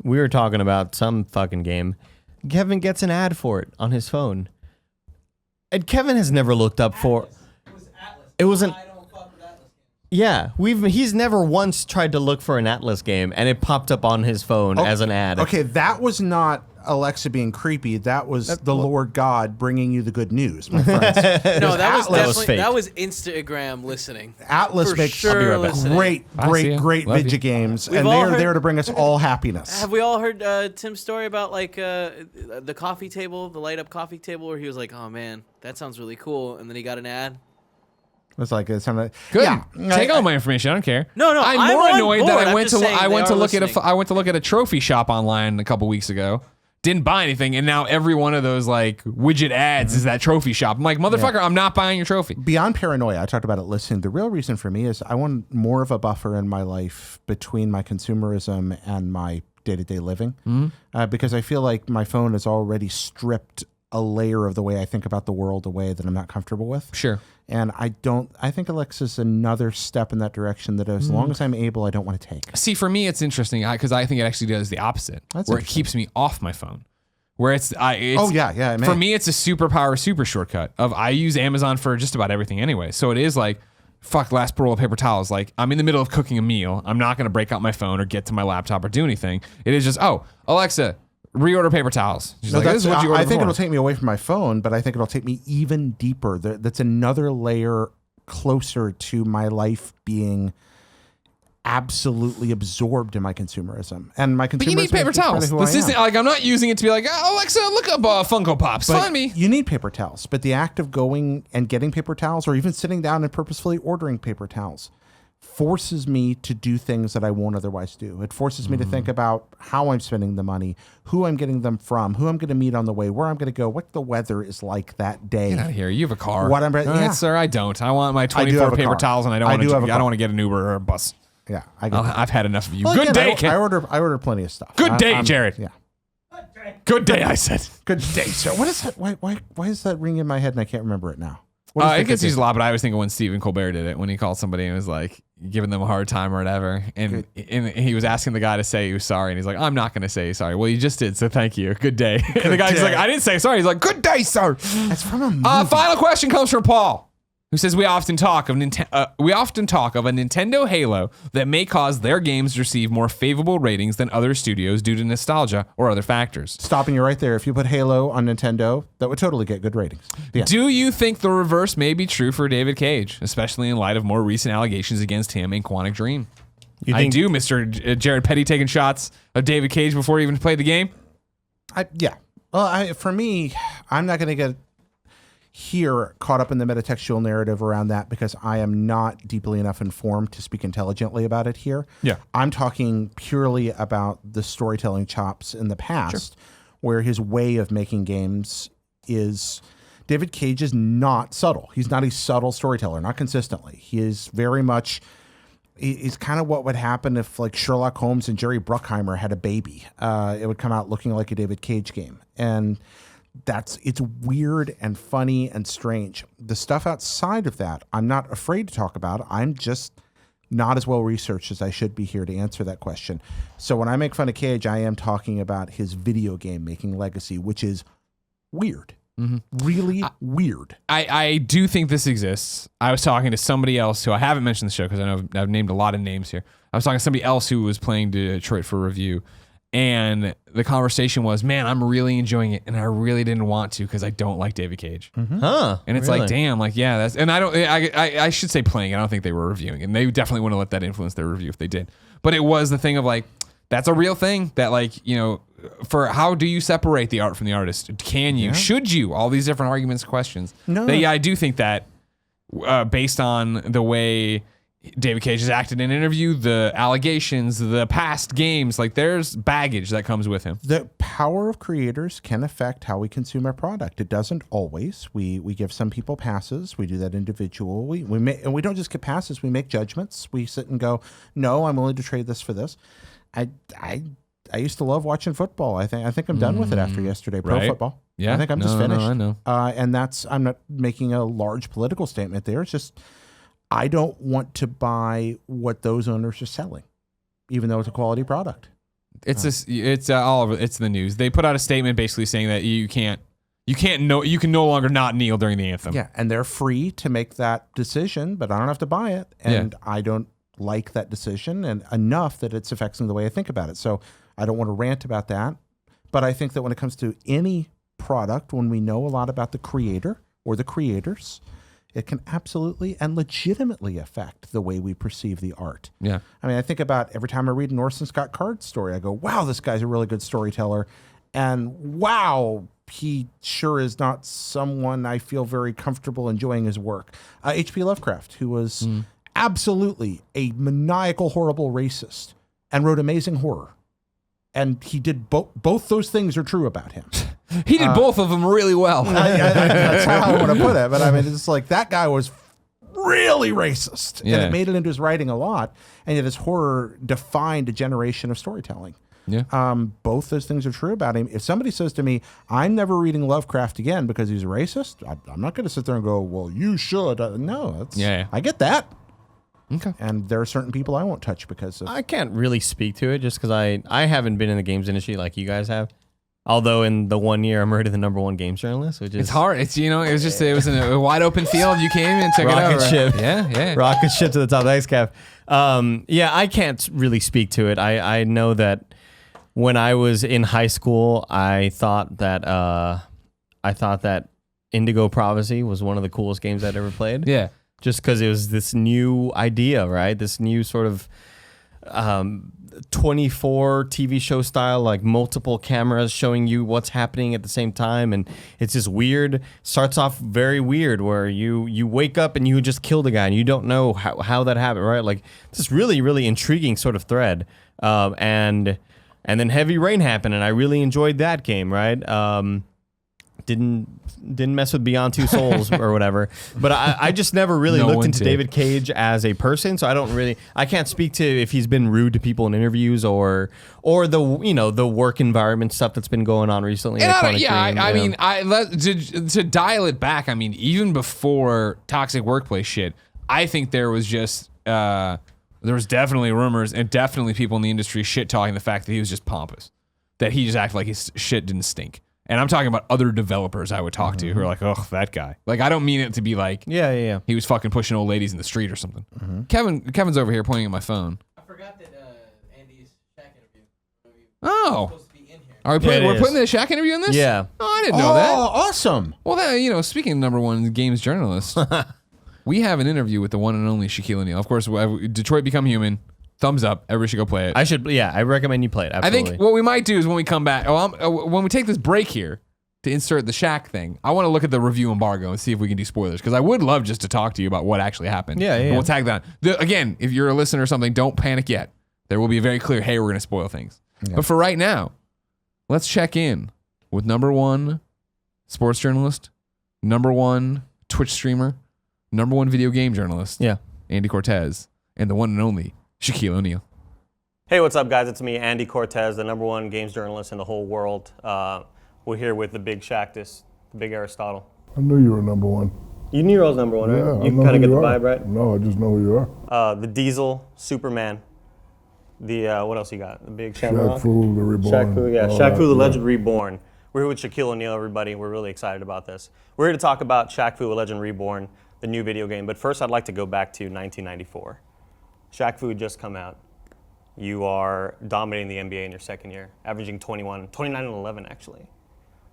we were talking about some fucking game. Kevin gets an ad for it on his phone, and Kevin has never looked up for. It was an. Yeah, he's never once tried to look for an Atlas game, and it popped up on his phone as an ad. Okay, that was not Alexa being creepy. That was the Lord God bringing you the good news, my friends. No, that was Atlas- definitely fake. that was Instagram listening. Atlas For makes sure listening. great I see ya. video Love you. games, We've and all they are heard- there to bring us all happiness. Have we all heard Tim's story about like the coffee table, the light up coffee table, where he was like, "Oh man, that sounds really cool," and then he got an ad. It's like it's something. Good. Yeah, Take all my information. I don't care. No, I'm I'm more on annoyed board. that I I'm went just to saying I went they to are look listening. I went to look at a trophy shop online a couple weeks ago. Didn't buy anything, and now every one of those like widget ads is that trophy shop. I'm like, motherfucker, I'm not buying your trophy. Beyond paranoia, I talked about it listening. The real reason for me is I want more of a buffer in my life between my consumerism and my day-to-day living, because I feel like my phone has already stripped a layer of the way I think about the world away that I'm not comfortable with. Sure. And I think Alexa's another step in that direction that as long as I'm able, I don't want to take. See, for me, it's interesting because I think it actually does the opposite, That's where it interesting. keeps me off my phone. Where it's Oh, yeah, it may. For me, it's a superpower super shortcut of I use Amazon for just about everything anyway. So it is like, fuck, last roll of paper towels. Like I'm in the middle of cooking a meal. I'm not going to break out my phone or get to my laptop or do anything. It is just, oh, Alexa, reorder paper towels. She's No, like, this is what you ordered I think before. it'll take me away from my phone, but I think it'll take me even deeper. That's another layer closer to my life being absolutely absorbed in my consumerism. And my consumerism But you need paper is part of towels. who I This isn't am. like I'm not using it to be like, oh, Alexa, look up Funko Pops. But Find me. You need paper towels, but the act of going and getting paper towels, or even sitting down and purposefully ordering paper towels, forces me to do things that I won't otherwise do. It forces me to think about how I'm spending the money, who I'm getting them from, who I'm going to meet on the way, where I'm going to go, what the weather is like that day. Get out of here. You have a car. What I'm- All right, yeah. sir, I don't. I want my I do 24 have a paper car. towels, and I don't I want do have a to. I car. don't want to get an Uber or a bus. Yeah, I get that. I've had enough of you. Well, Good again, day, I Ken. order plenty of stuff. Good day, I'm- Jared. Yeah. Good day, I said. Good day, sir. What is that? Why is that ringing in my head and I can't remember it now? What is It the gets good used a day? lot, but I always think of when Stephen Colbert did it, when he called somebody and was like giving them a hard time or whatever. And he was asking the guy to say he was sorry. And he's like, I'm not going to say sorry. Well, you just did. So thank you. Good day. And the guy's day. like, I didn't say sorry. He's like, good day, sir. That's from a movie. Final question comes from Paul, who says we often talk of a Nintendo Halo that may cause their games to receive more favorable ratings than other studios due to nostalgia or other factors. Stopping you right there. If you put Halo on Nintendo, that would totally get good ratings. Yeah. Do you think the reverse may be true for David Cage, especially in light of more recent allegations against him in Quantic Dream? I do, Mr. Jared Petty taking shots of David Cage before he even played the game. Yeah. Well, for me, I'm not going to get here caught up in the metatextual narrative around that because I am not deeply enough informed to speak intelligently about it here. Yeah. I'm talking purely about the storytelling chops in the past, where his way of making games is... David Cage is not subtle. He's not a subtle storyteller, not consistently. He is very much... He's kind of what would happen if like Sherlock Holmes and Jerry Bruckheimer had a baby. It would come out looking like a David Cage game. And it's weird and funny and strange. The stuff outside of that, I'm not afraid to talk about. I'm just not as well researched as I should be here to answer that question. So when I make fun of Cage, I am talking about his video game making legacy, which is weird. Really weird. I do think this exists. I was talking to somebody else who I haven't mentioned the show because I know I've named a lot of names here. I was talking to somebody else who was playing Detroit for review. And the conversation was, man, I'm really enjoying it. And I really didn't want to because I don't like David Cage. Huh? And it's really? like, damn, like, yeah, that's, and I should say playing. I don't think they were reviewing. And they definitely wouldn't let that influence their review if they did. But it was the thing of like, that's a real thing that like, you know, for how do you separate the art from the artist? Can you? Should you? All these different arguments, questions. No. That, yeah, I do think that based on the way David Cage has acted in an interview, the allegations, the past games, like there's baggage that comes with him. The power of creators can affect how we consume our product. It doesn't always. We give some people passes. We do that individually. And we don't just get passes. We make judgments. We sit and go, no, I'm willing to trade this for this. I used to love watching football. I think I'm done with it after yesterday. Pro football. Yeah, I think I'm just finished. I know. And I'm not making a large political statement there. It's just, I don't want to buy what those owners are selling, even though it's a quality product. It's all over. It's the news. They put out a statement basically saying that you can no longer not kneel during the anthem. Yeah, and they're free to make that decision, but I don't have to buy it, and I don't like that decision and enough that it's affecting the way I think about it. So I don't want to rant about that, but I think that when it comes to any product, when we know a lot about the creator or the creators, it can absolutely and legitimately affect the way we perceive the art. Yeah. I mean, I think about every time I read an Orson Scott Card story, I go, wow, this guy's a really good storyteller. And wow, he sure is not someone I feel very comfortable enjoying his work. H.P. Lovecraft, who was absolutely a maniacal, horrible racist and wrote amazing horror. And he did both those things are true about him. He did both of them really well. That's how I want to put it. But I mean, it's like that guy was really racist. Yeah. And it made it into his writing a lot. And yet his horror defined a generation of storytelling. Yeah. Both those things are true about him. If somebody says to me, I'm never reading Lovecraft again because he's a racist, I'm not going to sit there and go, well, you should. No, I get that. Okay. And there are certain people I won't touch because of. I can't really speak to it just because I haven't been in the games industry like you guys have. Although in the 1 year I'm already the number one games journalist, which is It's hard. It was in a wide open field. You came and took rocket it over. ship. Yeah. Rocket ship to the top. Thanks, Kev. I can't really speak to it. I know that when I was in high school, I thought that Indigo Prophecy was one of the coolest games I'd ever played. Yeah. Just because it was this new idea, right? This new sort of 24 TV show style, like multiple cameras showing you what's happening at the same time. And it's just weird. Starts off very weird where you wake up and you just killed a guy and you don't know how that happened, right? Like this really, really intriguing sort of thread. And then Heavy Rain happened and I really enjoyed that game, right? Didn't mess with Beyond Two Souls or whatever, but I just never really looked into David Cage as a person, so I can't speak to if he's been rude to people in interviews or the work environment stuff that's been going on recently. To dial it back, I mean, even before toxic workplace shit, I think there was just there was definitely rumors and definitely people in the industry shit talking the fact that he was just pompous, that he just acted like his shit didn't stink. And I'm talking about other developers I would talk to who are like, oh, that guy. Like, I don't mean it to be like, yeah. he was fucking pushing old ladies in the street or something. Kevin's over here pointing at my phone. I forgot that Andy's Shaq interview. Oh. Supposed to be in here. Are we we're putting the Shaq interview in this? Yeah. Oh, I didn't know that. Oh, awesome. Well, speaking of number one games journalist, we have an interview with the one and only Shaquille O'Neal. Of course, Detroit Become Human. Thumbs up. Everybody should go play it. I recommend you play it. Absolutely. I think what we might do is when we come back, when we take this break here to insert the Shaq thing, I want to look at the review embargo and see if we can do spoilers, because I would love just to talk to you about what actually happened. Yeah. And we'll tag that. Again, if you're a listener or something, don't panic yet. There will be a very clear, hey, we're going to spoil things. Yeah. But for right now, let's check in with number one sports journalist, number one Twitch streamer, number one video game journalist, Andy Cortez, and the one and only Shaquille O'Neal. Hey, what's up, guys? It's me, Andy Cortez, the number one games journalist in the whole world. We're here with the big Shaqtus, the big Aristotle. I knew you were number one. You knew I was number one, right? Yeah, You kind of get the vibe, right? No, I just know who you are. The Diesel, Superman. The what else you got? The big Shamrock. Shaq Fu, the Reborn. Shaq Fu, yeah. all Shaq Fu, that, the Legend Reborn. We're here with Shaquille O'Neal, everybody. We're really excited about this. We're here to talk about Shaq Fu, a Legend Reborn, the new video game. But first, I'd like to go back to 1994. Shaq Fu just come out. You are dominating the NBA in your second year, averaging 29 and 11, actually.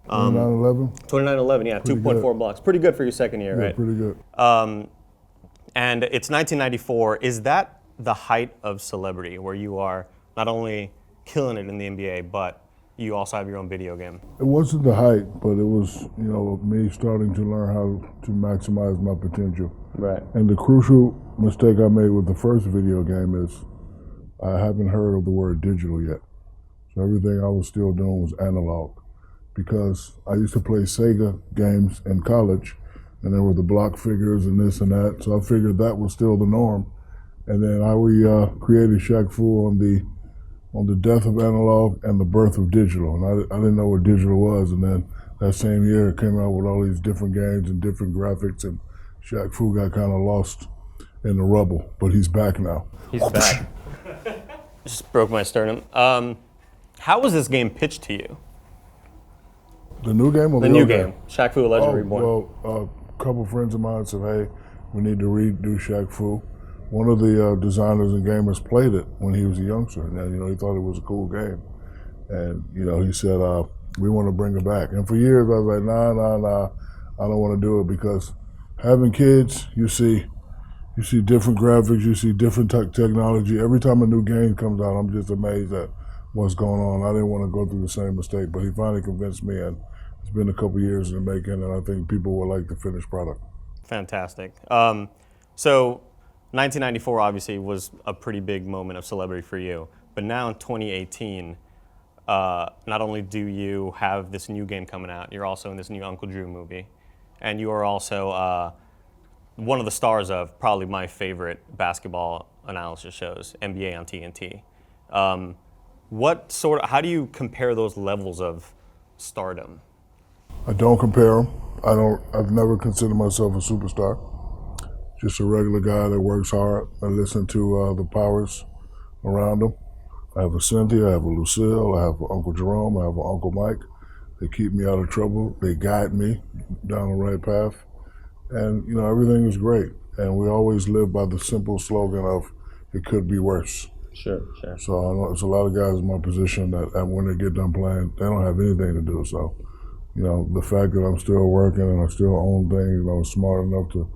29-11? 29-11, yeah, 2.4 blocks. Pretty good for your second year, Yeah, right? pretty good. And it's 1994. Is that the height of celebrity, where you are not only killing it in the NBA, but you also have your own video game? It wasn't the hype, but it was, me starting to learn how to maximize my potential. Right. And the crucial mistake I made with the first video game is I haven't heard of the word digital yet. So everything I was still doing was analog. Because I used to play Sega games in college, and there were the block figures and this and that. So I figured that was still the norm. And then we created Shaq Fu on the death of analog and the birth of digital. And I didn't know what digital was. And then that same year it came out with all these different games and different graphics, and Shaq Fu got kind of lost in the rubble, but he's back now. He's back. Just broke my sternum. How was this game pitched to you? The new game or The new game, Shaq Fu: Legend Reborn. Well, a couple friends of mine said, hey, we need to redo Shaq Fu. One of the designers and gamers played it when he was a youngster, and he thought it was a cool game. And he said, we want to bring it back. And for years I was like, nah, I don't want to do it, because having kids, you see different graphics, you see different technology. Every time a new game comes out, I'm just amazed at what's going on. I didn't want to go through the same mistake, but he finally convinced me, and it's been a couple years in the making, and I think people will like the finished product. Fantastic. So 1994 obviously was a pretty big moment of celebrity for you, but now in 2018, not only do you have this new game coming out, you're also in this new Uncle Drew movie, and you are also one of the stars of probably my favorite basketball analysis shows, NBA on TNT. How do you compare those levels of stardom? I don't compare them. I've never considered myself a superstar. Just a regular guy that works hard. I listen to the powers around him. I have a Cynthia, I have a Lucille, I have an Uncle Jerome, I have an Uncle Mike. They keep me out of trouble. They guide me down the right path. And, everything is great. And we always live by the simple slogan of, it could be worse. Sure. So I know there's a lot of guys in my position that when they get done playing, they don't have anything to do. So, the fact that I'm still working and I still own things, and I'm smart enough to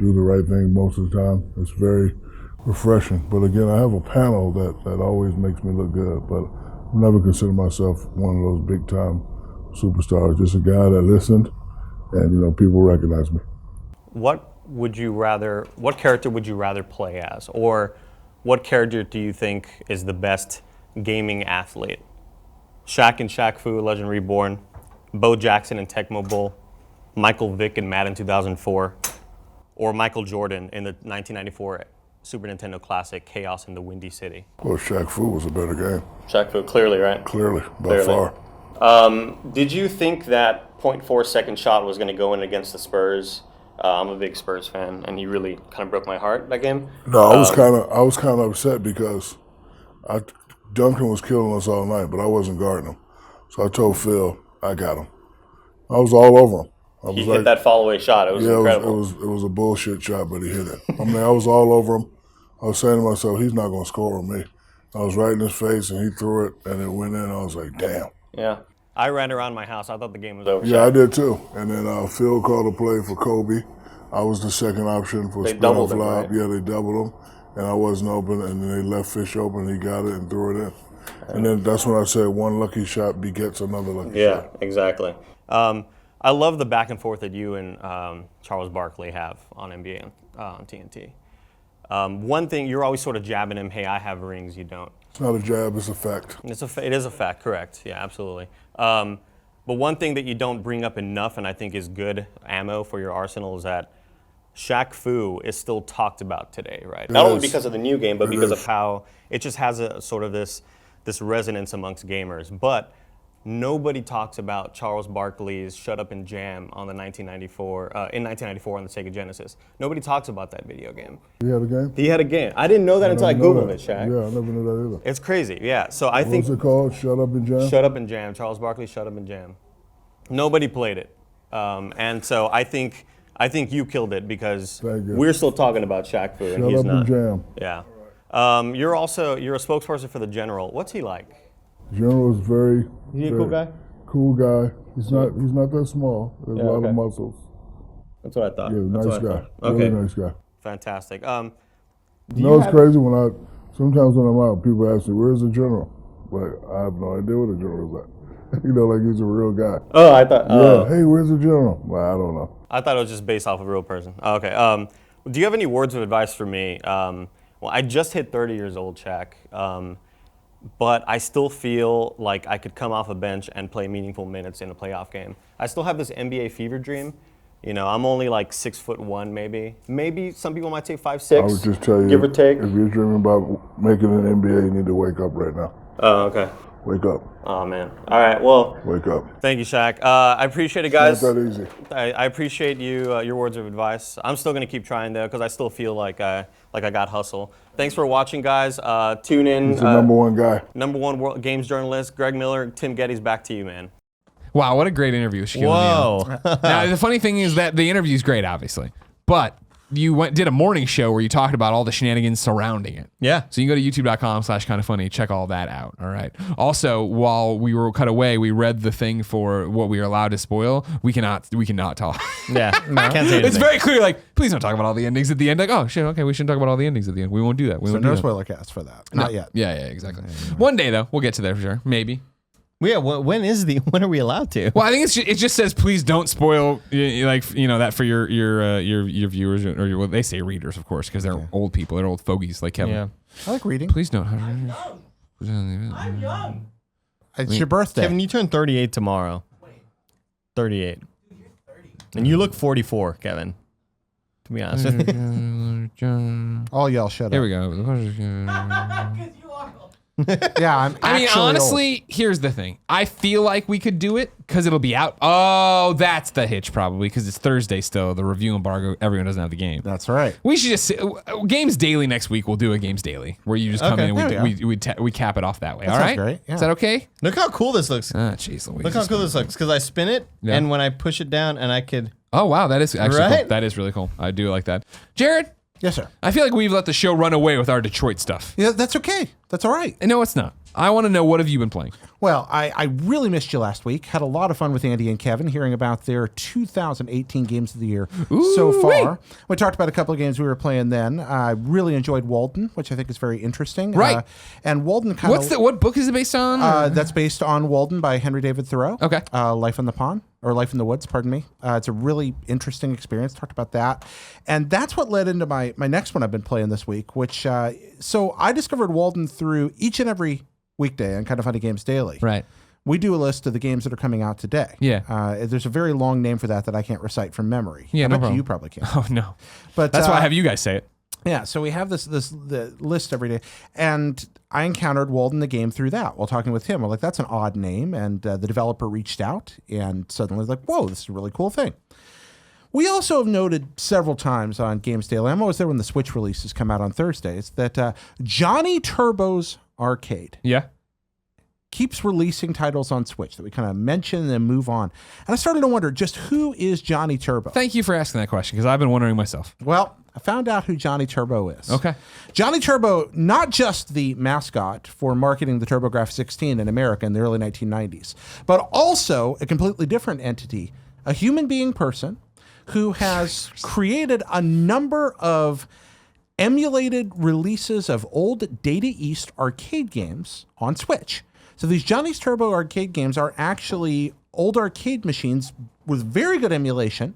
do the right thing most of the time, it's very refreshing. But again, I have a panel that always makes me look good, but I never consider myself one of those big time superstars, just a guy that listened, and people recognize me. What character would you rather play as? Or what character do you think is the best gaming athlete? Shaq in Shaq Fu: Legend Reborn, Bo Jackson in Tecmo Bowl, Michael Vick in Madden 2004, or Michael Jordan in the 1994 Super Nintendo Classic Chaos in the Windy City? Well, Shaq Fu was a better game. Shaq Fu, clearly, right? Clearly, by far. Did you think that 0.4 second shot was going to go in against the Spurs? I'm a big Spurs fan, and he really kind of broke my heart that game. No, I was kind of upset because Duncan was killing us all night, but I wasn't guarding him. So I told Phil, I got him. I was all over him. He hit that fall-away shot. It was incredible. It was a bullshit shot, but he hit it. I was all over him. I was saying to myself, he's not going to score on me. I was right in his face, and he threw it, and it went in. I was like, damn. Yeah. I ran around my house. I thought the game was over. Yeah, I did too. And then Phil called a play for Kobe. I was the second option for spin off lob. Right? Yeah, they doubled him, and I wasn't open, and then they left Fish open. He got it and threw it in. And then that's when I said one lucky shot begets another lucky shot. Yeah, exactly. I love the back and forth that you and Charles Barkley have on NBA on TNT. One thing, you're always sort of jabbing him, hey, I have rings, you don't. It's not a jab, it's a fact. It is a fact, correct. Yeah, absolutely. But one thing that you don't bring up enough, and I think is good ammo for your arsenal, is that Shaq Fu is still talked about today, right? Not only because of the new game, but because of how it just has a sort of this resonance amongst gamers. But nobody talks about Charles Barkley's "Shut Up and Jam" on the 1994 on the Sega Genesis. Nobody talks about that video game. He had a game? He had a game. I didn't know that until I Googled it, Shaq. Yeah, I never knew that either. It's crazy, yeah. So I think. What's it called? Shut Up and Jam? Shut Up and Jam. Charles Barkley, Shut Up and Jam. Nobody played it. And so I think you killed it because we're still talking about Shaq Fu and he's not. Shut Up and Jam. Yeah. You're a spokesperson for the General. What's he like? General is very. Is he a cool guy? Cool guy. He's not that small. There's a lot of muscles. That's what I thought. Yeah, nice guy. Okay. Really nice guy. Fantastic. It's crazy sometimes when I'm out, people ask me, where's the General? But I have no idea what the General is at. like he's a real guy. Oh, I thought. Yeah, hey, where's the general? Well, I don't know. I thought it was just based off of a real person. Oh, okay. Do you have any words of advice for me? Well, I just hit 30 years old, Shaq. But I still feel like I could come off a bench and play meaningful minutes in a playoff game. I still have this NBA fever dream. I'm only like 6'1", maybe. Maybe some people might say 5'6". I would just tell you, give or take. if you're dreaming about making an NBA, you need to wake up right now. Oh, okay. Wake up. Oh man. All right. Well. Wake up. Thank you, Shaq. I appreciate it, guys. Not that easy. I appreciate you your words of advice. I'm still gonna keep trying though, because I still feel like I got hustle. Thanks for watching, guys. Tune in. He's the number one guy. Number one world games journalist, Greg Miller, Tim Gettys. Back to you, man. Wow, what a great interview with Shaquille O'Neal. Now, the funny thing is that the interview's great, obviously, but you did a morning show where you talked about all the shenanigans surrounding it. Yeah. So you can go to youtube.com/kindafunny, check all that out. All right. Also, while we were cut away, we read the thing for what we are allowed to spoil. We cannot talk. Yeah. Can't say anything. It's very clear, like, please don't talk about all the endings at the end. Like, oh shit, okay, we shouldn't talk about all the endings at the end. We won't do that. We So won't no do that. spoiler cast for that. Not yet. Yeah, exactly. One day though, we'll get to there for sure. Maybe. Yeah. When are we allowed to? Well, I think it just says please don't spoil that for your viewers or well, they say readers, of course, because they're old people, they're old fogies like Kevin. Yeah. I like reading. Please don't. I'm young. It's your birthday. Kevin, you turn 38 tomorrow. 38. And you look 44, Kevin. To be honest with you. All y'all shut Here up. we go. Because you are. Yeah, I'm I mean, actually honestly, here's the thing. I feel like we could do it because it'll be out. Oh, that's the hitch probably because it's Thursday still. The review embargo. Everyone doesn't have the game. old. That's right. We should just Games Daily next week. We'll do a Games Daily where you just come Okay. in There and we we cap it off that way. That all sounds right? great, yeah. Is that okay? Look how cool this looks. Ah, jeez Louise. Look how cool this looks. Because I spin it, Yeah. and when I push it down, and I could. Oh wow, that is actually cool. Right? That is really cool. I do like that. Jared, Yes, sir. I feel like we've let the show run away with our Detroit stuff. Yeah, that's okay. That's all right. No, it's not. I want to know, what have you been playing? Well, I really missed you last week. Had a lot of fun with Andy and Kevin hearing about their 2018 games of the year so far. We talked about a couple of games we were playing then. I really enjoyed Walden, which I think is very interesting. Right. And Walden kind of... What book is it based on? that's based on Walden by Henry David Thoreau. Okay. Life in the Pond, or Life in the Woods, pardon me. It's a really interesting experience. Talked about that. And that's what led into my next one I've been playing this week, which... so I discovered Walden through each and every weekday on Kind of Funny Games Daily. Right. We do a list of the games that are coming out today. Yeah. There's a very long name for that I can't recite from memory. Yeah, I no bet problem. you probably can. Oh no. But That's why I have you guys say it. yeah, so we have the list every day, and I encountered Walden the game through that while talking with him. We're like, that's an odd name, and the developer reached out, and suddenly like, whoa, this is a really cool thing. We also have noted several times on Games Daily, I'm always there when the Switch releases come out on Thursdays, that Johnny Turbo's Arcade Yeah. keeps releasing titles on Switch that we kind of mention and then move on. And I started to wonder, just who is Johnny Turbo? Thank you for asking that question because I've been wondering myself. Well, I found out who Johnny Turbo is. Okay. Johnny Turbo, not just the mascot for marketing the TurboGrafx 16 in America in the early 1990s, but also a completely different entity, a human being person who has created a number of emulated releases of old Data East arcade games on Switch. So these Johnny's Turbo arcade games are actually old arcade machines with very good emulation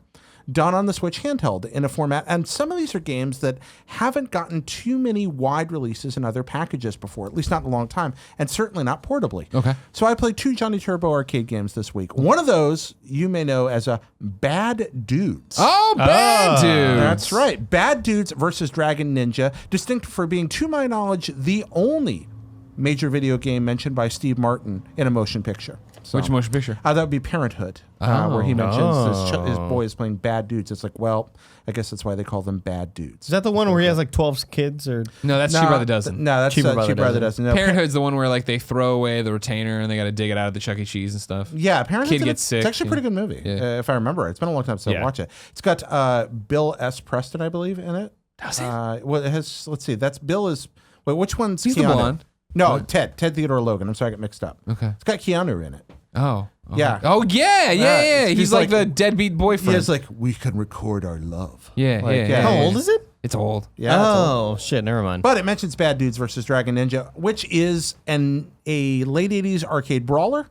done on the Switch handheld in a format. And some of these are games that haven't gotten too many wide releases in other packages before, at least not in a long time, and certainly not portably. Okay. So I played 2 Johnny Turbo arcade games this week. One of those you may know as a Bad Dudes. Oh, Bad Dudes. That's right. Bad Dudes versus Dragon Ninja, distinct for being, to my knowledge, the only major video game mentioned by Steve Martin in a motion picture. So, Which motion picture? that would be Parenthood, where he mentions his boy is playing bad dudes. It's like, well, I guess that's why they call them bad dudes. Is that the one where he has like 12 kids or? No, that's Cheap Brother Dozen. No, that's Cheaper Cheaper Brother Brother Dozen. Dozen. No, Parenthood's the one where like they throw away the retainer and they got to dig it out of the Chuck E. Cheese and stuff. Yeah, Parenthood Kid gets sick. It's actually a pretty good movie, if I remember right. It's been a long time since I watched it. It's got Bill S. Preston, I believe, in it. Does it? Well, it has. Let's see. That's Bill is. Wait, which one's He's the Keanu? blonde. No, Ted Theodore Logan. I'm sorry, I got mixed up. Okay. It's got Keanu in it. Oh. Yeah. Oh yeah. he's He's like like- the deadbeat boyfriend. He is like, we can record our love. Yeah, Like, yeah. How old is it? It's old. Yeah. it's old. Oh shit! Never mind. But it mentions Bad Dudes versus Dragon Ninja, which is a late 80s arcade brawler.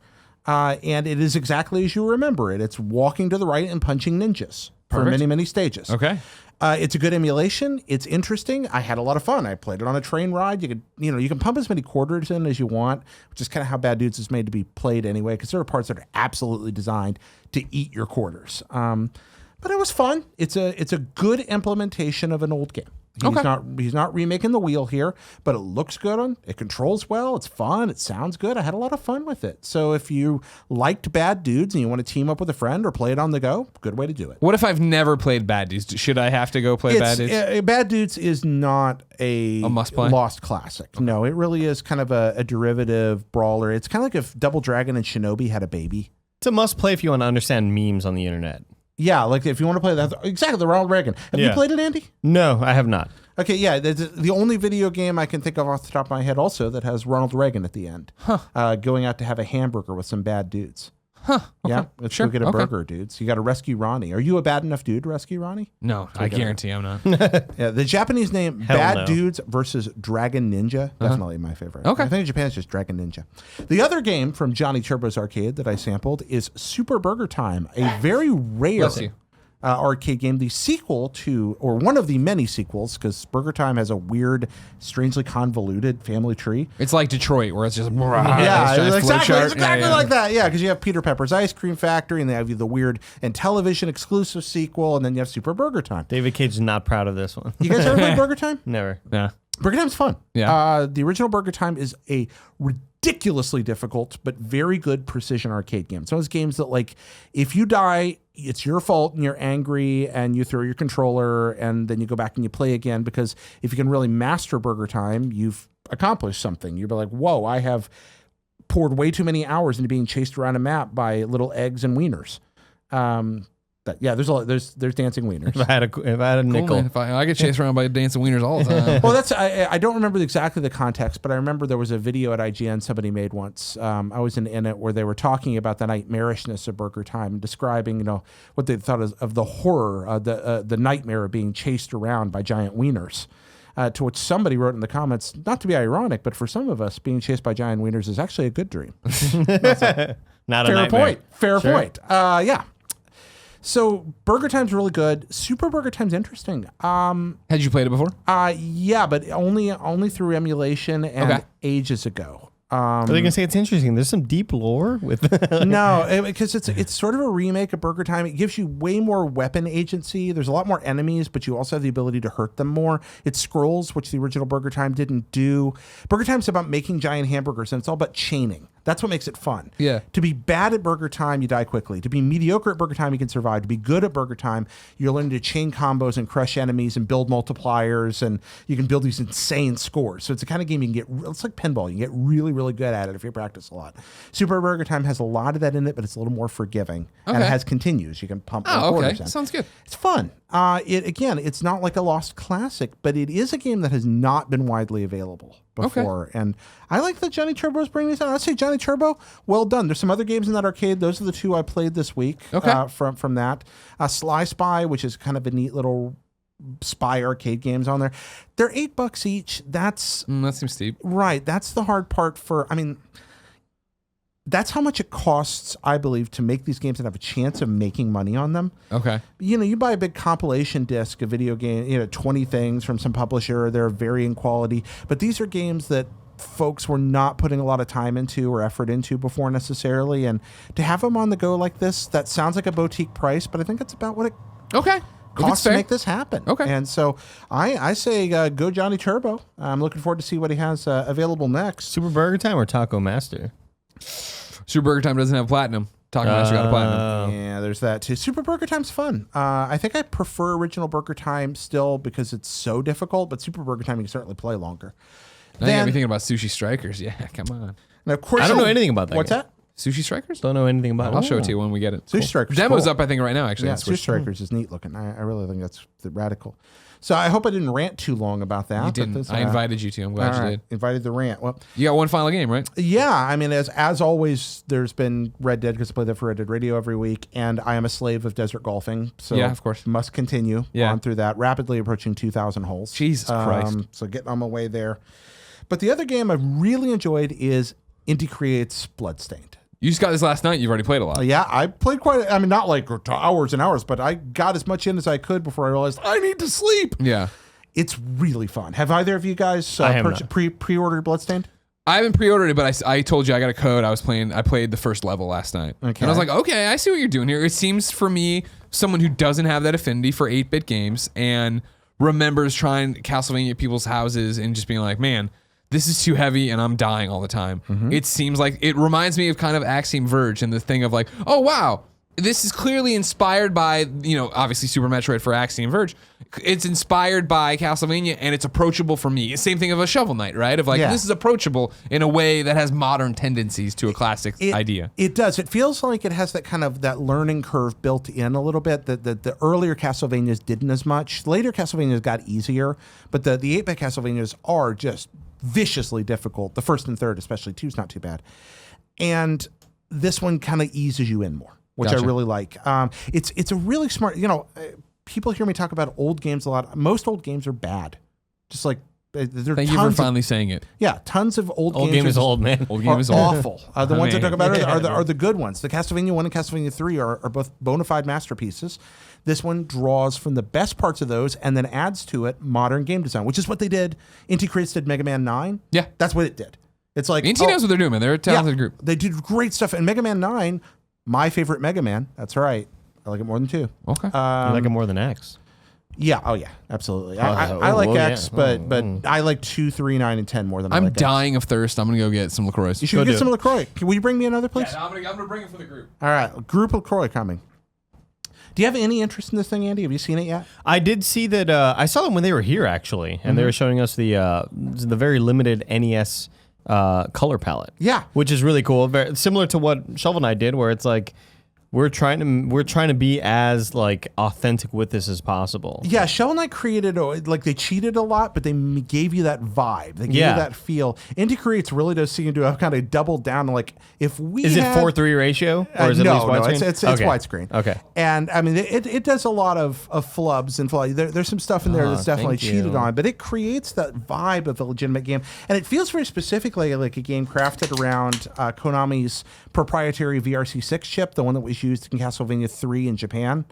And it is exactly as you remember it. It's walking to the right and punching ninjas for Perfect. many, many stages. Okay. It's a good emulation. It's interesting. I had a lot of fun. I played it on a train ride. You can pump as many quarters in as you want, which is kind of how Bad Dudes is made to be played anyway, because there are parts that are absolutely designed to eat your quarters. But it was fun. It's a good implementation of an old game. He's not remaking the wheel here, but it looks good. It controls well. It's fun. It sounds good. I had a lot of fun with it. So if you liked Bad Dudes and you want to team up with a friend or play it on the go, good way to do it. What if I've never played Bad Dudes? Should I have to go play Bad Dudes? Bad Dudes is not a must-play? lost classic. No, it really is kind of a derivative brawler. It's kind of like if Double Dragon and Shinobi had a baby. It's a must play if you want to understand memes on the internet. Yeah, like if you want to play that, exactly, the Ronald Reagan. Have you played it, Andy? No, I have not. Okay, yeah, the only video game I can think of off the top of my head also that has Ronald Reagan at the end. Going out to have a hamburger with some bad dudes. Huh. Okay. Yeah, let's go get a burger, dudes. You got to rescue Ronnie. Are you a bad enough dude to rescue Ronnie? No, I guarantee I'm not. Yeah, the Japanese name Hell Bad no. Dudes versus Dragon Ninja. Definitely my favorite. Okay. I think in Japan it's just Dragon Ninja. The other game from Johnny Turbo's arcade that I sampled is Super Burger Time, a very rare Bless you. arcade game, the sequel to, or one of the many sequels, because Burger Time has a weird, strangely convoluted family tree. It's like Detroit, where it's just Yeah, giant exactly. flow It's chart. exactly Yeah, yeah. like that. Yeah, because you have Peter Pepper's Ice Cream Factory, and they have the weird and television exclusive sequel, and then you have Super Burger Time. David Cage is not proud of this one. You guys ever played Burger Time? Never. Yeah. Burger Time's fun. Yeah. The original Burger Time is a ridiculously difficult but very good precision arcade game. It's one of those games that, like, if you die, it's your fault and you're angry and you throw your controller and then you go back and you play again, because if you can really master Burger Time, you've accomplished something. You'll be like, whoa, I have poured way too many hours into being chased around a map by little eggs and wieners. There's dancing wieners. If I had a Cool, nickel. man. If I get chased around by dancing wieners all the time. Well, I don't remember exactly the context, but I remember there was a video at IGN somebody made once. I was in it where they were talking about the nightmarishness of Burger Time, describing what they thought of the horror, the nightmare of being chased around by giant wieners. To which somebody wrote in the comments, not to be ironic, but for some of us, being chased by giant wieners is actually a good dream. Not a Fair nightmare. point. Fair Sure. point. Yeah. So Burger Time's really good. Super Burger Time's interesting. Had you played it before? Yeah, but only through emulation and Okay. ages ago. Are they gonna say it's interesting? There's some deep lore with. No, because it's sort of a remake of Burger Time. It gives you way more weapon agency. There's a lot more enemies, but you also have the ability to hurt them more. It scrolls, which the original Burger Time didn't do. Burger Time's about making giant hamburgers, and it's all about chaining. That's what makes it fun. Yeah. To be bad at Burger Time, you die quickly. To be mediocre at Burger Time, you can survive. To be good at Burger Time, you're learning to chain combos and crush enemies and build multipliers, and you can build these insane scores. So it's the kind of game you can get. It's like pinball. You can get really, really good at it if you practice a lot. Super Burger Time has a lot of that in it, but it's a little more forgiving, and it Okay. has continues. You can pump more Oh, okay. quarters in. Sounds good. It's fun. It's not like a lost classic, but it is a game that has not been widely available before. And I like that Johnny Turbo is bringing this out. I'd say Johnny Turbo, well done. There's some other games in that arcade. Those are the two I played this week. Okay. From that, Sly Spy, which is kind of a neat little spy arcade games on there. They're $8 each. That's That seems steep. right. That's the hard part that's how much it costs, I believe, to make these games and have a chance of making money on them. Okay. You buy a big compilation disc of video game, 20 things from some publisher. They're varying quality, but these are games that folks were not putting a lot of time into or effort into before necessarily. And to have them on the go like this, that sounds like a boutique price, but I think it's about what it Okay. costs to make this happen. Okay. And so I say go Johnny Turbo. I'm looking forward to see what he has available next. Super Burger Time or Taco Master? Super Burger Time doesn't have platinum. Talking Master got a platinum. Yeah, there's that too. Super Burger Time's fun. I think I prefer original Burger Time still because it's so difficult, but Super Burger Time you can certainly play longer. Now you got me thinking about Sushi Strikers. Yeah, come on. And of course, I don't know anything about that What's game. that? Sushi Strikers? Don't know anything about I'll it. show it to you when we get it. Sushi Strikers. Demo's cool. up, I think, right now, actually. Yeah, on Sushi Switch. Strikers is neat looking. I really think that's radical. So I hope I didn't rant too long about that. You but didn't. this, I invited you to. I'm glad all you right, did. invited the rant. Well, You got one final game, right? yeah, I mean, as always, there's been Red Dead because I play that for Red Dead Radio every week, and I am a slave of desert golfing. So Yeah, of course. must continue Yeah. on through that. Rapidly approaching 2,000 holes. Jesus Christ. So getting on my way there. But the other game I've really enjoyed is Inti Creates Bloodstained. You just got this last night. You've already played a lot. Yeah, I played not like hours and hours, but I got as much in as I could before I realized I need to sleep. Yeah. It's really fun. Have either of you guys I have not. pre-ordered Bloodstained? I haven't pre-ordered it, but I told you I got a code. I played the first level last night. Okay. And I was like, okay, I see what you're doing here. It seems for me, someone who doesn't have that affinity for 8-bit games and remembers trying Castlevania at people's houses and just being like, man, this is too heavy and I'm dying all the time. It seems like it reminds me of kind of Axiom Verge and the thing of like, oh wow, this is clearly inspired by, obviously Super Metroid for Axiom Verge. It's inspired by Castlevania and it's approachable for me. Same thing of a Shovel Knight, right? Of like, this is approachable in a way that has modern tendencies to a classic idea. It does. It feels like it has that kind of that learning curve built in a little bit that the earlier Castlevanias didn't as much. Later Castlevanias got easier, but the 8-bit Castlevanias are just viciously difficult. The first and third, especially, 2's not too bad. And this one kind of eases you in more, which I really like. It's a really smart, people hear me talk about old games a lot. Most old games are bad. Just like Thank you for finally saying it. Yeah, tons of old games. Old game is old, man. Old game is old. Awful. The ones I talk about are the good ones. The Castlevania 1 and Castlevania 3 are both bona fide masterpieces. This one draws from the best parts of those and then adds to it modern game design, which is what they did. Inti Creates did Mega Man 9. Yeah. That's what it did. It's like Inti knows what they're doing, man. They're a talented group. They did great stuff. And Mega Man 9, my favorite Mega Man. That's right. I like it more than 2. Okay. You like it more than X. Yeah. Oh, yeah. Absolutely. I like X, but I like 2, 3, 9, and 10 more than I like I'm dying of thirst. I'm going to go get some LaCroix. You should get some LaCroix. Will you bring me another, please? Yeah, I'm going to bring it for the group. All right. Group LaCroix coming. Do you have any interest in this thing, Andy? Have you seen it yet? I did see that. I saw them when they were here, actually, and they were showing us the very limited NES color palette. Yeah. Which is really cool. Very similar to what Shovel Knight did, where it's like, we're trying to be as like authentic with this as possible. Yeah, Shovel Knight created they cheated a lot, but they gave you that vibe. They gave you that feel. Inti Creates really does seem to have kind of doubled down. Like if we is it 4:3 ratio or is it at least widescreen? It's widescreen. Okay, and I mean it does a lot of flubs and flaws. There's some stuff in there that's definitely cheated on, but it creates that vibe of a legitimate game, and it feels very specifically like a game crafted around Konami's proprietary VRC6 chip, the one that was used in Castlevania 3 in Japan.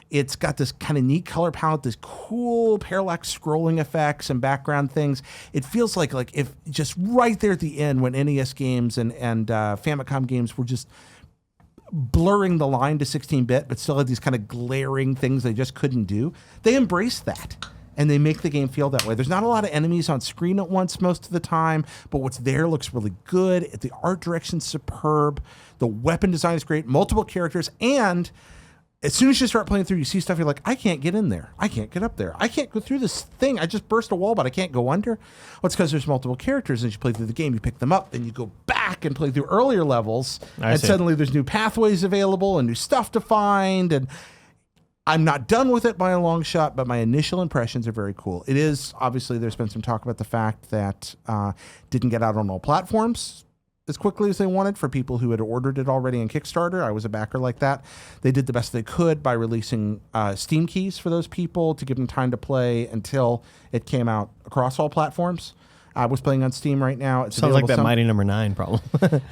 It's got this kind of neat color palette, this cool parallax scrolling effects and background things. It feels like if just right there at the end when NES games and Famicom games were just blurring the line to 16-bit, but still had these kind of glaring things they just couldn't do. They embrace that. And they make the game feel that way. There's not a lot of enemies on screen at once most of the time, but what's there looks really good. The art direction's superb. The weapon design is great. Multiple characters. And as soon as you start playing through, you see stuff, you're like, I can't get in there. I can't get up there. I can't go through this thing. I just burst a wall, but I can't go under. Well, it's because there's multiple characters. As you play through the game, you pick them up, then you go back and play through earlier levels. And suddenly there's new pathways available and new stuff to find. And I'm not done with it by a long shot, but my initial impressions are very cool. It is, obviously, there's been some talk about the fact that didn't get out on all platforms as quickly as they wanted for people who had ordered it already on Kickstarter. I was a backer like that. They did the best they could by releasing Steam keys for those people to give them time to play until it came out across all platforms. I was playing on Steam right now. It's sounds like that Mighty Number 9 problem.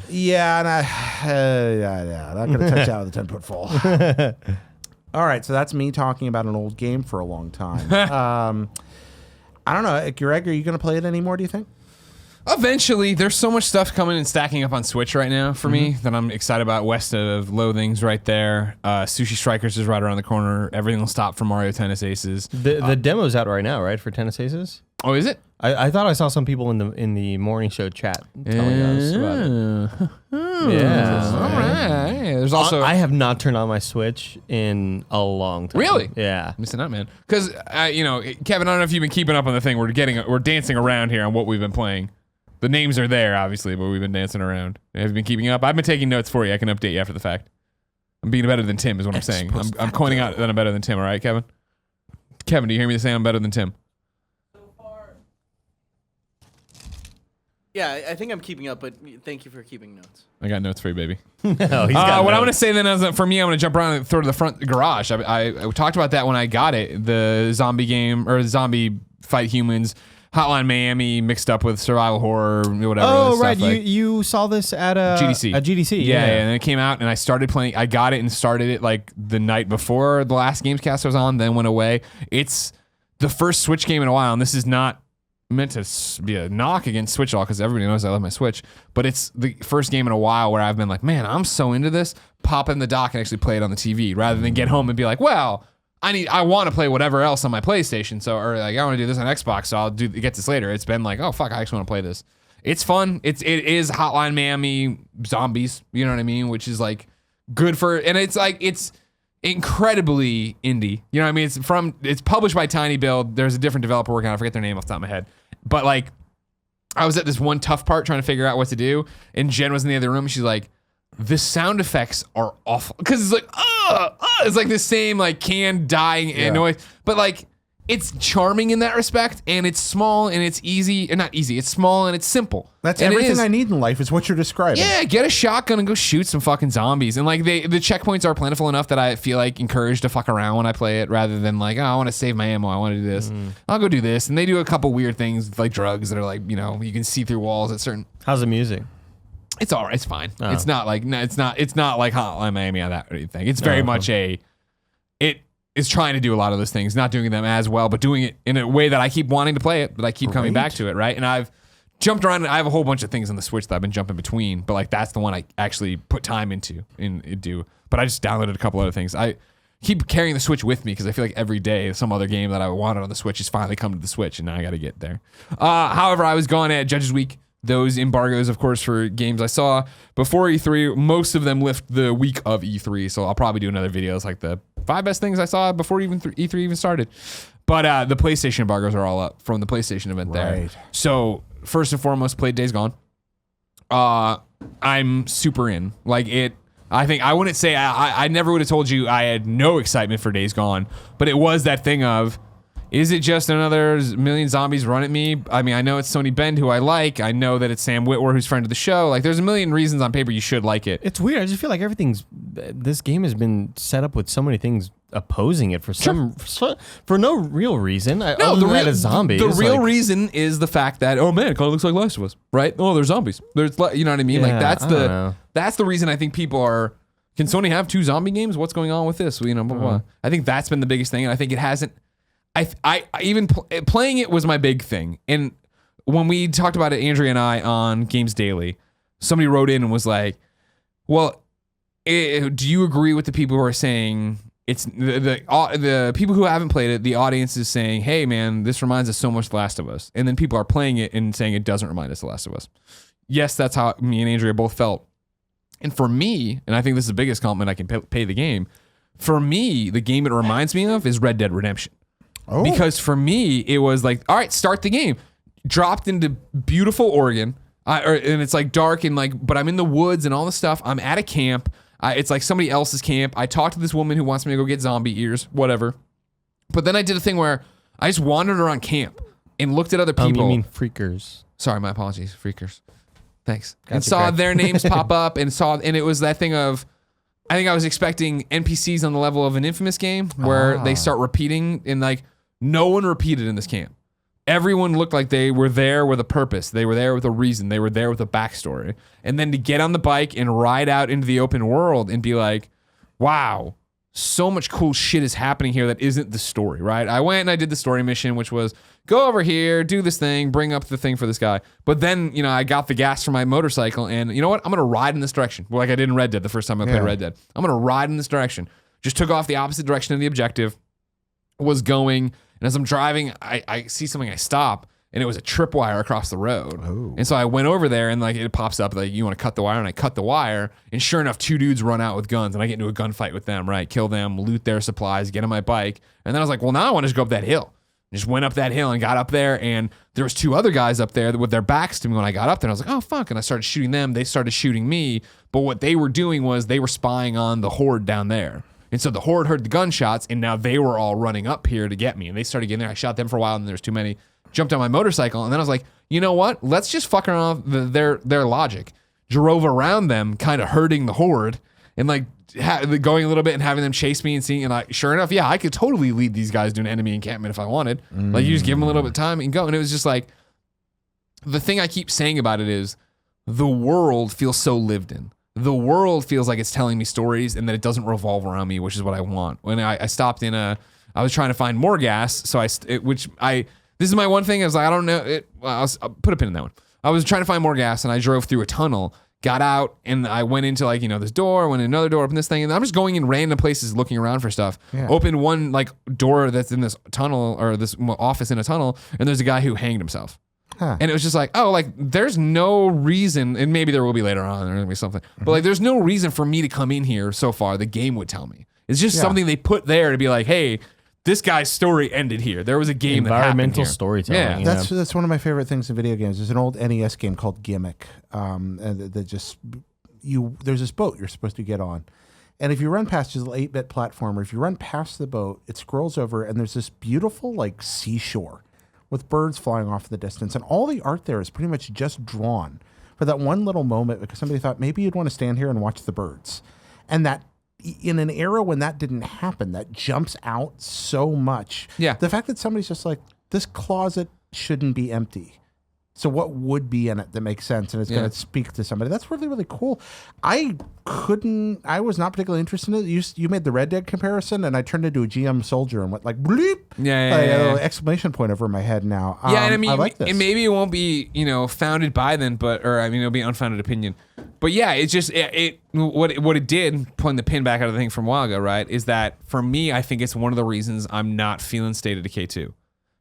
Yeah, and not going to touch that with a 10-foot fall. All right, so that's me talking about an old game for a long time. I don't know, Greg, are you going to play it anymore, do you think? Eventually. There's so much stuff coming and stacking up on Switch right now for me that I'm excited about. West of Loathing's right there. Sushi Strikers is right around the corner. Everything will stop for Mario Tennis Aces. The demo's out right now, right, for Tennis Aces? Oh, is it? I thought I saw some people in the morning show chat telling us about it. Yeah. All right. There's also I have not turned on my Switch in a long time. Really? Yeah. Missing out, man. Because Kevin, I don't know if you've been keeping up on the thing. We're dancing around here on what we've been playing. The names are there, obviously, but we've been dancing around. Have you been keeping up? I've been taking notes for you. I can update you after the fact. I'm being better than Tim, is what I'm saying. I'm pointing out that I'm better than Tim. All right, Kevin? Kevin, do you hear me say I'm better than Tim? Yeah, I think I'm keeping up, but thank you for keeping notes. I got notes for you, baby. He's got what I'm notes. going to say then is for me, I'm going to jump around and throw to the front garage. I talked about that when I got it. The zombie game or zombie fight humans Hotline Miami mixed up with survival horror, whatever. Oh, stuff right. like- You saw this at GDC. A GDC. Yeah, and it came out, and I started playing. I got it and started it like the night before the last Gamescast was on, then went away. It's the first Switch game in a while, and this is not meant to be a knock against Switch at all, because everybody knows I love my Switch, but it's the first game in a while where I've been like, man, I'm so into this. Pop in the dock and actually play it on the TV, rather than get home and be like, well, I want to play whatever else on my PlayStation, so or like I want to do this on Xbox, so I'll get this later. It's been like, oh fuck, I actually want to play this. It's fun. It is Hotline Miami zombies, you know what I mean? Which is like good for, and it's like it's incredibly indie. You know what I mean? It's published by Tiny Build. There's a different developer working on it. I forget their name off the top of my head, but like I was at this one tough part trying to figure out what to do, and Jen was in the other room. And she's like, the sound effects are awful, because it's like it's like the same like can dying and noise, but like it's charming in that respect, and it's small and it's easy, and not easy, it's small and it's simple. That's And it everything is. I need in life is what you're describing. Yeah, get a shotgun and go shoot some fucking zombies. And like the checkpoints are plentiful enough that I feel like encouraged to fuck around when I play it, rather than like, oh, I want to save my ammo, I want to do this. I'll go do this. And they do a couple weird things like drugs that are like, you know, you can see through walls at certain. How's the music? It's all right. It's fine. Oh. It's not like it's not like Hotline Miami on that or anything. It's very much it is trying to do a lot of those things, not doing them as well, but doing it in a way that I keep wanting to play it, but I keep coming back to it, right? And I've jumped around. I have a whole bunch of things on the Switch that I've been jumping between, but like that's the one I actually put time into and do. But I just downloaded a couple other things. I keep carrying the Switch with me because I feel like every day some other game that I wanted on the Switch has finally come to the Switch, and now I got to get there. However, I was gone at Judges Week. Those embargoes, of course, for games I saw before E3, most of them lift the week of E3, so I'll probably do another video. It's like the 5 best things I saw before even E3 even started. But the PlayStation embargoes are all up from the PlayStation event there. So first and foremost, played Days Gone. I'm super in. Like it. I think I wouldn't say I never would have told you I had no excitement for Days Gone, but it was that thing of, is it just another million zombies run at me? I mean, I know it's Sony Bend, who I like. I know that it's Sam Witwer, who's friend of the show. Like, there's a million reasons on paper you should like it. It's weird. I just feel like this game has been set up with so many things opposing it for no real reason. Other than that, it's zombies. The real reason is the fact that, oh man, it kind of looks like Last of Us, right? Oh, there's zombies. There's, you know what I mean? Yeah, like that's the reason I think people are. Can Sony have 2 zombie games? What's going on with this? You know, blah, blah, blah. I think that's been the biggest thing, and I think it hasn't. I even playing it was my big thing. And when we talked about it, Andrea and I, on Games Daily, somebody wrote in and was like, well, do you agree with the people who are saying it's the people who haven't played it, the audience is saying, hey man, this reminds us so much of The Last of Us. And then people are playing it and saying it doesn't remind us of The Last of Us. Yes, that's how me and Andrea both felt. And for me, and I think this is the biggest compliment I can pay the game, for me, the game it reminds me of is Red Dead Redemption. Oh. Because for me, it was like, all right, start the game. Dropped into beautiful Oregon, and it's like dark and like, but I'm in the woods and all the stuff. I'm at a camp. It's like somebody else's camp. I talked to this woman who wants me to go get zombie ears, whatever. But then I did a thing where I just wandered around camp and looked at other people. You mean freakers? Sorry, my apologies, freakers. Thanks. Gotcha, and saw their names pop up and it was that thing of, I think I was expecting NPCs on the level of an Infamous game where they start repeating, and like no one repeated in this camp. Everyone looked like they were there with a purpose. They were there with a reason. They were there with a backstory. And then to get on the bike and ride out into the open world and be like, wow, so much cool shit is happening here that isn't the story, right? I went and I did the story mission, which was go over here, do this thing, bring up the thing for this guy. But then, you know, I got the gas for my motorcycle, and you know what? I'm going to ride in this direction. Like I did in Red Dead the first time I played Red Dead. I'm going to ride in this direction. Just took off the opposite direction of the objective, was going, and as I'm driving, I see something, I stop, and it was a tripwire across the road. Oh. And so I went over there, and like it pops up like, you want to cut the wire, and I cut the wire, and sure enough, 2 dudes run out with guns, and I get into a gunfight with them, right? Kill them, loot their supplies, get on my bike, and then I was like, well, now I want to just go up that hill. Just went up that hill and got up there, and there was 2 other guys up there with their backs to me when I got up there. I was like, oh, fuck, and I started shooting them. They started shooting me, but what they were doing was they were spying on the horde down there. And so the horde heard the gunshots, and now they were all running up here to get me, and they started getting there. I shot them for a while, and there's too many. Jumped on my motorcycle, and then I was like, you know what? Let's just fuck around their logic. Drove around them, kind of hurting the horde, and like going a little bit and having them chase me and seeing, and like, sure enough, yeah, I could totally lead these guys to an enemy encampment if I wanted. Like, you just give them a little bit of time and go. And it was just like, the thing I keep saying about it is the world feels so lived in. The world feels like it's telling me stories and that it doesn't revolve around me, which is what I want. When I stopped in I was trying to find more gas, so this is my one thing. I was like, I don't know. I'll put a pin in that one. I was trying to find more gas, and I drove through a tunnel, got out, and I went into like, this door, went in another door, opened this thing, and I'm just going in random places looking around for stuff. Yeah. Opened one like door that's in this tunnel or this office in a tunnel, and there's a guy who hanged himself. Huh. And it was just like, oh, like there's no reason, and maybe there will be later on, there's gonna be something, but like there's no reason for me to come in here so far. The game would tell me. It's just something they put there to be like, hey, this guy's story ended here. There was a game that happened here. Environmental storytelling. Yeah, that's one of my favorite things in video games. There's an old NES game called Gimmick, and there's this boat you're supposed to get on, and if you run past this 8-bit platformer, if you run past the boat, it scrolls over, and there's this beautiful like seashore with birds flying off in the distance, and all the art there is pretty much just drawn for that one little moment because somebody thought maybe you'd want to stand here and watch the birds, and that. In an era when that didn't happen, that jumps out so much. Yeah. The fact that somebody's just like, this closet shouldn't be empty. So what would be in it that makes sense and it's going to speak to somebody? That's really, really cool. I was not particularly interested in it. You made the Red Dead comparison, and I turned into a GM soldier and went like, bleep. Yeah. A little exclamation point over my head now. Yeah, and I mean, I like this. And maybe it won't be, founded by then, it'll be unfounded opinion. But yeah, it's just, what it did, pulling the pin back out of the thing from a while ago, right, is that for me, I think it's one of the reasons I'm not feeling State of Decay 2.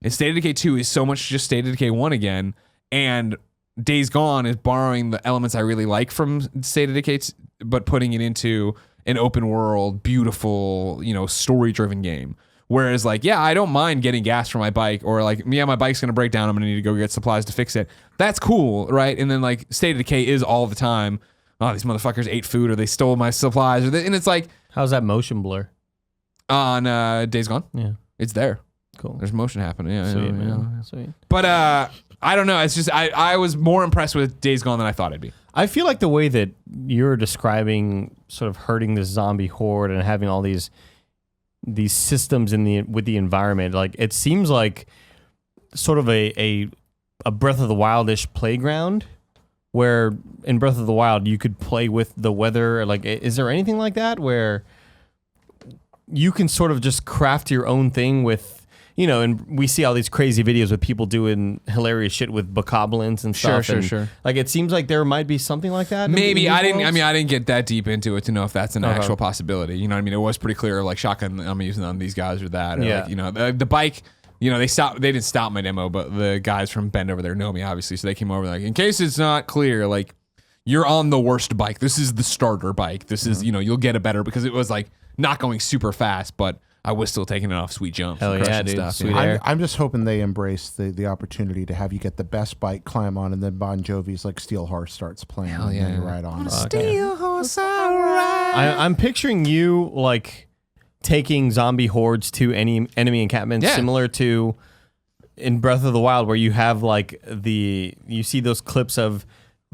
And State of Decay 2 is so much just State of Decay 1 again. And Days Gone is borrowing the elements I really like from State of Decay, but putting it into an open world, beautiful, story-driven game. Whereas, like, yeah, I don't mind getting gas for my bike, or like, yeah, my bike's gonna break down, I'm gonna need to go get supplies to fix it. That's cool, right? And then like State of Decay is all the time, oh, these motherfuckers ate food, or they stole my supplies, and it's like, how's that motion blur on Days Gone? Yeah, it's there. Cool. There's motion happening. Yeah, sweet, man. Sweet. But I don't know. It's just I was more impressed with Days Gone than I thought I'd be. I feel like the way that you're describing sort of hurting this zombie horde and having all these systems with the environment, like it seems like sort of a Breath of the Wild-ish playground, where in Breath of the Wild you could play with the weather. Like, is there anything like that where you can sort of just craft your own thing with? And we see all these crazy videos with people doing hilarious shit with bokoblins and stuff. Sure. Like, it seems like there might be something like that. Maybe I didn't get that deep into it to know if that's an actual possibility. You know what I mean? It was pretty clear, like, shotgun I'm using on these guys or that. Or like, the bike. They didn't stop my demo, but the guys from Bend over there know me, obviously. So they came over like, in case it's not clear, like, you're on the worst bike. This is the starter bike. This is, you'll get a better, because it was like not going super fast, but I was still taking it off sweet jumps. Hell and yeah, dude. stuff. Sweet air. I'm just hoping they embrace the opportunity to have you get the best bike, climb on, and then Bon Jovi's like Steel Horse starts playing. Hell yeah. And you ride on. Steel horse, I ride. I'm picturing you like taking zombie hordes to any enemy encampment, similar to in Breath of the Wild, where you have like you see those clips of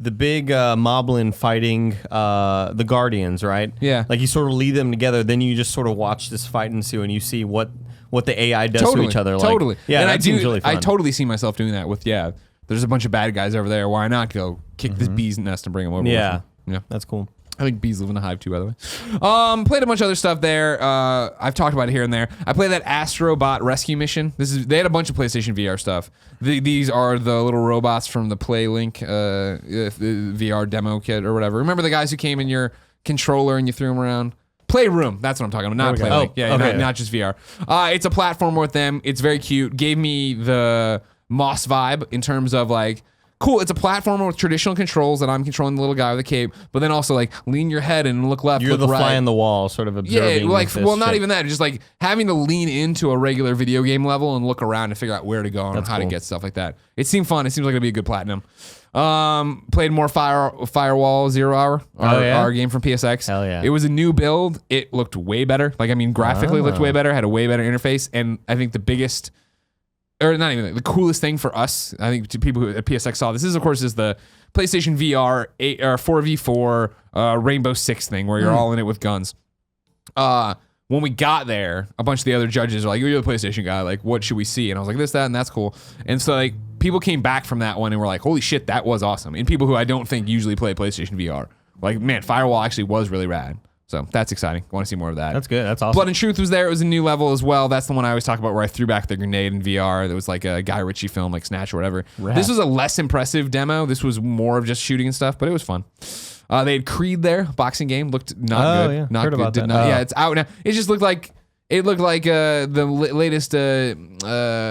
the big moblin fighting the Guardians, right? Yeah. Like you sort of lead them together, then you just sort of watch this fight ensue, and you see what the AI does to each other. Totally. Like, yeah, and that seems really fun. I totally see myself doing that with, there's a bunch of bad guys over there. Why not go kick this bee's nest and bring them over? Yeah. Yeah. That's cool. I think bees live in a hive too, by the way. Played a bunch of other stuff there. I've talked about it here and there. I played that Astrobot rescue mission. They had a bunch of PlayStation VR stuff. These are the little robots from the PlayLink VR demo kit or whatever. Remember the guys who came in your controller and you threw them around? Playroom. That's what I'm talking about. Not PlayLink. Not just VR. It's a platform with them. It's very cute. Gave me the Moss vibe in terms of like, cool, it's a platformer with traditional controls that I'm controlling the little guy with a cape, but then also like lean your head and look left, You're look the right. fly on the wall, sort of observing. Yeah, like, well, not shit. even that. Just like having to lean into a regular video game level and look around and figure out where to go and That's how cool. to get stuff like that. It seemed fun. It seems like it'd be a good platinum. Played more Firewall 0 Hour, our game from PSX. Hell yeah. It was a new build. It looked way better. Like, I mean, graphically looked way better, had a way better interface, and I think the biggest, or not even the coolest thing for us, I think to people who at PSX saw this is, of course, is the PlayStation VR 8 or 4v4 Rainbow Six thing where you're all in it with guns. When we got there, a bunch of the other judges were like, "You're the PlayStation guy. Like, what should we see?" And I was like, "This, that, and that's cool." And so like people came back from that one and were like, "Holy shit, that was awesome!" And people who I don't think usually play PlayStation VR, like, man, Firewall actually was really rad. So that's exciting. I want to see more of that. That's good. That's awesome. Blood and Truth was there. It was a new level as well. That's the one I always talk about where I threw back the grenade in VR. There was like a Guy Ritchie film, like Snatch or whatever. This was a less impressive demo. This was more of just shooting and stuff, but it was fun. They had Creed there, boxing game, looked not good. Yeah. Not Heard good. about Did that. not, yeah, it's out now. It just looked like the latest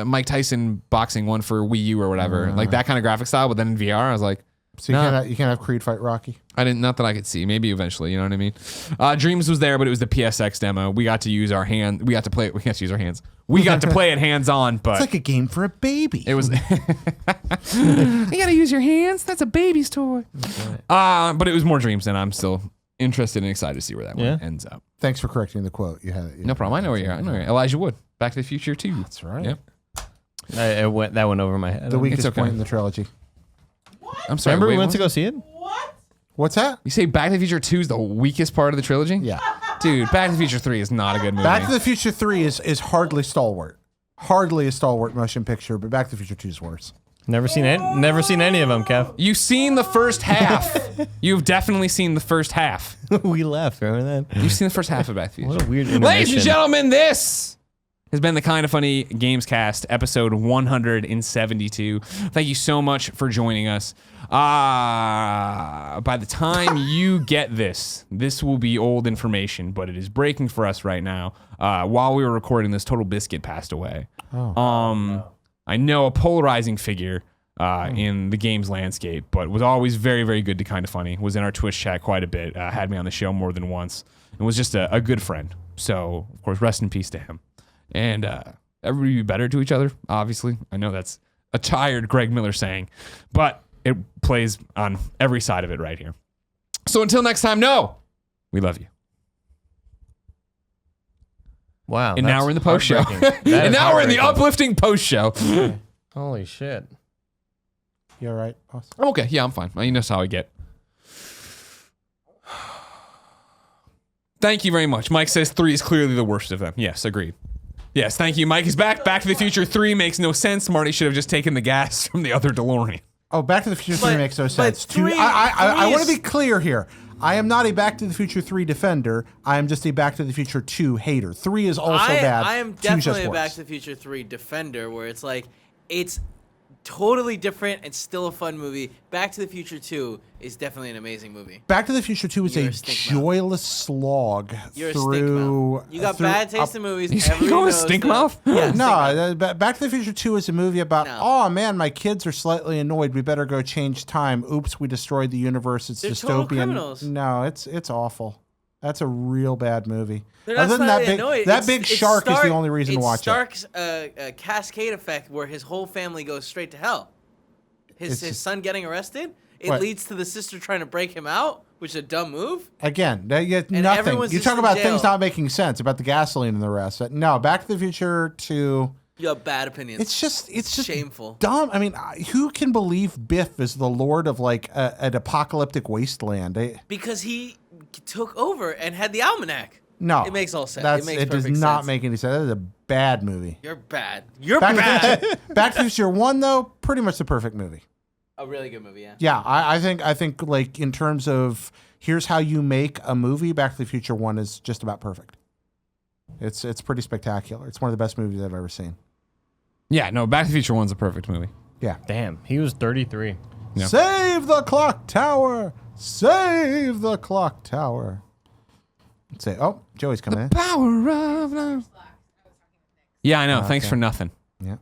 Mike Tyson boxing one for Wii U or whatever, like that kind of graphic style. But then in VR, I was like, So you can't have Creed fight Rocky. not that I could see. Maybe eventually, you know what I mean? Dreams was there, but it was the PSX demo. We got to use our hand. We got to play it. We can't use our hands. We got to play it hands on, but It's like a game for a baby. it was. You gotta use your hands. That's a baby's toy. But it was more Dreams, and I'm still interested and excited to see where that one ends up. Thanks for correcting the quote. You had it. No problem. I know where you're at. I know where you're at. Elijah Wood, Back to the Future 2. That's right. Yep. That went over my head. The weakest okay. point in the trilogy. I'm sorry. Remember we wait, went what? to go see it? What's that? You say Back to the Future 2 is the weakest part of the trilogy? Yeah. Dude, Back to the Future 3 is not a good movie. Back to the Future 3 is hardly stalwart. Hardly a stalwart motion picture, but Back to the Future 2 is worse. Never seen any of them, Kev. You've seen the first half. You've definitely seen the first half. We left. Remember that? You've seen the first half of Back to the Future. What a weird Ladies and intermission. gentlemen, this has been the Kind of Funny Gamescast, episode 172. Thank you so much for joining us. By the time you get this will be old information, but it is breaking for us right now. While we were recording this, Total Biscuit passed away. I know a polarizing figure in the games landscape, but was always very, very good to Kind of Funny. Was in our Twitch chat quite a bit. Had me on the show more than once, and was just a good friend. So, of course, rest in peace to him. And everybody be better to each other, obviously. I know that's a tired Greg Miller saying, but it plays on every side of it right here. So until next time, we love you. Wow. And now we're in the post show. heartbreaking. That And is now we're in the heartbreaking. uplifting post show. Holy shit. You all right? Awesome. I'm okay. Yeah, I'm fine. You know how I get. Thank you very much. Mike says 3 is clearly the worst of them. Yes, agreed. Yes, thank you. Mike is back. Back to the Future 3 makes no sense. Marty should have just taken the gas from the other DeLorean. Oh, Back to the Future 3 makes no sense. three- I three want to is- be clear here. I am not a Back to the Future 3 defender. I am just a Back to the Future 2 hater. 3 is also bad. I am 2's just definitely a worse. Back to the Future 3 defender, where it's like, it's totally different and still a fun movie. Back to the Future 2 is definitely an amazing movie. Back to the Future 2 is You're a a stink mouth. joyless slog You're a through. stink mouth. You got bad taste in movies. You say Everybody you going knows stink that. mouth? Yeah, stink mouth. No, Back to the Future 2 is a movie about, No. oh man, my kids are slightly annoyed. We better go change time. Oops, we destroyed the universe. It's They're total dystopian. criminals. No, it's awful. That's a real bad movie. They're not Other than that slightly big, annoyed. that It's- big it's shark is the Stark- only reason to watch It's Stark's cascade effect where his whole family goes straight to hell. It's His just- son getting arrested, it What? leads to the sister trying to break him out, which is a dumb move. Again, nothing. everyone's You just talk in about jail. things not making sense about the gasoline and the rest. No, Back to the Future 2. You have bad opinions. It's just shameful. dumb. I mean, who can believe Biff is the lord of like an apocalyptic wasteland? Because he took over and had the almanac. No, It makes all sense. That's, It makes does perfect not sense. make any sense. That is a bad movie. You're bad. You're Back bad. Back to the Future 1 though, pretty much the perfect movie. A really good movie, yeah. Yeah, I think like in terms of here's how you make a movie, Back to the Future 1 is just about perfect. It's pretty spectacular. It's one of the best movies I've ever seen. Yeah, no, Back to the Future 1's a perfect movie. Yeah. Damn. He was 33. Yeah. Save the clock tower. Save the clock tower. Let's say, oh, Joey's coming in. Power of love. Yeah, I know. Thanks for nothing. Yeah.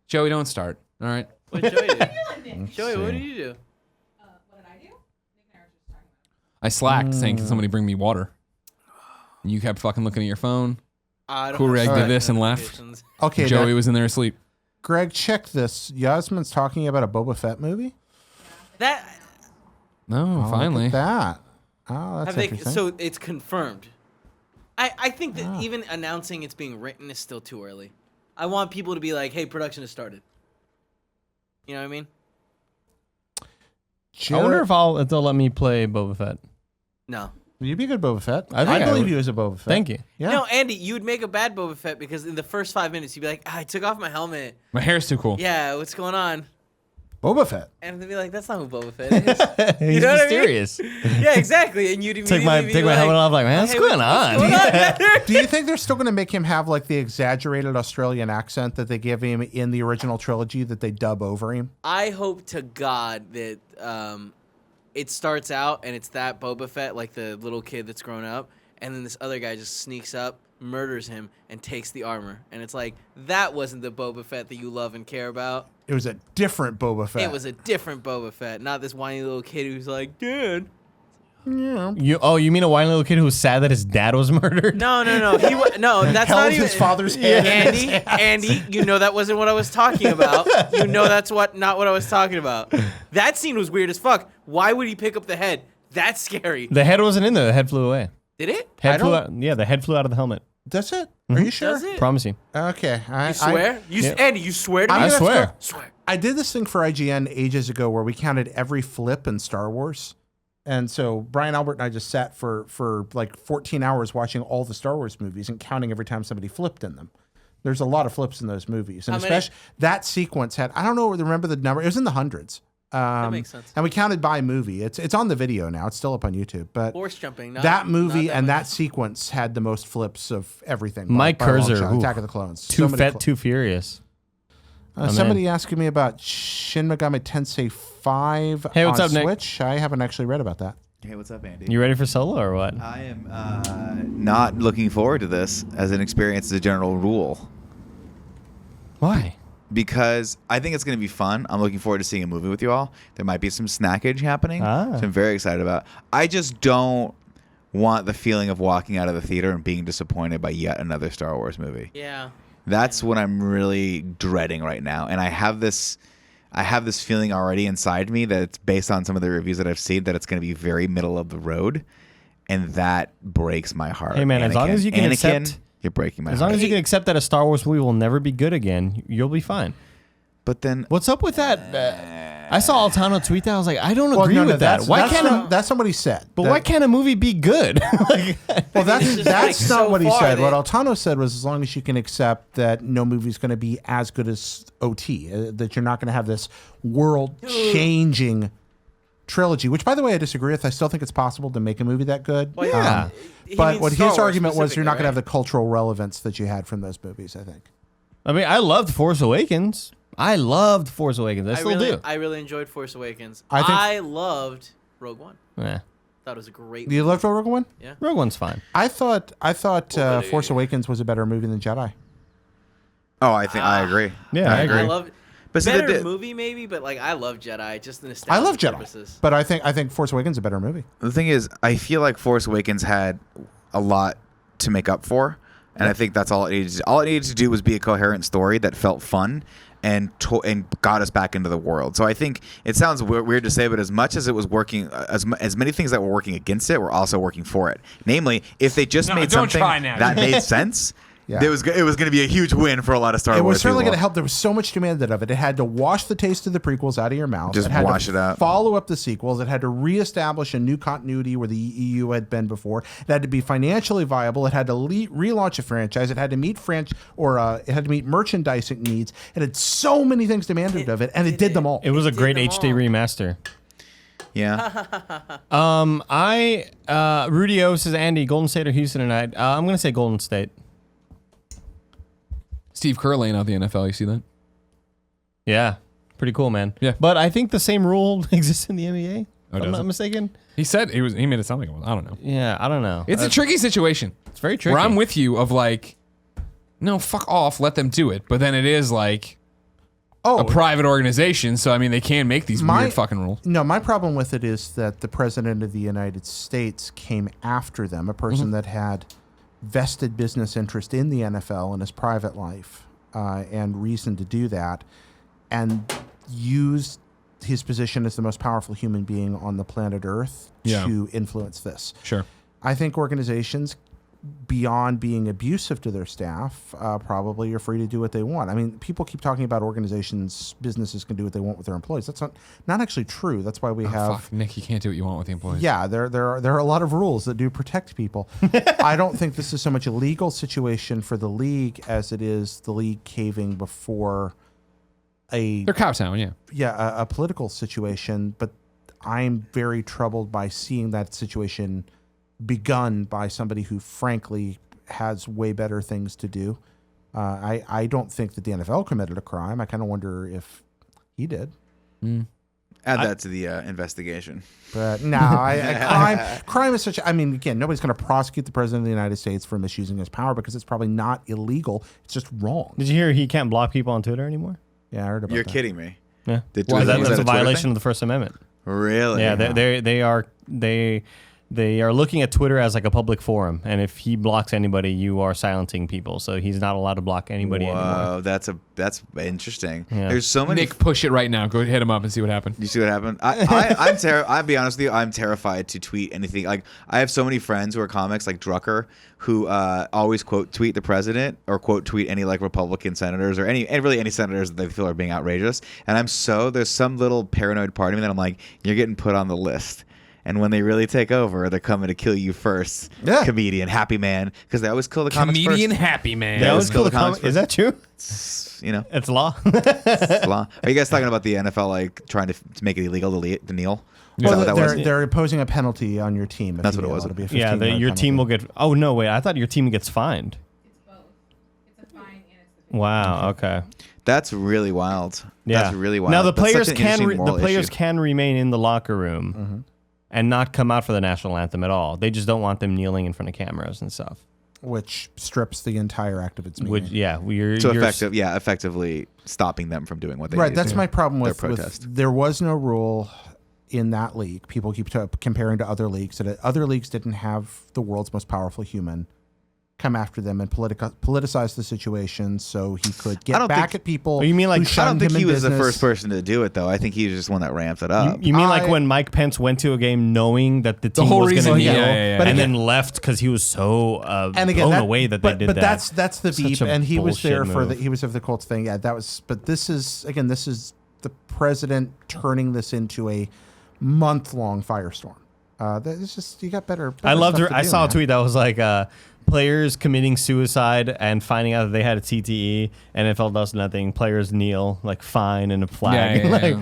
Joey, don't start. All right. What did Joey do? Joey, what did you do? What did I do? I slacked saying, can somebody bring me water? And you kept fucking looking at your phone. I don't Cool have Reg Slack did this and left. notifications. Okay, Joey was in there asleep. Greg, check this. Yasmin's talking about a Boba Fett movie. That No, Oh, look finally. at that. Oh, that's have they, interesting. so it's confirmed. I think Ah. that even announcing it's being written is still too early. I want people to be like, "Hey, production has started." You know what I mean? I wonder if they'll let me play Boba Fett. No. You'd be a good Boba Fett. I think I believe would. you as a Boba Fett. Thank you. Yeah. No, Andy, you would make a bad Boba Fett because in the first 5 minutes you'd be like, I took off my helmet. My hair's too cool. Yeah, what's going on? Boba Fett. And they'd be like, that's not who Boba Fett is. He's know what I mean? mysterious. Yeah, exactly. And you'd immediately Take my helmet off. Like, man, what's hey, going what's on? going on? Do you think they're still going to make him have like the exaggerated Australian accent that they give him in the original trilogy that they dub over him? I hope to God that it starts out and it's that Boba Fett, like the little kid that's grown up, and then this other guy just sneaks up, murders him, and takes the armor. And it's like, that wasn't the Boba Fett that you love and care about. It was a different Boba Fett. It was a different Boba Fett, not this whiny little kid who's like, Dad. Yeah. You mean a whiny little kid who was sad that his dad was murdered? No. No, that's Held not even his father's hand. Andy, you know that wasn't what I was talking about. You know that's not what I was talking about. That scene was weird as fuck. Why would he pick up the head? That's scary. The head wasn't in there. The head flew away. Did it? Head flew out. Yeah, the head flew out of the helmet. That's it? Are you sure? Does it? Promise you. Okay. You swear? Andy, you swear to me? I swear. Swear. I did this thing for IGN ages ago where we counted every flip in Star Wars. And so Brian Albert and I just sat for like 14 hours watching all the Star Wars movies and counting every time somebody flipped in them. There's a lot of flips in those movies. And How many? especially that sequence had, I don't know, remember the number. It was in the hundreds. That makes sense. And we counted by movie. It's on the video now. It's still up on YouTube. But Horse jumping. that movie and much. that sequence had the most flips of everything. Mike by a long Kurzer, shot. ooh. Attack of the Clones. Too many fat, too furious. somebody asking me about Shin Megami Tensei 5 Hey, what's on up, Nick? Switch. I haven't actually read about that. Hey, what's up, Andy? You ready for solo or what? I am not looking forward to this as an experience as a general rule Why? because I think it's going to be fun. I'm looking forward to seeing a movie with you all. There might be some snackage happening, so I'm very excited about. I just don't want the feeling of walking out of the theater and being disappointed by yet another Star Wars movie. Yeah. That's what I'm really dreading right now, and I have this feeling already inside me that it's based on some of the reviews that I've seen that it's going to be very middle of the road, and that breaks my heart. Hey, man, as long as you can Anakin, accept- you're breaking my As heart. long as you can accept that a Star Wars movie will never be good again, you'll be fine. But then, What's up with that? I saw Altano tweet that. I was like, I don't agree with that. That's not what he said. But why can't a movie be good? Like, Well, It's just that's like not so what he far said. that- What Altano said was, as long as you can accept that no movie's going to be as good as OT, that you're not going to have this world-changing trilogy. Which, by the way, I disagree with. I still think it's possible to make a movie that good. Well, Yeah. he But means what Star his Wars argument was, you're not going to have specifically, the cultural relevance that you had from those movies. I think. I mean, I loved Force Awakens. I loved Force Awakens. I still do. I really enjoyed Force Awakens. I think- I loved Rogue One. Yeah. Thought it was a great You loved Rogue One? Rogue One's fine. I thought Force Awakens was a better movie than Jedi. oh, I agree. Yeah, I agree. I love But see, better the- movie maybe, but like I love Jedi, just the nostalgia I love Jedi, purposes. but I think Force Awakens is a better movie. The thing is, I feel like Force Awakens had a lot to make up for, and I think that's all it needed to do. All it needed to do was be a coherent story that felt fun and got us back into the world. So I think it sounds weird to say, but as much as it was working, as many things that were working against it were also working for it. Namely, if they just made don't something try now. that made sense, Yeah. it was going to be a huge win for a lot of Star It Wars was certainly people. going to help. There was so much demanded of it. It had to wash the taste of the prequels out of your mouth. Just it had wash to it out. Follow up the sequels. It had to reestablish a new continuity where the EU had been before. It had to be financially viable. It had to relaunch a franchise. It had to meet it had to meet merchandising needs. It had so many things demanded of it, and it did them all. It was a did great them HD all. remaster. Yeah. Rudy O says, Andy, Golden State or Houston tonight? I'm going to say Golden State. Steve Kerr laying out the NFL. You see that? Yeah. Pretty cool, man. Yeah. But I think the same rule exists in the NBA. If I'm does not it? mistaken. He said he made it sound like it was. I don't know. Yeah, I don't know. It's a tricky situation. It's very tricky. Where I'm with you of like, no, fuck off, let them do it. But then it is like a private organization, so I mean they can make these weird fucking rules. No, my problem with it is that the president of the United States came after them, a person that had vested business interest in the NFL in his private life, and reason to do that, and used his position as the most powerful human being on the planet Earth Yeah. to influence this. Sure. I think organizations beyond being abusive to their staff, probably are free to do what they want. I mean, people keep talking about organizations, businesses can do what they want with their employees. That's not actually true. That's why we have Fuck, Nick, you can't do what you want with the employees. Yeah, there are a lot of rules that do protect people. I don't think this is so much a legal situation for the league as it is the league caving before They're Cowtown, yeah. a political situation. But I'm very troubled by seeing that situation begun by somebody who frankly has way better things to do. I don't think that the NFL committed a crime. I kind of wonder if he did. Add that to the investigation. But no, crime is such. I mean, again, nobody's going to prosecute the president of the United States for misusing his power because it's probably not illegal. It's just wrong. Did you hear he can't block people on Twitter anymore? Yeah, I heard about You're that. kidding me. Yeah. Was That's that a Twitter violation thing? of the First Amendment. Really? Yeah, they are looking at Twitter as like a public forum, and if he blocks anybody, you are silencing people. So he's not allowed to block anybody anymore. Whoa, that's interesting. Yeah. There's so many. Nick, push it right now. Go hit him up and see what happened. You see what happened? I'll be honest with you. I'm terrified to tweet anything. Like, I have so many friends who are comics, like Drucker, who always quote tweet the president or quote tweet any like Republican senators or really any senators that they feel are being outrageous. And there's some little paranoid part of me that I'm like, you're getting put on the list. And when they really take over, they're coming to kill you first. Yeah. Comedian, happy man, because they always kill the comics Comedian first. Happy Man. They always kill kill the comics Is that true? You know, It's law. it's law. Are you guys talking about the NFL like trying to make it illegal to kneel? Is that what that was? They're imposing a penalty on your team. If That's you what it kneel. was. It'll be a Yeah, 15-yard your team penalty. will get. Oh no, wait! I thought your team gets fined. It's both. It's a fine and it's a Wow. Okay. That's really wild. Yeah. That's really wild. Now the That's players such an interesting moral issue. can remain in the locker room and not come out for the national anthem at all. They just don't want them kneeling in front of cameras and stuff. which strips the entire act of its meaning. Effectively stopping them from doing what they Right, do that's to my problem their with protest. there was no rule in that league. People keep comparing to other leagues that other leagues didn't have the world's most powerful human come after them and politicize the situation so he could get back at people. You mean like who I don't shunned think him he in was the business. first person to do it, though. I think he was just one that ramped it up. You mean like when Mike Pence went to a game knowing that the team whole was going to reason- kneel, yeah. But and again- then left because he was so and again, blown away that they did but that. that's the Such beep, a and he was there bullshit for move. he was of the Colts thing. Yeah, that was. But this is the president turning this into a month-long firestorm. It's just you got better. I loved stuff her. to I do, saw a man. tweet that was like players committing suicide and finding out that they had a TTE. NFL does nothing. Players kneel like fine and a flag. Yeah, Like,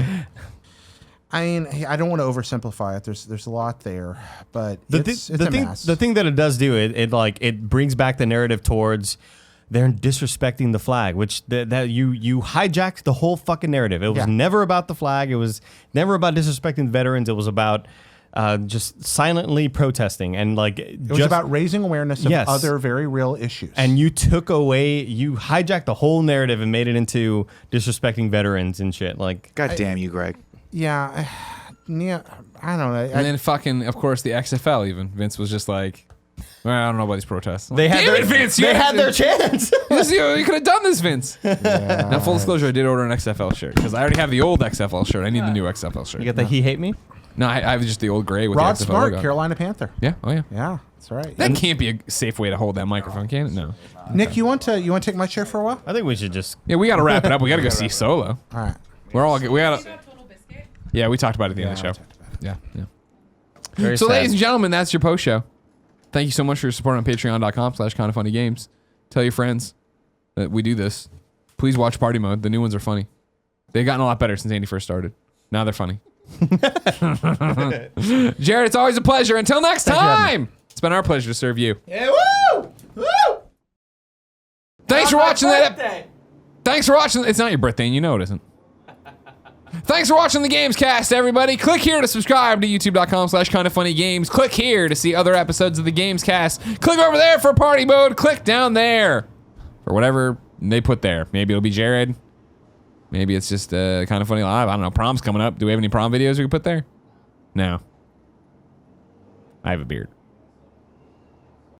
I mean, I don't want to oversimplify it. There's a lot there, but it's a mess. The thing that it does do, it brings back the narrative towards they're disrespecting the flag, which that you hijacked the whole fucking narrative. It was never about the flag. It was never about disrespecting veterans. It was about just silently protesting and like It was about raising awareness of Yes. other very real issues. and you hijacked the whole narrative and made it into disrespecting veterans and shit. Like, God damn you, Greg. yeah, I don't know. And then fucking, of course, the XFL even. Vince was just like, well, I don't know about these protests. they had Damn it, Vince, they had their chance. You could have done this, Vince. Now, full disclosure, I did order an XFL shirt because I already have the old XFL shirt. I need the new XFL shirt. You get the he hate me? No, I have just the old gray with Rod the XFL Smart, logo. Carolina Panther. Yeah, oh yeah. Yeah, that's right. That can't be a safe way to hold that microphone, can it? No. Nick, you want to take my chair for a while? I think we should just. Yeah, we got to wrap it up. We got to go see Solo. All right. We got to. Total Biscuit. Yeah, we talked about it at the end of the show. Yeah. Very So, sad. ladies and gentlemen, that's your post show. Thank you so much for your support on patreon.com/kindoffunnygames. Tell your friends that we do this. Please watch Party Mode. The new ones are funny. They've gotten a lot better since Andy first started. Now they're funny. Jared, it's always a pleasure. Until next time, it's been our pleasure to serve you. Yeah, woo! Woo! Thanks for watching that. Thanks for watching. It's not your birthday, and you know it isn't. Thanks for watching the Gamescast, everybody. Click here to subscribe to youtube.com/kindoffunnygames. Click here to see other episodes of the Gamescast. Click over there for Party Mode. Click down there for whatever they put there. Maybe it'll be Jared. Maybe it's just Kind of Funny Live. I don't know. Prom's coming up. Do we have any prom videos we can put there? No. I have a beard.